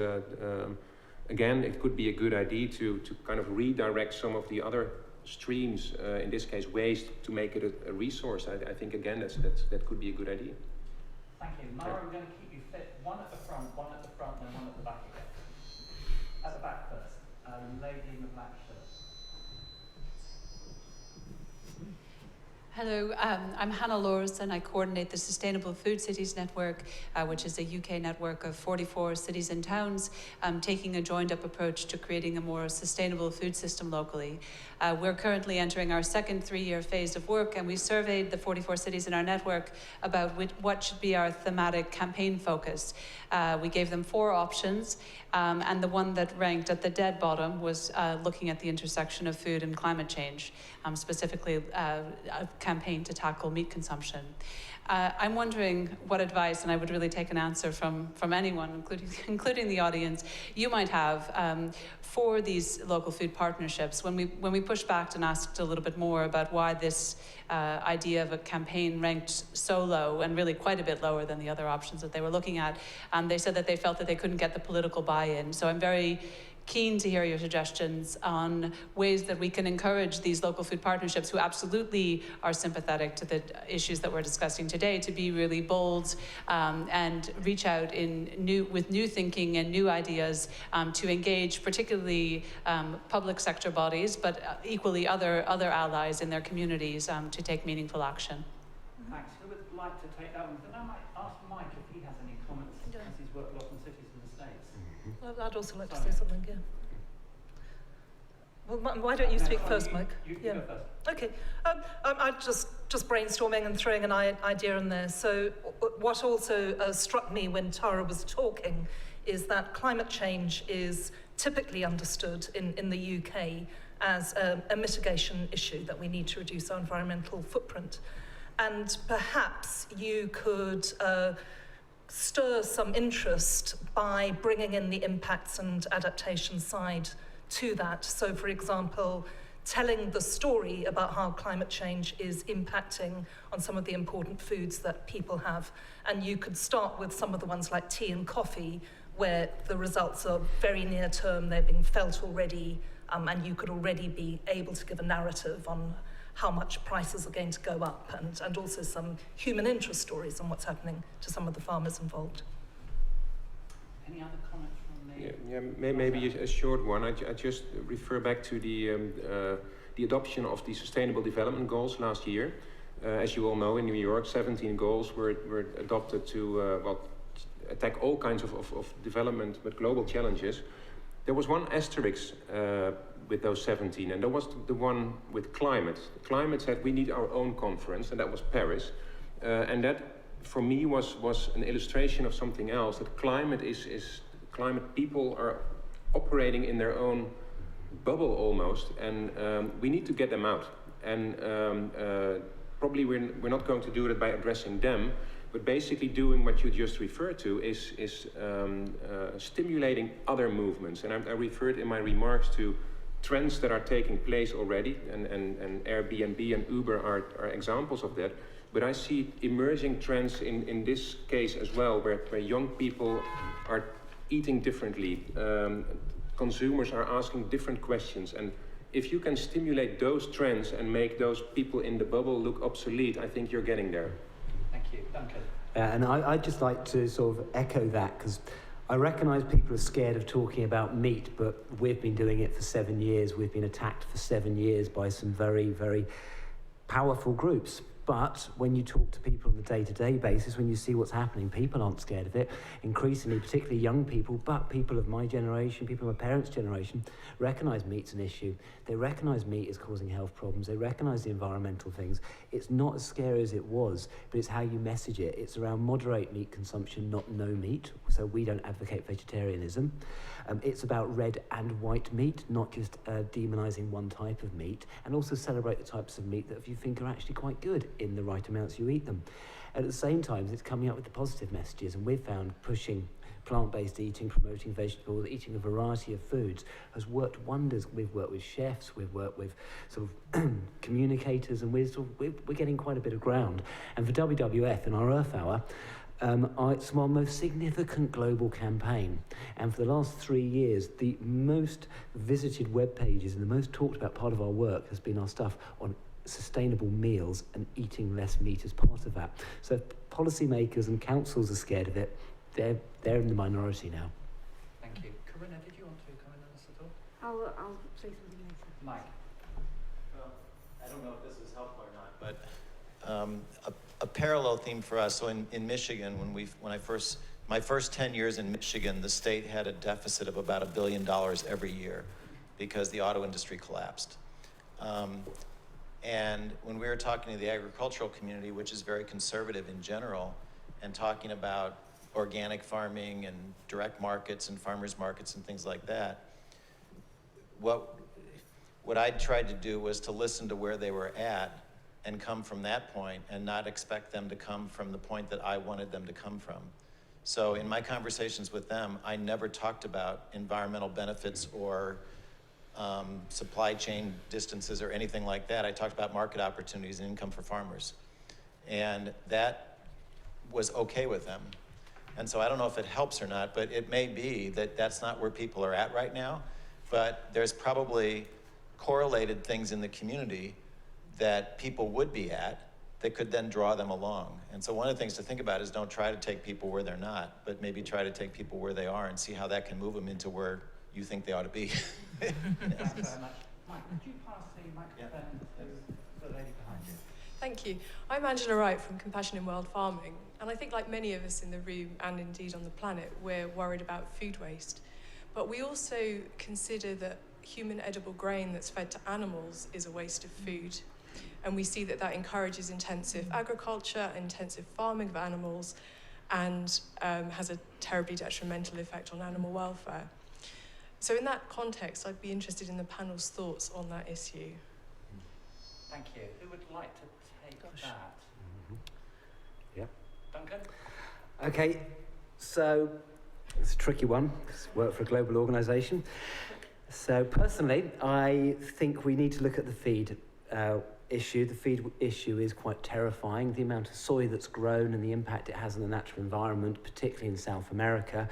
again, it could be a good idea to kind of redirect some of the other streams, in this case waste, to make it a resource. I think again that could be a good idea. Thank you. Mara, I'm going to keep you fit. One at the front, and one at the back again. At the back first. Lady in the black shirt. Hello, I'm Hannah Lawrison. I coordinate the Sustainable Food Cities Network, which is a UK network of 44 cities and towns, taking a joined-up approach to creating a more sustainable food system locally. We're currently entering our second 3-year phase of work, and we surveyed the 44 cities in our network about what should be our thematic campaign focus. We gave them 4 options, and the one that ranked at the dead bottom was looking at the intersection of food and climate change, specifically a campaign to tackle meat consumption. I'm wondering what advice, and I would really take an answer from anyone, including the audience, you might have for these local food partnerships. When we pushed back and asked a little bit more about why this idea of a campaign ranked so low, and really quite a bit lower than the other options that they were looking at, they said that they felt that they couldn't get the political buy-in. So I'm very keen to hear your suggestions on ways that we can encourage these local food partnerships, who absolutely are sympathetic to the issues that we're discussing today, to be really bold and reach out with new thinking and new ideas, to engage particularly public sector bodies, but equally other allies in their communities to take meaningful action. Thanks. Who would like to take that one? Then I might ask Mike if he has any comments, as he's worked a lot in cities in the States. Well, I'd also like to say something, yeah. Well, why don't you speak first, Mike? You go first. Okay. I'm just brainstorming and throwing an idea in there. So what also struck me when Tara was talking is that climate change is typically understood in the UK as a mitigation issue, that we need to reduce our environmental footprint. And perhaps you could stir some interest by bringing in the impacts and adaptation side to that. So, for example, telling the story about how climate change is impacting on some of the important foods that people have. And you could start with some of the ones like tea and coffee, where the results are very near term, they're being felt already, and you could already be able to give a narrative on how much prices are going to go up, and also some human interest stories on what's happening to some of the farmers involved. Any other comments from me? Yeah, maybe a short one. I just refer back to the adoption of the Sustainable Development Goals last year. As you all know, in New York, 17 goals were adopted to attack all kinds of development but global challenges. There was one asterisk with those 17, and that was the one with climate. Climate said we need our own conference, and that was Paris. And that, for me, was an illustration of something else. That climate climate people are operating in their own bubble almost, and we need to get them out. And probably we're not going to do it by addressing them, but basically doing what you just referred to is stimulating other movements. And I referred in my remarks to trends that are taking place already, and Airbnb and Uber are examples of that. But I see emerging trends in this case as well, where young people are eating differently. Consumers are asking different questions. And if you can stimulate those trends and make those people in the bubble look obsolete, I think you're getting there. Thank you. Duncan. And I'd just like to sort of echo that, because I recognise people are scared of talking about meat, but we've been doing it for 7 years. We've been attacked for 7 years by some very, very powerful groups. But when you talk to people on a day-to-day basis, when you see what's happening, people aren't scared of it. Increasingly, particularly young people, but people of my generation, people of my parents' generation, recognise meat's an issue. They recognise meat is causing health problems. They recognise the environmental things. It's not as scary as it was, but it's how you message it. It's around moderate meat consumption, not no meat. So we don't advocate vegetarianism. It's about red and white meat, not just demonising one type of meat, and also celebrate the types of meat that you think are actually quite good in the right amounts you eat them. At the same time, it's coming up with the positive messages, and we've found pushing plant-based eating, promoting vegetables, eating a variety of foods has worked wonders. We've worked with chefs, we've worked with sort of communicators, and we're getting quite a bit of ground. And for WWF in our Earth Hour, it's our most significant global campaign, and for the last 3 years the most visited web pages and the most talked about part of our work has been our stuff on sustainable meals and eating less meat as part of that. So if policymakers and councils are scared of it, they're in the minority now. Thank you. Corinna, did you want to comment on this at all? I'll say something later. Mike. Well, I don't know if this is helpful or not, but a parallel theme for us. So in Michigan, my first 10 years in Michigan, the state had a deficit of about $1 billion every year because the auto industry collapsed. And when we were talking to the agricultural community, which is very conservative in general, and talking about organic farming and direct markets and farmers markets and things like that, what I tried to do was to listen to where they were at and come from that point and not expect them to come from the point that I wanted them to come from. So in my conversations with them, I never talked about environmental benefits or supply chain distances or anything like that. I talked about market opportunities and income for farmers. And that was okay with them. And so I don't know if it helps or not, but it may be that that's not where people are at right now, but there's probably correlated things in the community that people would be at that could then draw them along. And so one of the things to think about is don't try to take people where they're not, but maybe try to take people where they are and see how that can move them into where you think they ought to be. Thanks very much. Mike, would you pass the microphone to the lady behind you? Thank you. I'm Angela Wright from Compassion in World Farming, and I think like many of us in the room and indeed on the planet, we're worried about food waste. But we also consider that human edible grain that's fed to animals is a waste of food. And we see that that encourages intensive agriculture, intensive farming of animals, and has a terribly detrimental effect on animal welfare. So in that context, I'd be interested in the panel's thoughts on that issue. Thank you. Who would like to take that? Yeah. Duncan? Okay, so it's a tricky one, because I work for a global organisation. So personally, I think we need to look at the feed issue. The feed issue is quite terrifying. The amount of soy that's grown and the impact it has on the natural environment, particularly in South America,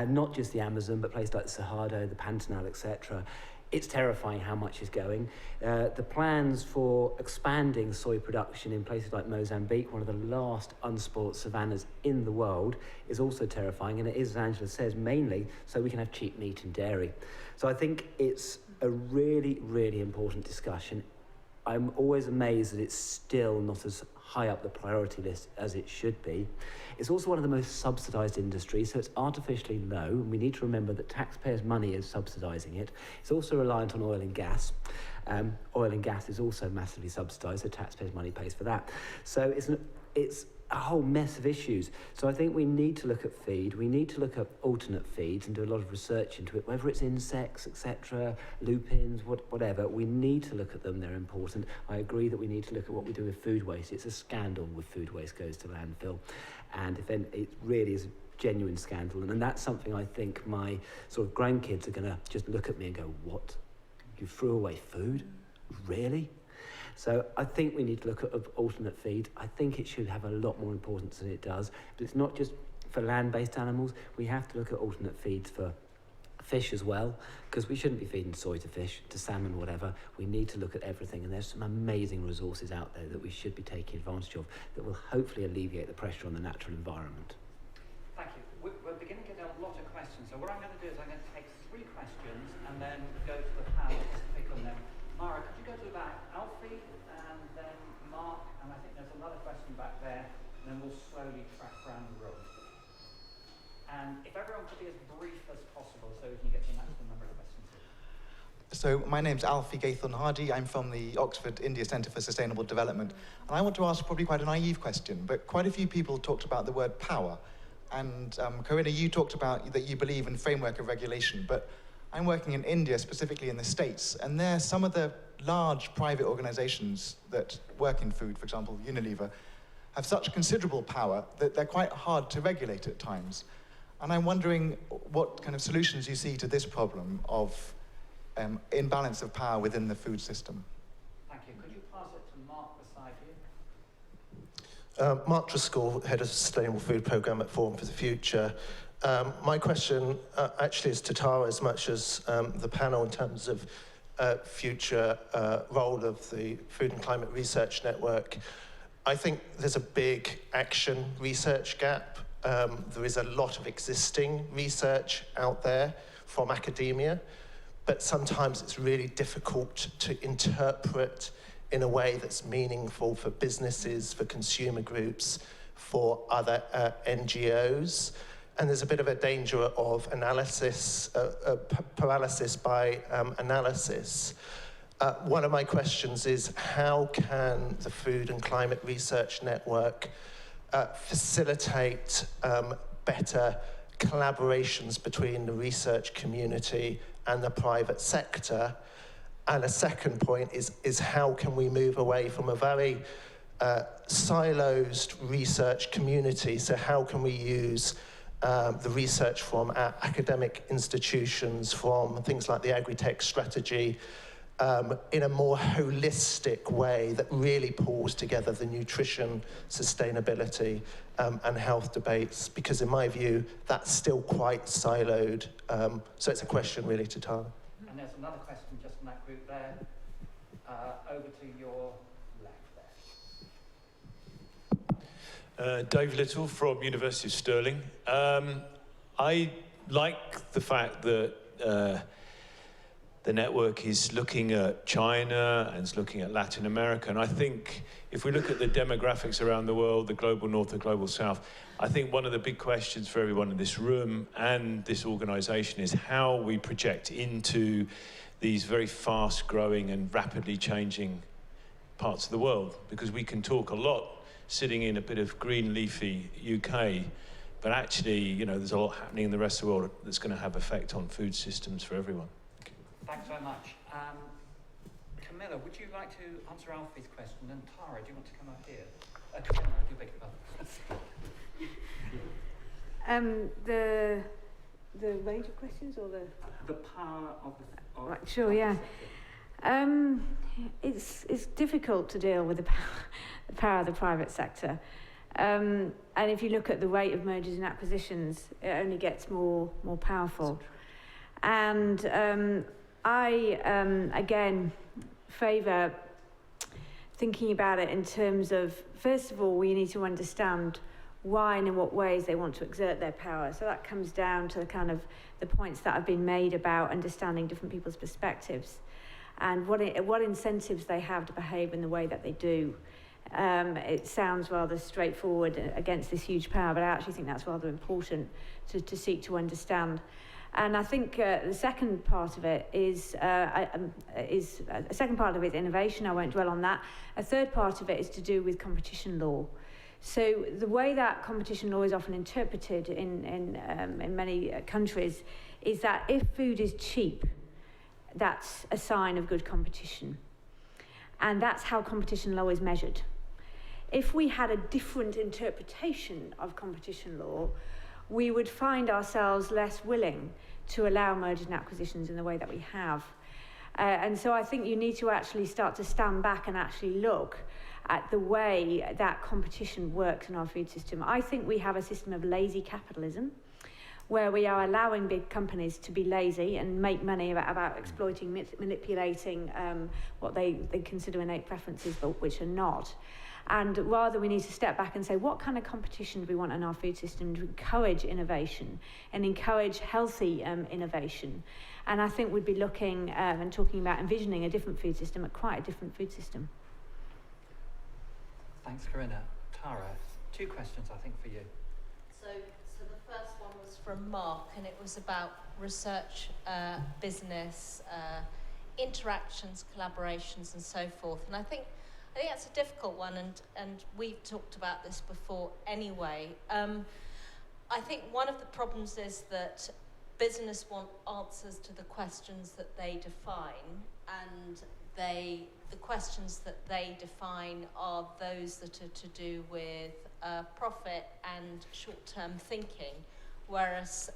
not just the Amazon, but places like the Cerrado, the Pantanal, etc. It's terrifying how much is going. The plans for expanding soy production in places like Mozambique, one of the last unspoilt savannas in the world, is also terrifying. And it is, as Angela says, mainly so we can have cheap meat and dairy. So I think it's a really, really important discussion. I'm always amazed that it's still not as high up the priority list as it should be. It's also one of the most subsidised industries, so it's artificially low, and we need to remember that taxpayers' money is subsidising it. It's also reliant on oil and gas. Oil and gas is also massively subsidised, so taxpayers' money pays for that. So it's a whole mess of issues. So I think we need to look at feed, we need to look at alternate feeds and do a lot of research into it, whether it's insects, etc., lupins, whatever. We need to look at them, they're important. I agree that we need to look at what we do with food waste. It's a scandal with food waste goes to landfill, and it really is a genuine scandal, and that's something I think my sort of grandkids are going to just look at me and go, what? You threw away food? Really? So I think we need to look at alternate feeds. I think it should have a lot more importance than it does. But it's not just for land-based animals. We have to look at alternate feeds for fish as well, because we shouldn't be feeding soy to fish, to salmon, whatever. We need to look at everything, and there's some amazing resources out there that we should be taking advantage of that will hopefully alleviate the pressure on the natural environment. Thank you. We're beginning to get a lot of questions, so what I'm going to do is I'm going to take 3 questions and then go to the panel to pick on them. Mara, could you go to the back? Alfie, and then Mark, and I think there's another question back there, and then we'll slowly track around the room. And if everyone could be as brief as possible so we can get the maximum number of questions in. So my name's Alfie Gaithorn-Hardy. I'm from the Oxford India Centre for Sustainable Development. And I want to ask probably quite a naive question, but quite a few people talked about the word power. And Corinna, you talked about that you believe in framework of regulation, but I'm working in India, specifically in the States, and there some of the large private organizations that work in food, for example, Unilever, have such considerable power that they're quite hard to regulate at times. And I'm wondering what kind of solutions you see to this problem of imbalance of power within the food system. Thank you. Could you pass it to Mark beside you? Mark Driscoll, Head of Sustainable Food Programme at Forum for the Future. My question actually is to Tara as much as the panel in terms of future role of the Food and Climate Research Network. I think there's a big action research gap. There is a lot of existing research out there from academia, but sometimes it's really difficult to interpret in a way that's meaningful for businesses, for consumer groups, for other NGOs. And there's a bit of a danger of analysis, paralysis by analysis. One of my questions is, how can the Food and Climate Research Network facilitate better collaborations between the research community and the private sector? And a second point is how can we move away from a very siloed research community? So how can we use the research from our academic institutions, from things like the agri-tech strategy, in a more holistic way that really pulls together the nutrition, sustainability, and health debates? Because in my view, that's still quite siloed. So it's a question really to Tara. And there's another question just in that group there. Over to your left there. Dave Little from University of Stirling. I like the fact that the network is looking at China and is looking at Latin America. And I think if we look at the demographics around the world, the global north, the global south, I think one of the big questions for everyone in this room and this organization is how we project into these very fast growing and rapidly changing parts of the world. Because we can talk a lot sitting in a bit of green leafy UK, but actually, you know, there's a lot happening in the rest of the world that's going to have effect on food systems for everyone. Thanks very much. Camilla, would you like to answer Alfie's question? And Tara, do you want to come up here? Camilla, I do beg your pardon. The range of questions or the power of the... Right, sure, yeah. It's difficult to deal with the power of the private sector. And if you look at the rate of mergers and acquisitions, it only gets more powerful. And I, again, favour thinking about it in terms of, first of all, we need to understand why and in what ways they want to exert their power. So that comes down to kind of the points that have been made about understanding different people's perspectives and what incentives they have to behave in the way that they do. It sounds rather straightforward against this huge power, but I actually think that's rather important to seek to understand. And I think the second part of it is innovation. I won't dwell on that. A third part of it is to do with competition law. So the way that competition law is often interpreted in many countries is that if food is cheap, that's a sign of good competition. And that's how competition law is measured. If we had a different interpretation of competition law, we would find ourselves less willing to allow mergers and acquisitions in the way that we have. And so I think you need to actually start to stand back and actually look at the way that competition works in our food system. I think we have a system of lazy capitalism, where we are allowing big companies to be lazy and make money about exploiting, manipulating what they consider innate preferences, but which are not. And rather we need to step back and say, what kind of competition do we want in our food system to encourage innovation and encourage healthy innovation? And I think we'd be looking and talking about envisioning a different food system, quite a different food system. Thanks, Corinna. Tara, 2 questions, I think, for you. So the first one was from Mark, and it was about research, business, interactions, collaborations, and so forth. And I think that's a difficult one, and we've talked about this before anyway. I think one of the problems is that business want answers to the questions that they define, and the questions that they define are those that are to do with profit and short-term thinking, whereas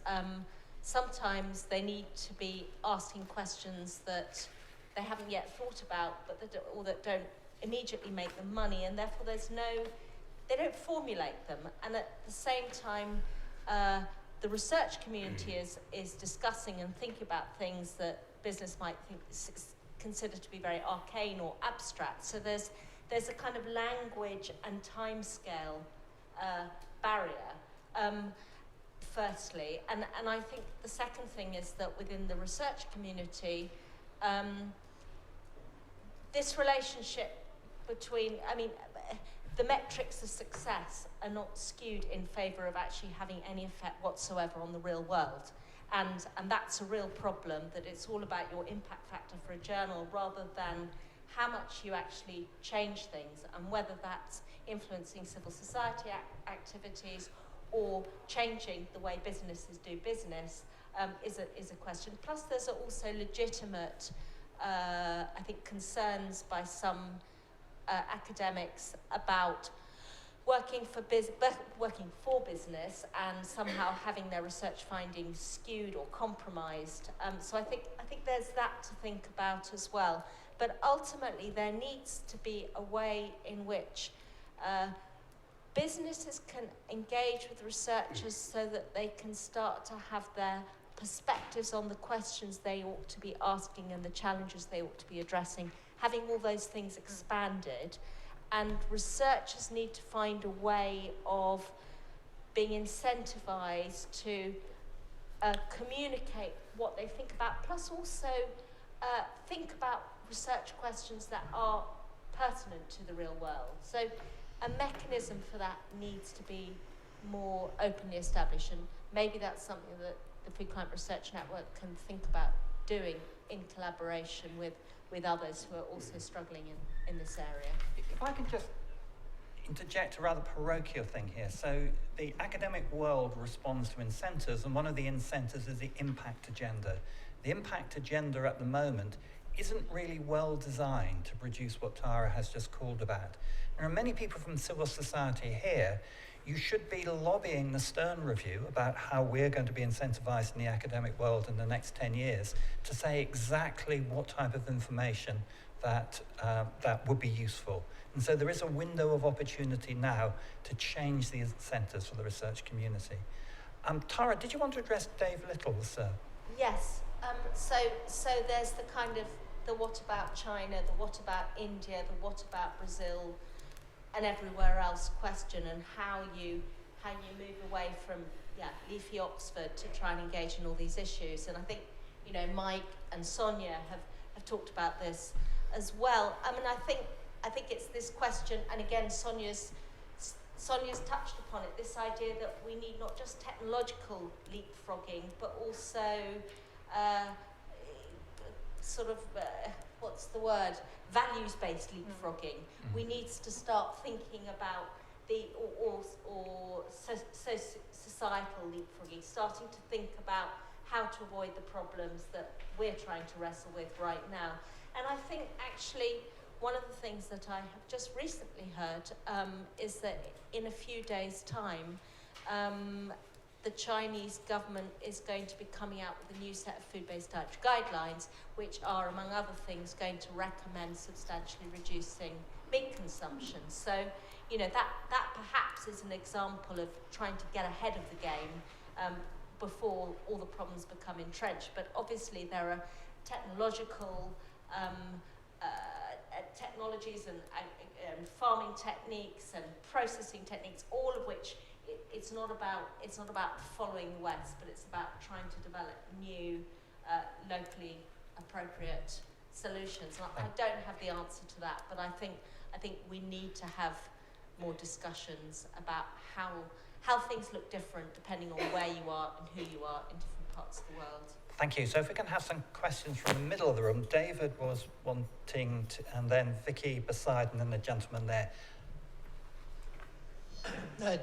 sometimes they need to be asking questions that they haven't yet thought about, but that don't immediately make them money, and therefore they don't formulate them. And at the same time, the research community is discussing and thinking about things that business might consider to be very arcane or abstract. So there's a kind of language and timescale barrier, firstly. And I think the second thing is that within the research community, this relationship between, the metrics of success are not skewed in favour of actually having any effect whatsoever on the real world. And that's a real problem, that it's all about your impact factor for a journal rather than how much you actually change things, and whether that's influencing civil society activities or changing the way businesses do business is a question. Plus there's also legitimate, I think, concerns by some academics about working for business and somehow having their research findings skewed or compromised. So I think there's that to think about as well. But ultimately, there needs to be a way in which businesses can engage with researchers so that they can start to have their perspectives on the questions they ought to be asking and the challenges they ought to be addressing, having all those things expanded. And researchers need to find a way of being incentivized to communicate what they think about, plus also think about research questions that are pertinent to the real world. So a mechanism for that needs to be more openly established, and maybe that's something that the Food Climate Research Network can think about doing in collaboration with others who are also struggling in this area. If I can just interject a rather parochial thing here. So the academic world responds to incentives, and one of the incentives is the impact agenda. The impact agenda at the moment isn't really well designed to produce what Tara has just called about. There are many people from civil society here. You should be lobbying the Stern Review about how we're going to be incentivized in the academic world in the next 10 years to say exactly what type of information that would be useful. And so there is a window of opportunity now to change the incentives for the research community. Tara, did you want to address Dave Little's? Yes. So there's the kind of the what about China, the what about India, the what about Brazil, and everywhere else question, and how you move away from leafy Oxford to try and engage in all these issues. And I think Mike and Sonia have talked about this as well. I think it's this question, and again Sonia's touched upon it, this idea that we need not just technological leapfrogging, but also values-based leapfrogging. We need to start thinking about societal leapfrogging, starting to think about how to avoid the problems that we're trying to wrestle with right now. And I think actually one of the things that I have just recently heard is that in a few days' time, the Chinese government is going to be coming out with a new set of food-based dietary guidelines, which are, among other things, going to recommend substantially reducing meat consumption. So, you know, that perhaps is an example of trying to get ahead of the game before all the problems become entrenched. But obviously there are technological technologies and farming techniques and processing techniques, all of which it's not about following the West, but it's about trying to develop new locally appropriate solutions. And I don't have the answer to that, but I think we need to have more discussions about how things look different depending on where you are and who you are in different parts of the world. Thank you. So if we can have some questions from the middle of the room. David was wanting to, and then Vicky beside, and then the gentleman there.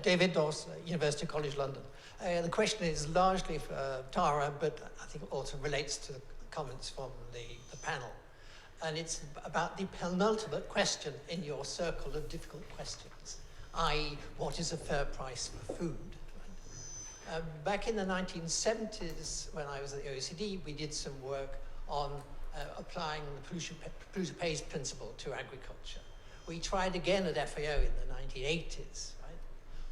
David Dawes, University College London. The question is largely for Tara, but I think also relates to the comments from the panel. And it's about the penultimate question in your circle of difficult questions, i.e. what is a fair price for food? Back in the 1970s, when I was at the OECD, we did some work on applying the polluter pays principle to agriculture. We tried again at FAO in the 1980s, right?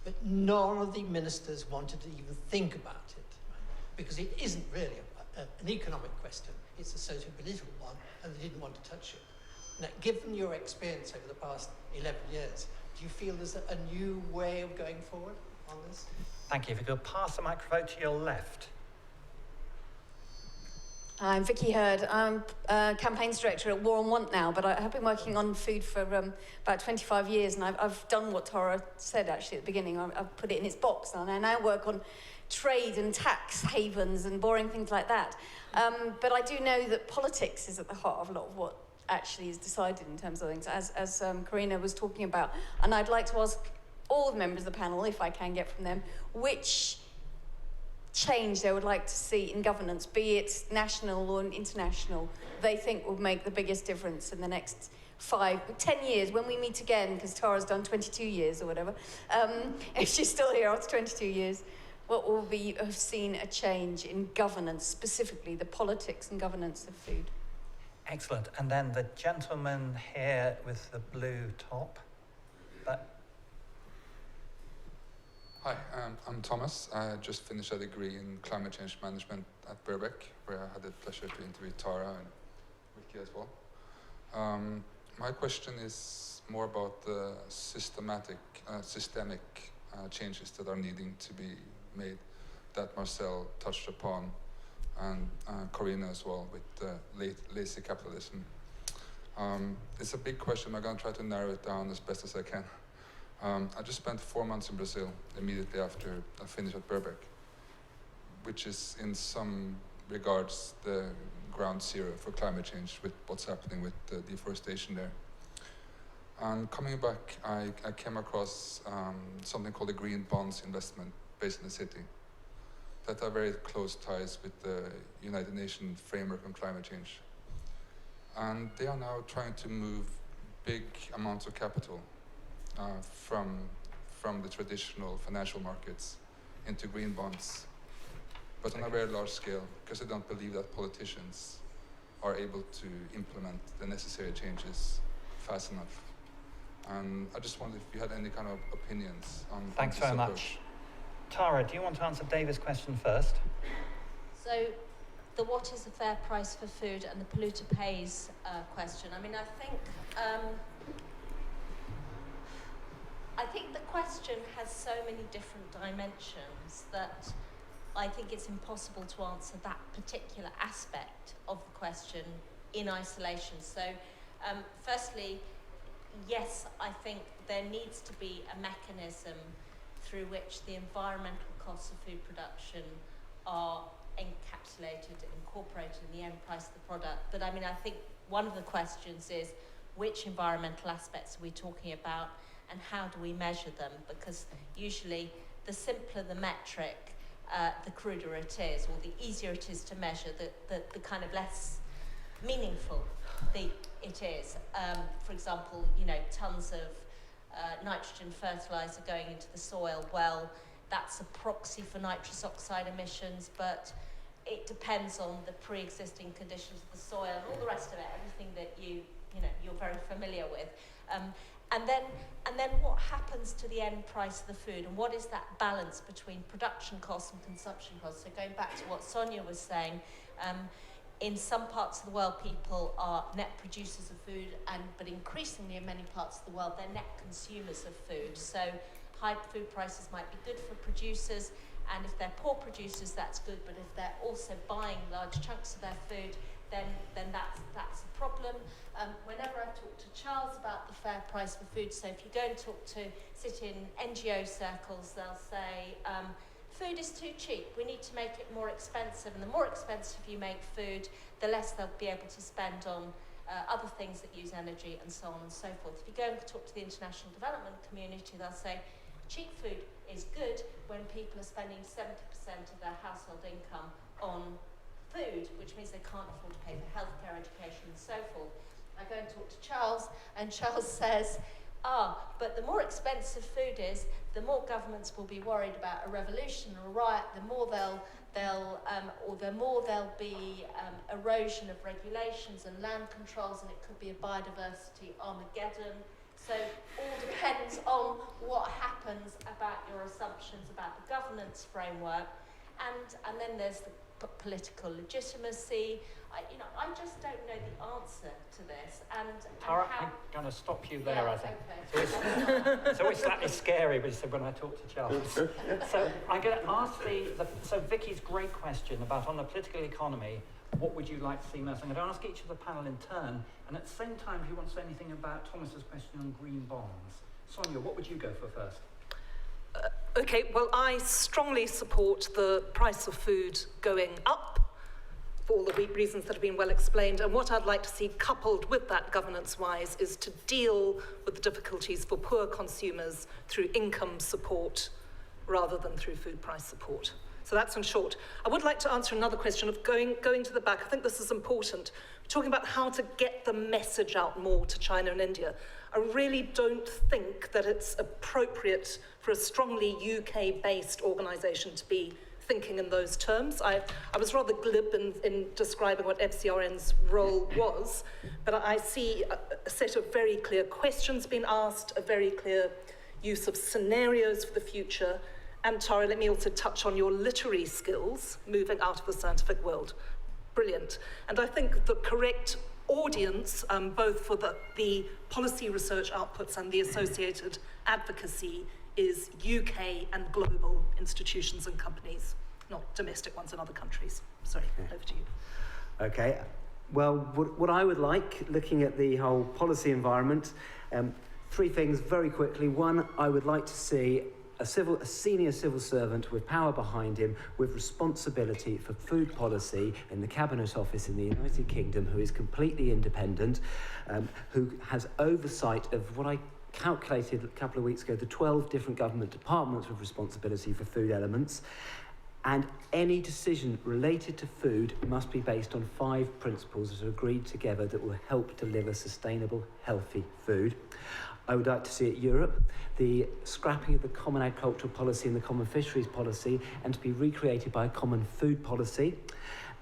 But none of the ministers wanted to even think about it, right? Because it isn't really an economic question, it's a socio-political one, and they didn't want to touch it. Now, given your experience over the past 11 years, do you feel there's a new way of going forward on this? Thank you. If you could pass the microphone to your left. I'm Vicky Hurd. I'm campaigns director at War on Want now, but I have been working on food for about 25 years, and I've done what Tara said actually at the beginning. I've put it in its box, and I now work on trade and tax havens and boring things like that. But I do know that politics is at the heart of a lot of what actually is decided in terms of things, as Karina was talking about. And I'd like to ask all the members of the panel, if I can get from them, which change they would like to see in governance, be it national or international, they think will make the biggest difference in the next 5-10 years when we meet again, because Tara's done 22 years or whatever. If she's still here after 22 years, what will we have seen a change in governance, specifically the politics and governance of food? Excellent. And then the gentleman here with the blue top. Hi, I'm Thomas. I just finished a degree in climate change management at Birkbeck, where I had the pleasure to interview Tara and Vicky as well. My question is more about the systemic changes that are needing to be made, that Marcel touched upon, and Corina as well, with lazy capitalism. It's a big question. I'm going to try to narrow it down as best as I can. I just spent 4 months in Brazil immediately after I finished at Birkbeck, which is in some regards the ground zero for climate change with what's happening with the deforestation there. And coming back, I came across something called the Green Bonds Investment based in the city that have very close ties with the United Nations framework on climate change. And they are now trying to move big amounts of capital from the traditional financial markets into green bonds, but on a very large scale, because they don't believe that politicians are able to implement the necessary changes fast enough. And I just wondered if you had any kind of opinions on Thanks this very approach. much. Tara, do you want to answer David's question first? So, the what is a fair price for food and the polluter pays question. I mean, I think the question has so many different dimensions that I think it's impossible to answer that particular aspect of the question in isolation. So, firstly, yes, I think there needs to be a mechanism through which the environmental costs of food production are encapsulated, incorporated in the end price of the product. But I mean, I think one of the questions is which environmental aspects are we talking about and how do we measure them? Because usually the simpler the metric, the cruder it is, or the easier it is to measure, the kind of less meaningful it is. For example, you know, tons of nitrogen fertilizer going into the soil. Well, that's a proxy for nitrous oxide emissions, but it depends on the pre-existing conditions of the soil and all the rest of it, everything that you're very familiar with. And then what happens to the end price of the food, and what is that balance between production costs and consumption costs? So going back to what Sonia was saying, in some parts of the world, people are net producers of food, but increasingly in many parts of the world, they're net consumers of food. So high food prices might be good for producers, and if they're poor producers, that's good. But if they're also buying large chunks of their food, then that's a problem. Whenever I talk to Charles about the fair price for food, so if you go and sit in NGO circles, they'll say, food is too cheap, we need to make it more expensive, and the more expensive you make food, the less they'll be able to spend on other things that use energy and so on and so forth. If you go and talk to the international development community, they'll say cheap food is good when people are spending 70% of their household income on food, which means they can't afford to pay for healthcare, education and so forth. I go and talk to Charles, and Charles says, but the more expensive food is, the more governments will be worried about a revolution or a riot, the more there'll be erosion of regulations and land controls, and it could be a biodiversity Armageddon. So all depends on what happens about your assumptions about the governance framework, and then there's the political legitimacy. I just don't know the answer to this. Tara, I'm going to stop you there, I think. Okay. It's always slightly scary when I talk to Charles. So I'm going to ask so Vicky's great question about, on the political economy, what would you like to see most? I'm going to ask each of the panel in turn, and at the same time, if you want to say anything about Thomas's question on green bonds. Sonia, what would you go for first? Okay, well, I strongly support the price of food going up for all the reasons that have been well explained. And what I'd like to see coupled with that governance-wise is to deal with the difficulties for poor consumers through income support rather than through food price support. So that's in short. I would like to answer another question of going to the back. I think this is important. We're talking about how to get the message out more to China and India. I really don't think that it's appropriate for a strongly UK-based organisation to be thinking in those terms. I was rather glib in describing what FCRN's role was, but I see a set of very clear questions being asked, a very clear use of scenarios for the future. And Tara, let me also touch on your literary skills, moving out of the scientific world. Brilliant. And I think the correct audience, both for the policy research outputs and the associated advocacy, is UK and global institutions and companies, not domestic ones in other countries. Sorry, over to you. Okay. Well, what I would like, looking at the whole policy environment, three things very quickly. One, I would like to see a senior civil servant with power behind him, with responsibility for food policy in the Cabinet Office in the United Kingdom, who is completely independent, who has oversight of what I calculated a couple of weeks ago, the 12 different government departments with responsibility for food elements. And any decision related to food must be based on 5 principles that are agreed together that will help deliver sustainable, healthy food. I would like to see at Europe the scrapping of the common agricultural policy and the common fisheries policy, and to be recreated by a common food policy.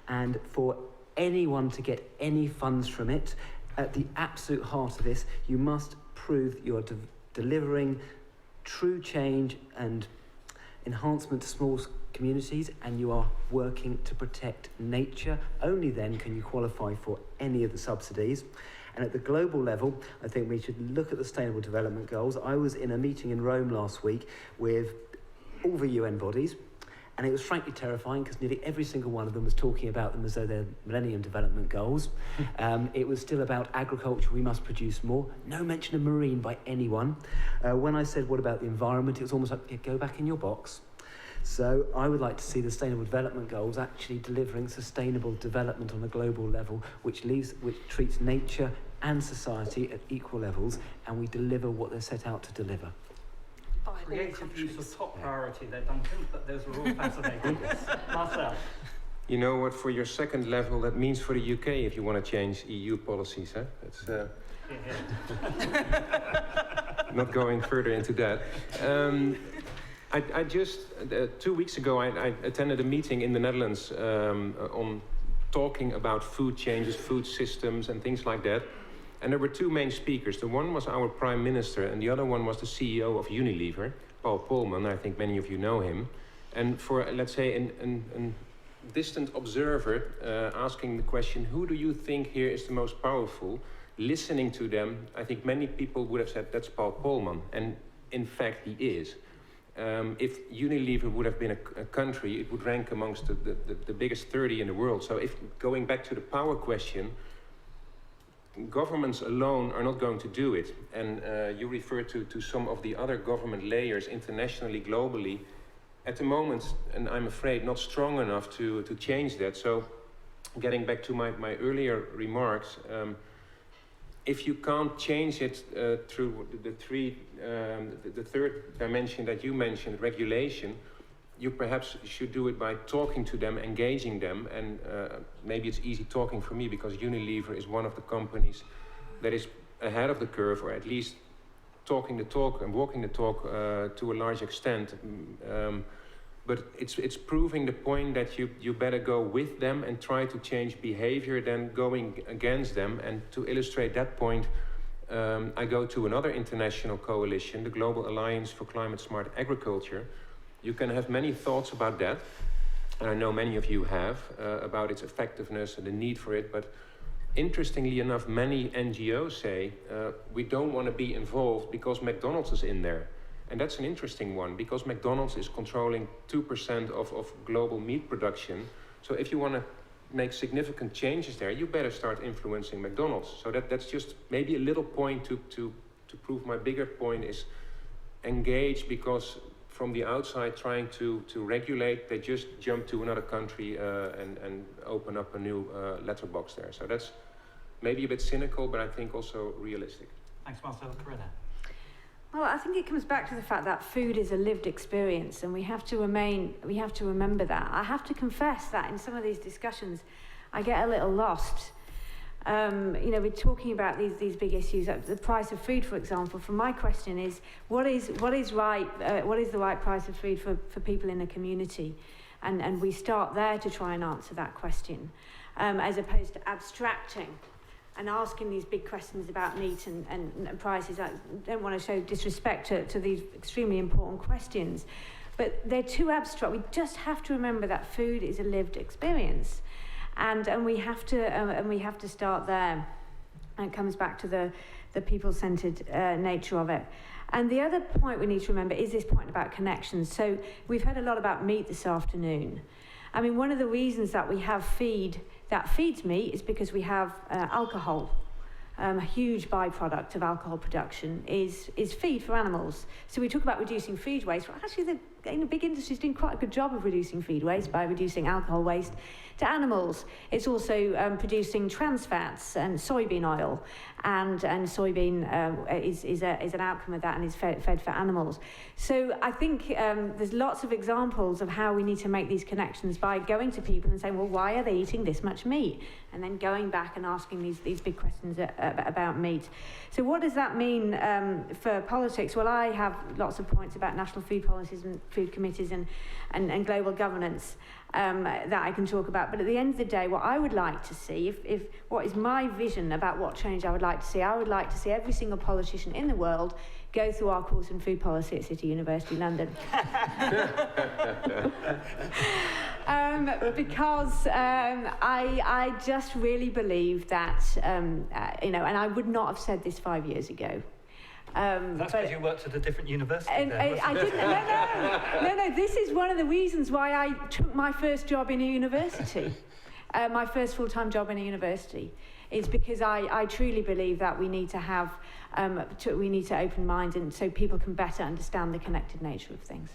And for anyone to get any funds from it, at the absolute heart of this, you must prove you're delivering true change and enhancement to small communities, and you are working to protect nature. Only then can you qualify for any of the subsidies. And at the global level, I think we should look at the Sustainable Development Goals. I was in a meeting in Rome last week with all the UN bodies, and it was frankly terrifying because nearly every single one of them was talking about them as though they're Millennium Development Goals. It was still about agriculture, we must produce more. No mention of marine by anyone. When I said, what about the environment, it was almost like, yeah, go back in your box. So I would like to see the Sustainable Development Goals actually delivering sustainable development on a global level, which treats nature and society at equal levels, and we deliver what they're set out to deliver. Creative use of top priority there, Duncan, but those are all fascinating. Marcel. You know what, for your second level, that means for the UK if you want to change EU policies, huh? It's not going further into that. I just, 2 weeks ago, I attended a meeting in the Netherlands on talking about food changes, food systems, and things like that. And there were two main speakers. The one was our Prime Minister, and the other one was the CEO of Unilever, Paul Polman. I think many of you know him. And for, let's say, a distant observer asking the question, who do you think here is the most powerful? Listening to them, I think many people would have said, that's Paul Polman. And in fact, he is. If Unilever would have been a country, it would rank amongst the biggest 30 in the world. So if going back to the power question, governments alone are not going to do it. And you refer to some of the other government layers internationally, globally, at the moment, and I'm afraid not strong enough to change that. So getting back to my earlier remarks, if you can't change it through the third dimension that you mentioned, regulation, you perhaps should do it by talking to them, engaging them, and maybe it's easy talking for me because Unilever is one of the companies that is ahead of the curve, or at least talking the talk and walking the talk to a large extent. But it's proving the point that you better go with them and try to change behavior than going against them. And to illustrate that point, I go to another international coalition, the Global Alliance for Climate Smart Agriculture. You can have many thoughts about that, and I know many of you have, about its effectiveness and the need for it, but interestingly enough, many NGOs say, we don't want to be involved because McDonald's is in there. And that's an interesting one, because McDonald's is controlling 2% of global meat production. So if you want to make significant changes there, you better start influencing McDonald's. So that's just maybe a little point to prove my bigger point is engage, because from the outside trying to regulate, they just jump to another country and open up a new letterbox there. So that's maybe a bit cynical, but I think also realistic. Thanks, Marcel. Corinna. Well, I think it comes back to the fact that food is a lived experience, and we have to remember that. I have to confess that in some of these discussions, I get a little lost. You know, we're talking about these big issues, the price of food, for example. For my question is, what is the right price of food for people in a community? And we start there to try and answer that question, as opposed to abstracting and asking these big questions about meat and prices. I don't want to show disrespect to these extremely important questions, but they're too abstract. We just have to remember that food is a lived experience, and we have to start there. And it comes back to the people-centered nature of it. And the other point we need to remember is this point about connections. So we've heard a lot about meat this afternoon. I mean, one of the reasons that we have feed that feeds meat is because we have alcohol. A huge byproduct of alcohol production is feed for animals. So we talk about reducing food waste. Well, actually, the big industry is doing quite a good job of reducing food waste by reducing alcohol waste to animals. It's also producing trans fats and soybean oil, and soybean is an outcome of that and is fed for animals. So I think there's lots of examples of how we need to make these connections by going to people and saying, well, why are they eating this much meat? And then going back and asking these big questions about meat. So what does that mean for politics? Well, I have lots of points about national food policies and food committees and global governance that I can talk about. But at the end of the day, what I would like to see, if what is my vision about what change I would like to see every single politician in the world go through our course in food policy at City University London. Because I just really believe that, you know, and I would not have said this 5 years ago. That's because you worked at a different university. I didn't. No. This is one of the reasons why I took my first job in a university, my first full-time job in a university, is because I truly believe that we need to have, we need to open minds, and so people can better understand the connected nature of things.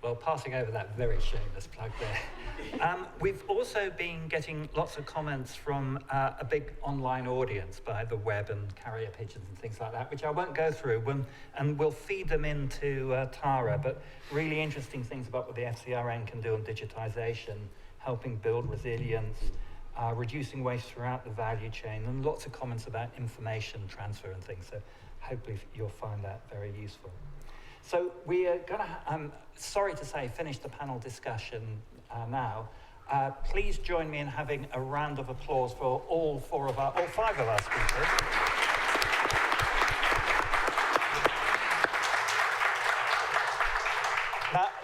Well, passing over that very shameless plug there. We've also been getting lots of comments from a big online audience by the web and carrier pigeons and things like that, which I won't go through, and we'll feed them into Tara, but really interesting things about what the FCRN can do on digitisation, helping build resilience, reducing waste throughout the value chain, and lots of comments about information transfer and things, so hopefully you'll find that very useful. So we are going to, sorry to say, finish the panel discussion now. Please join me in having a round of applause for all five of our speakers.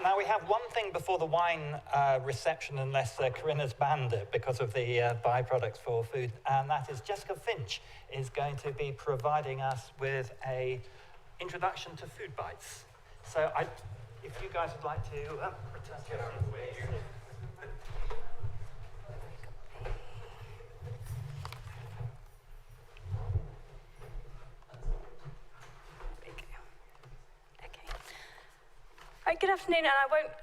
Now we have one thing before the wine reception, unless Corinna's banned it because of the byproducts for food, and that is Jessica Finch is going to be providing us with a introduction to Foodbytes. So if you guys would like to return to your seats. Right, good afternoon, and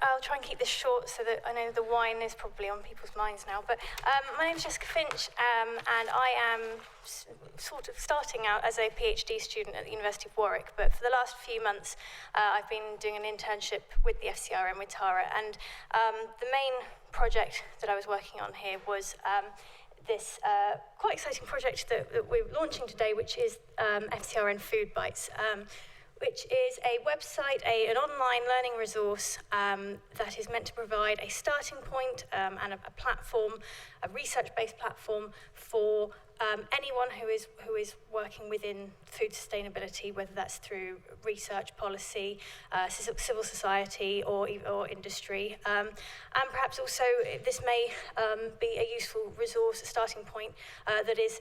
I'll try and keep this short so that I know the wine is probably on people's minds now. But my name's Jessica Finch, and I am sort of starting out as a PhD student at the University of Warwick. But for the last few months, I've been doing an internship with the FCRN with Tara, and the main project that I was working on here was this quite exciting project that we're launching today, which is FCRN Foodbytes. Which is a website, an online learning resource that is meant to provide a starting point and a platform, a research-based platform for anyone who is working within food sustainability, whether that's through research, policy, civil society, or industry. And perhaps also this may be a useful resource, a starting point that is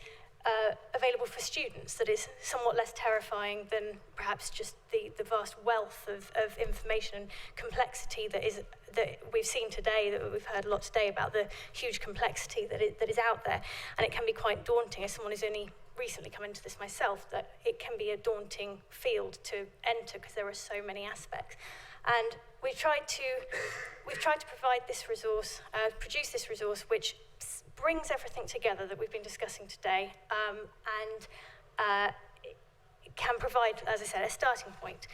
available for students, that is somewhat less terrifying than perhaps just the vast wealth of information and complexity that we've seen today, that we've heard a lot today about the huge complexity that is out there. And it can be quite daunting, as someone who's only recently come into this myself, that it can be a daunting field to enter because there are so many aspects. And we've tried to provide this resource, produce this resource which brings everything together that we've been discussing today, and it can provide, as I said, a starting point.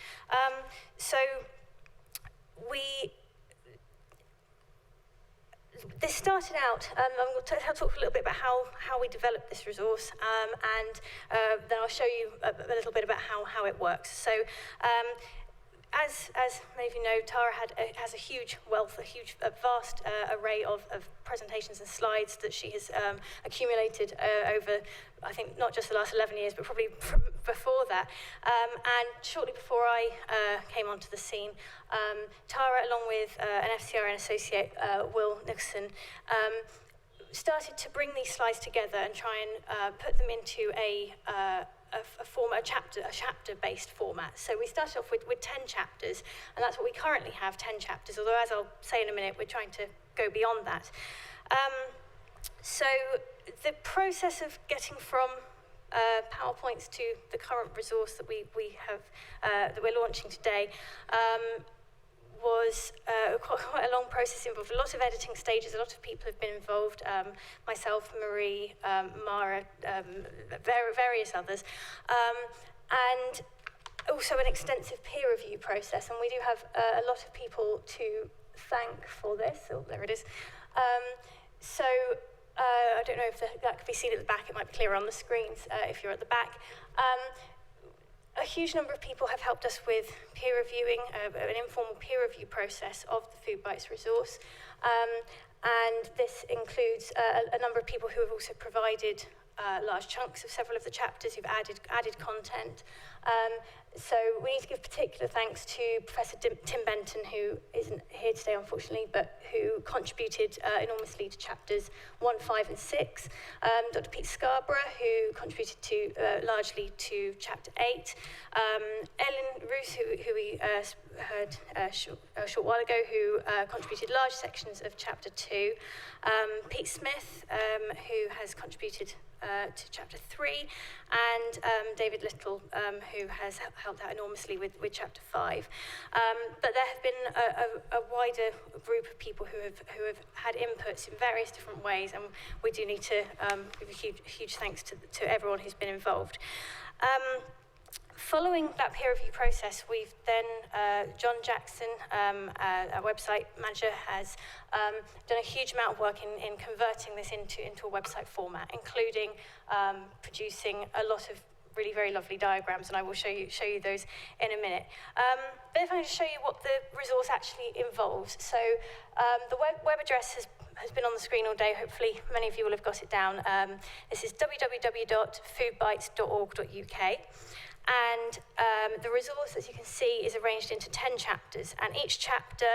This started out, I'm going to talk a little bit about how we developed this resource, and then I'll show you a little bit about how it works. So, as many of you know, Tara has a huge wealth, a vast array of presentations and slides that she has accumulated over, I think, not just the last 11 years, but probably before that. And shortly before I came onto the scene, Tara, along with an FCRN associate, Will Nicholson, started to bring these slides together and try and put them into a chapter-based format. So we started off with 10 chapters, and that's what we currently have, 10 chapters, although as I'll say in a minute, we're trying to go beyond that. So the process of getting from PowerPoints to the current resource that we have, that we're launching today, was quite a long process, involved a lot of editing stages. A lot of people have been involved, myself, Marie, Mara, various others, and also an extensive peer review process. And we do have a lot of people to thank for this. Oh, there it is. I don't know if that could be seen at the back. It might be clearer on the screens if you're at the back. A huge number of people have helped us with peer reviewing, an informal peer review process of the Foodbytes resource. And this includes a number of people who have also provided large chunks of several of the chapters, who've added content. So we need to give particular thanks to Professor Tim Benton, who isn't here today, unfortunately, but who contributed enormously to chapters 1, 5, and 6. Dr. Pete Scarborough, who contributed largely to chapter 8. Ellen Roos, who we heard a short while ago, who contributed large sections of chapter 2. Pete Smith, who has contributed to chapter 3, and David Little, who has helped out enormously with chapter 5. But there have been a wider group of people who have had inputs in various different ways, and we do need to give a huge thanks to everyone who's been involved. Following that peer review process, we've then, John Jackson, our website manager, has done a huge amount of work in converting this into a website format, including producing a lot of really very lovely diagrams, and I will show you those in a minute. But if I just show you what the resource actually involves. So the web address has been on the screen all day. Hopefully many of you will have got it down. This is www.foodbytes.org.uk. And the resource, as you can see, is arranged into 10 chapters. And each chapter,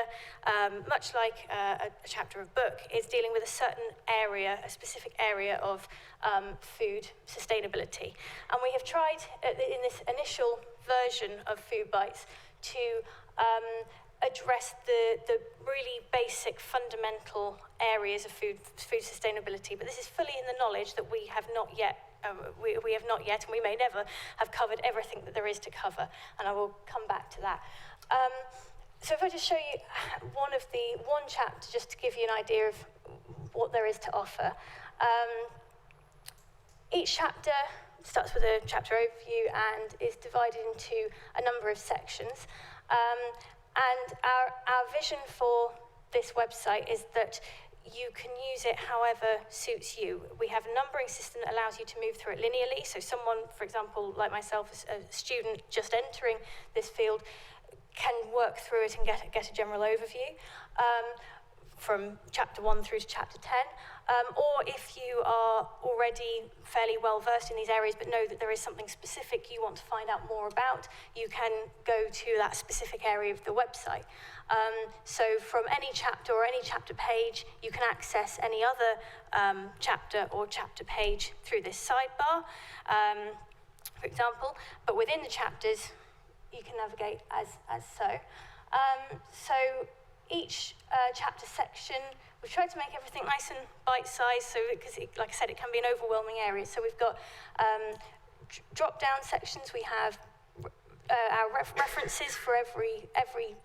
much like a chapter of book, is dealing with a certain area, a specific area of food sustainability. And we have tried, in this initial version of Foodbytes, to address the really basic, fundamental areas of food sustainability. But this is fully in the knowledge that we have not yet we have not yet, and we may never have covered everything that there is to cover, and I will come back to that. So if I just show you one chapter, just to give you an idea of what there is to offer. Each chapter starts with a chapter overview and is divided into a number of sections. And our vision for this website is that you can use it however suits you. We have a numbering system that allows you to move through it linearly. So someone, for example, like myself, a student just entering this field, can work through it and get a general overview from chapter 1 through to chapter 10. Or if you are already fairly well versed in these areas but know that there is something specific you want to find out more about, you can go to that specific area of the website. So from any chapter or any chapter page, you can access any other chapter or chapter page through this sidebar, for example. But within the chapters, you can navigate as so. So each chapter section, we've tried to make everything nice and bite-sized, so because, like I said, it can be an overwhelming area. So we've got drop-down sections. We have our references for every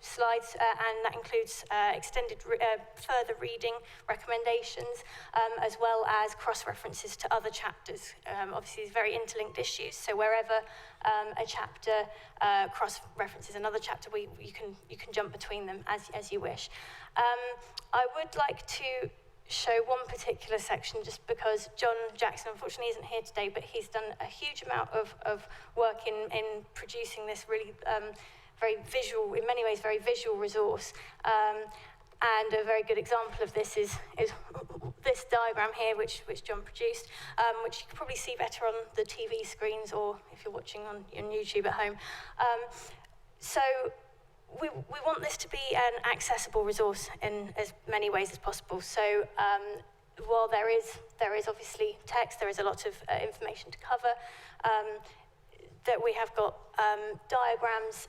slide, and that includes extended further reading recommendations, as well as cross-references to other chapters. Obviously, these very interlinked issues. So wherever a chapter cross-references another chapter, you can jump between them as you wish. I would like to show one particular section just because John Jackson unfortunately isn't here today, but he's done a huge amount of work in producing this really very visual, in many ways very visual resource. And a very good example of this is this diagram here, which John produced, which you can probably see better on the TV screens or if you're watching on YouTube at home. So we want this to be an accessible resource in as many ways as possible. So while there is obviously text, there is a lot of information to cover, that we have got diagrams.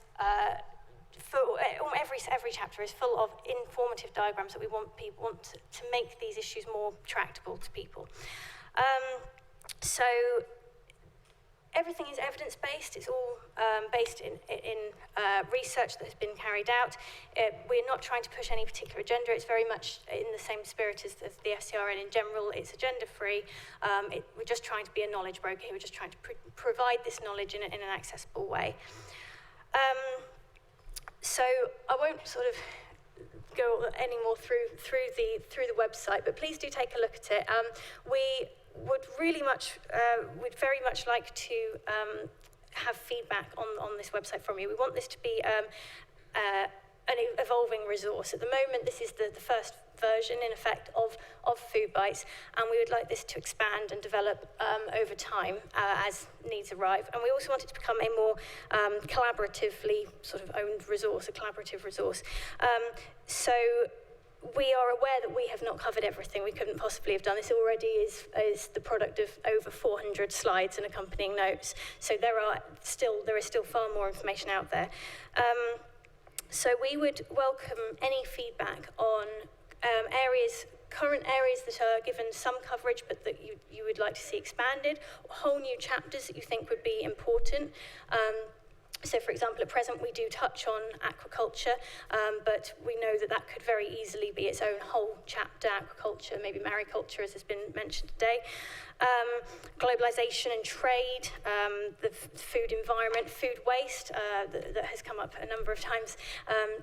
Every chapter is full of informative diagrams that we want to make these issues more tractable to people. So everything is evidence-based. It's all based in research that has been carried out. We're not trying to push any particular agenda. It's very much in the same spirit as the FCRN in general. It's agenda-free. We're just trying to be a knowledge broker here. We're just trying to provide this knowledge in an accessible way. So I won't sort of go any more through the website, but please do take a look at it. We would very much like to have feedback on this website from you. We want this to be an evolving resource. At the moment, this is the first version, in effect, of Foodbytes, and we would like this to expand and develop over time as needs arrive. And we also want it to become a more collaboratively sort of owned resource, a collaborative resource. So we are aware that we have not covered everything. We couldn't possibly have done this. Already is the product of over 400 slides and accompanying notes. So there is still far more information out there. So we would welcome any feedback on current areas that are given some coverage but that you would like to see expanded, or whole new chapters that you think would be important. So, for example, at present we do touch on aquaculture, but we know that could very easily be its own whole chapter, aquaculture, maybe mariculture, as has been mentioned today. Globalization and trade, the food environment, food waste, that has come up a number of times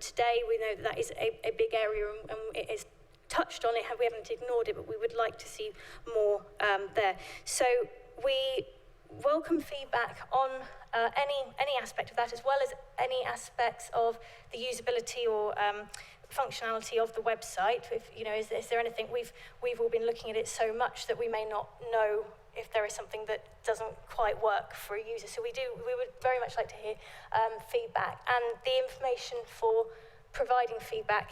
today. We know that is a big area, and it is touched on it, we haven't ignored it, but we would like to see more there. So we welcome feedback on any aspect of that, as well as any aspects of the usability or functionality of the website. If, you know, is there anything we've all been looking at it so much that we may not know if there is something that doesn't quite work for a user. So we would very much like to hear feedback, and the information for providing feedback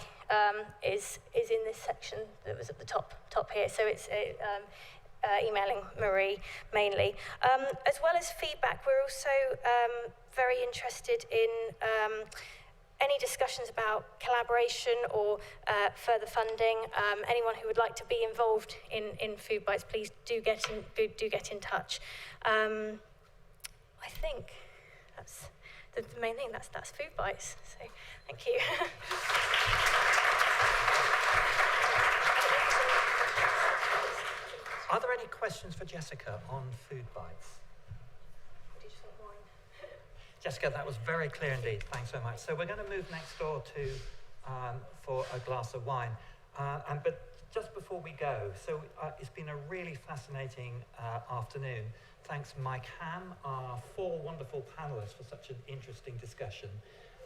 is in this section that was at the top here. So it's emailing Marie mainly. As well as feedback, we're also very interested in any discussions about collaboration or further funding. Anyone who would like to be involved in Foodbytes, please do get in touch. I think that's the main thing. That's Foodbytes. So thank you. Are there any questions for Jessica on Foodbytes? Jessica, that was very clear indeed. Thanks so much. So we're going to move next door to for a glass of wine. But just before we go, so it's been a really fascinating afternoon. Thanks, Mike Hamm, our 4 wonderful panelists, for such an interesting discussion,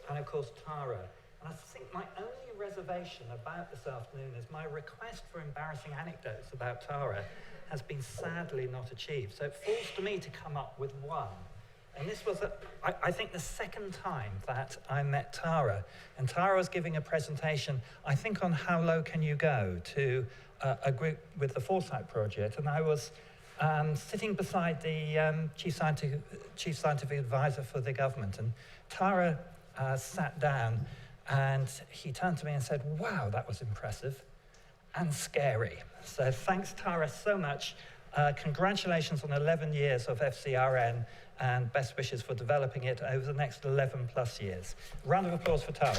and of course Tara. And I think my only reservation about this afternoon is my request for embarrassing anecdotes about Tara has been sadly not achieved. So it falls to me to come up with one. And this was, I think, the second time that I met Tara. And Tara was giving a presentation, I think, on how low can you go to a group with the Foresight Project. And I was sitting beside the chief scientific advisor for the government. And Tara sat down, and he turned to me and said, wow, that was impressive and scary. So thanks, Tara, so much. Congratulations on 11 years of FCRN, and best wishes for developing it over the next 11 plus years. Round of applause for Tara.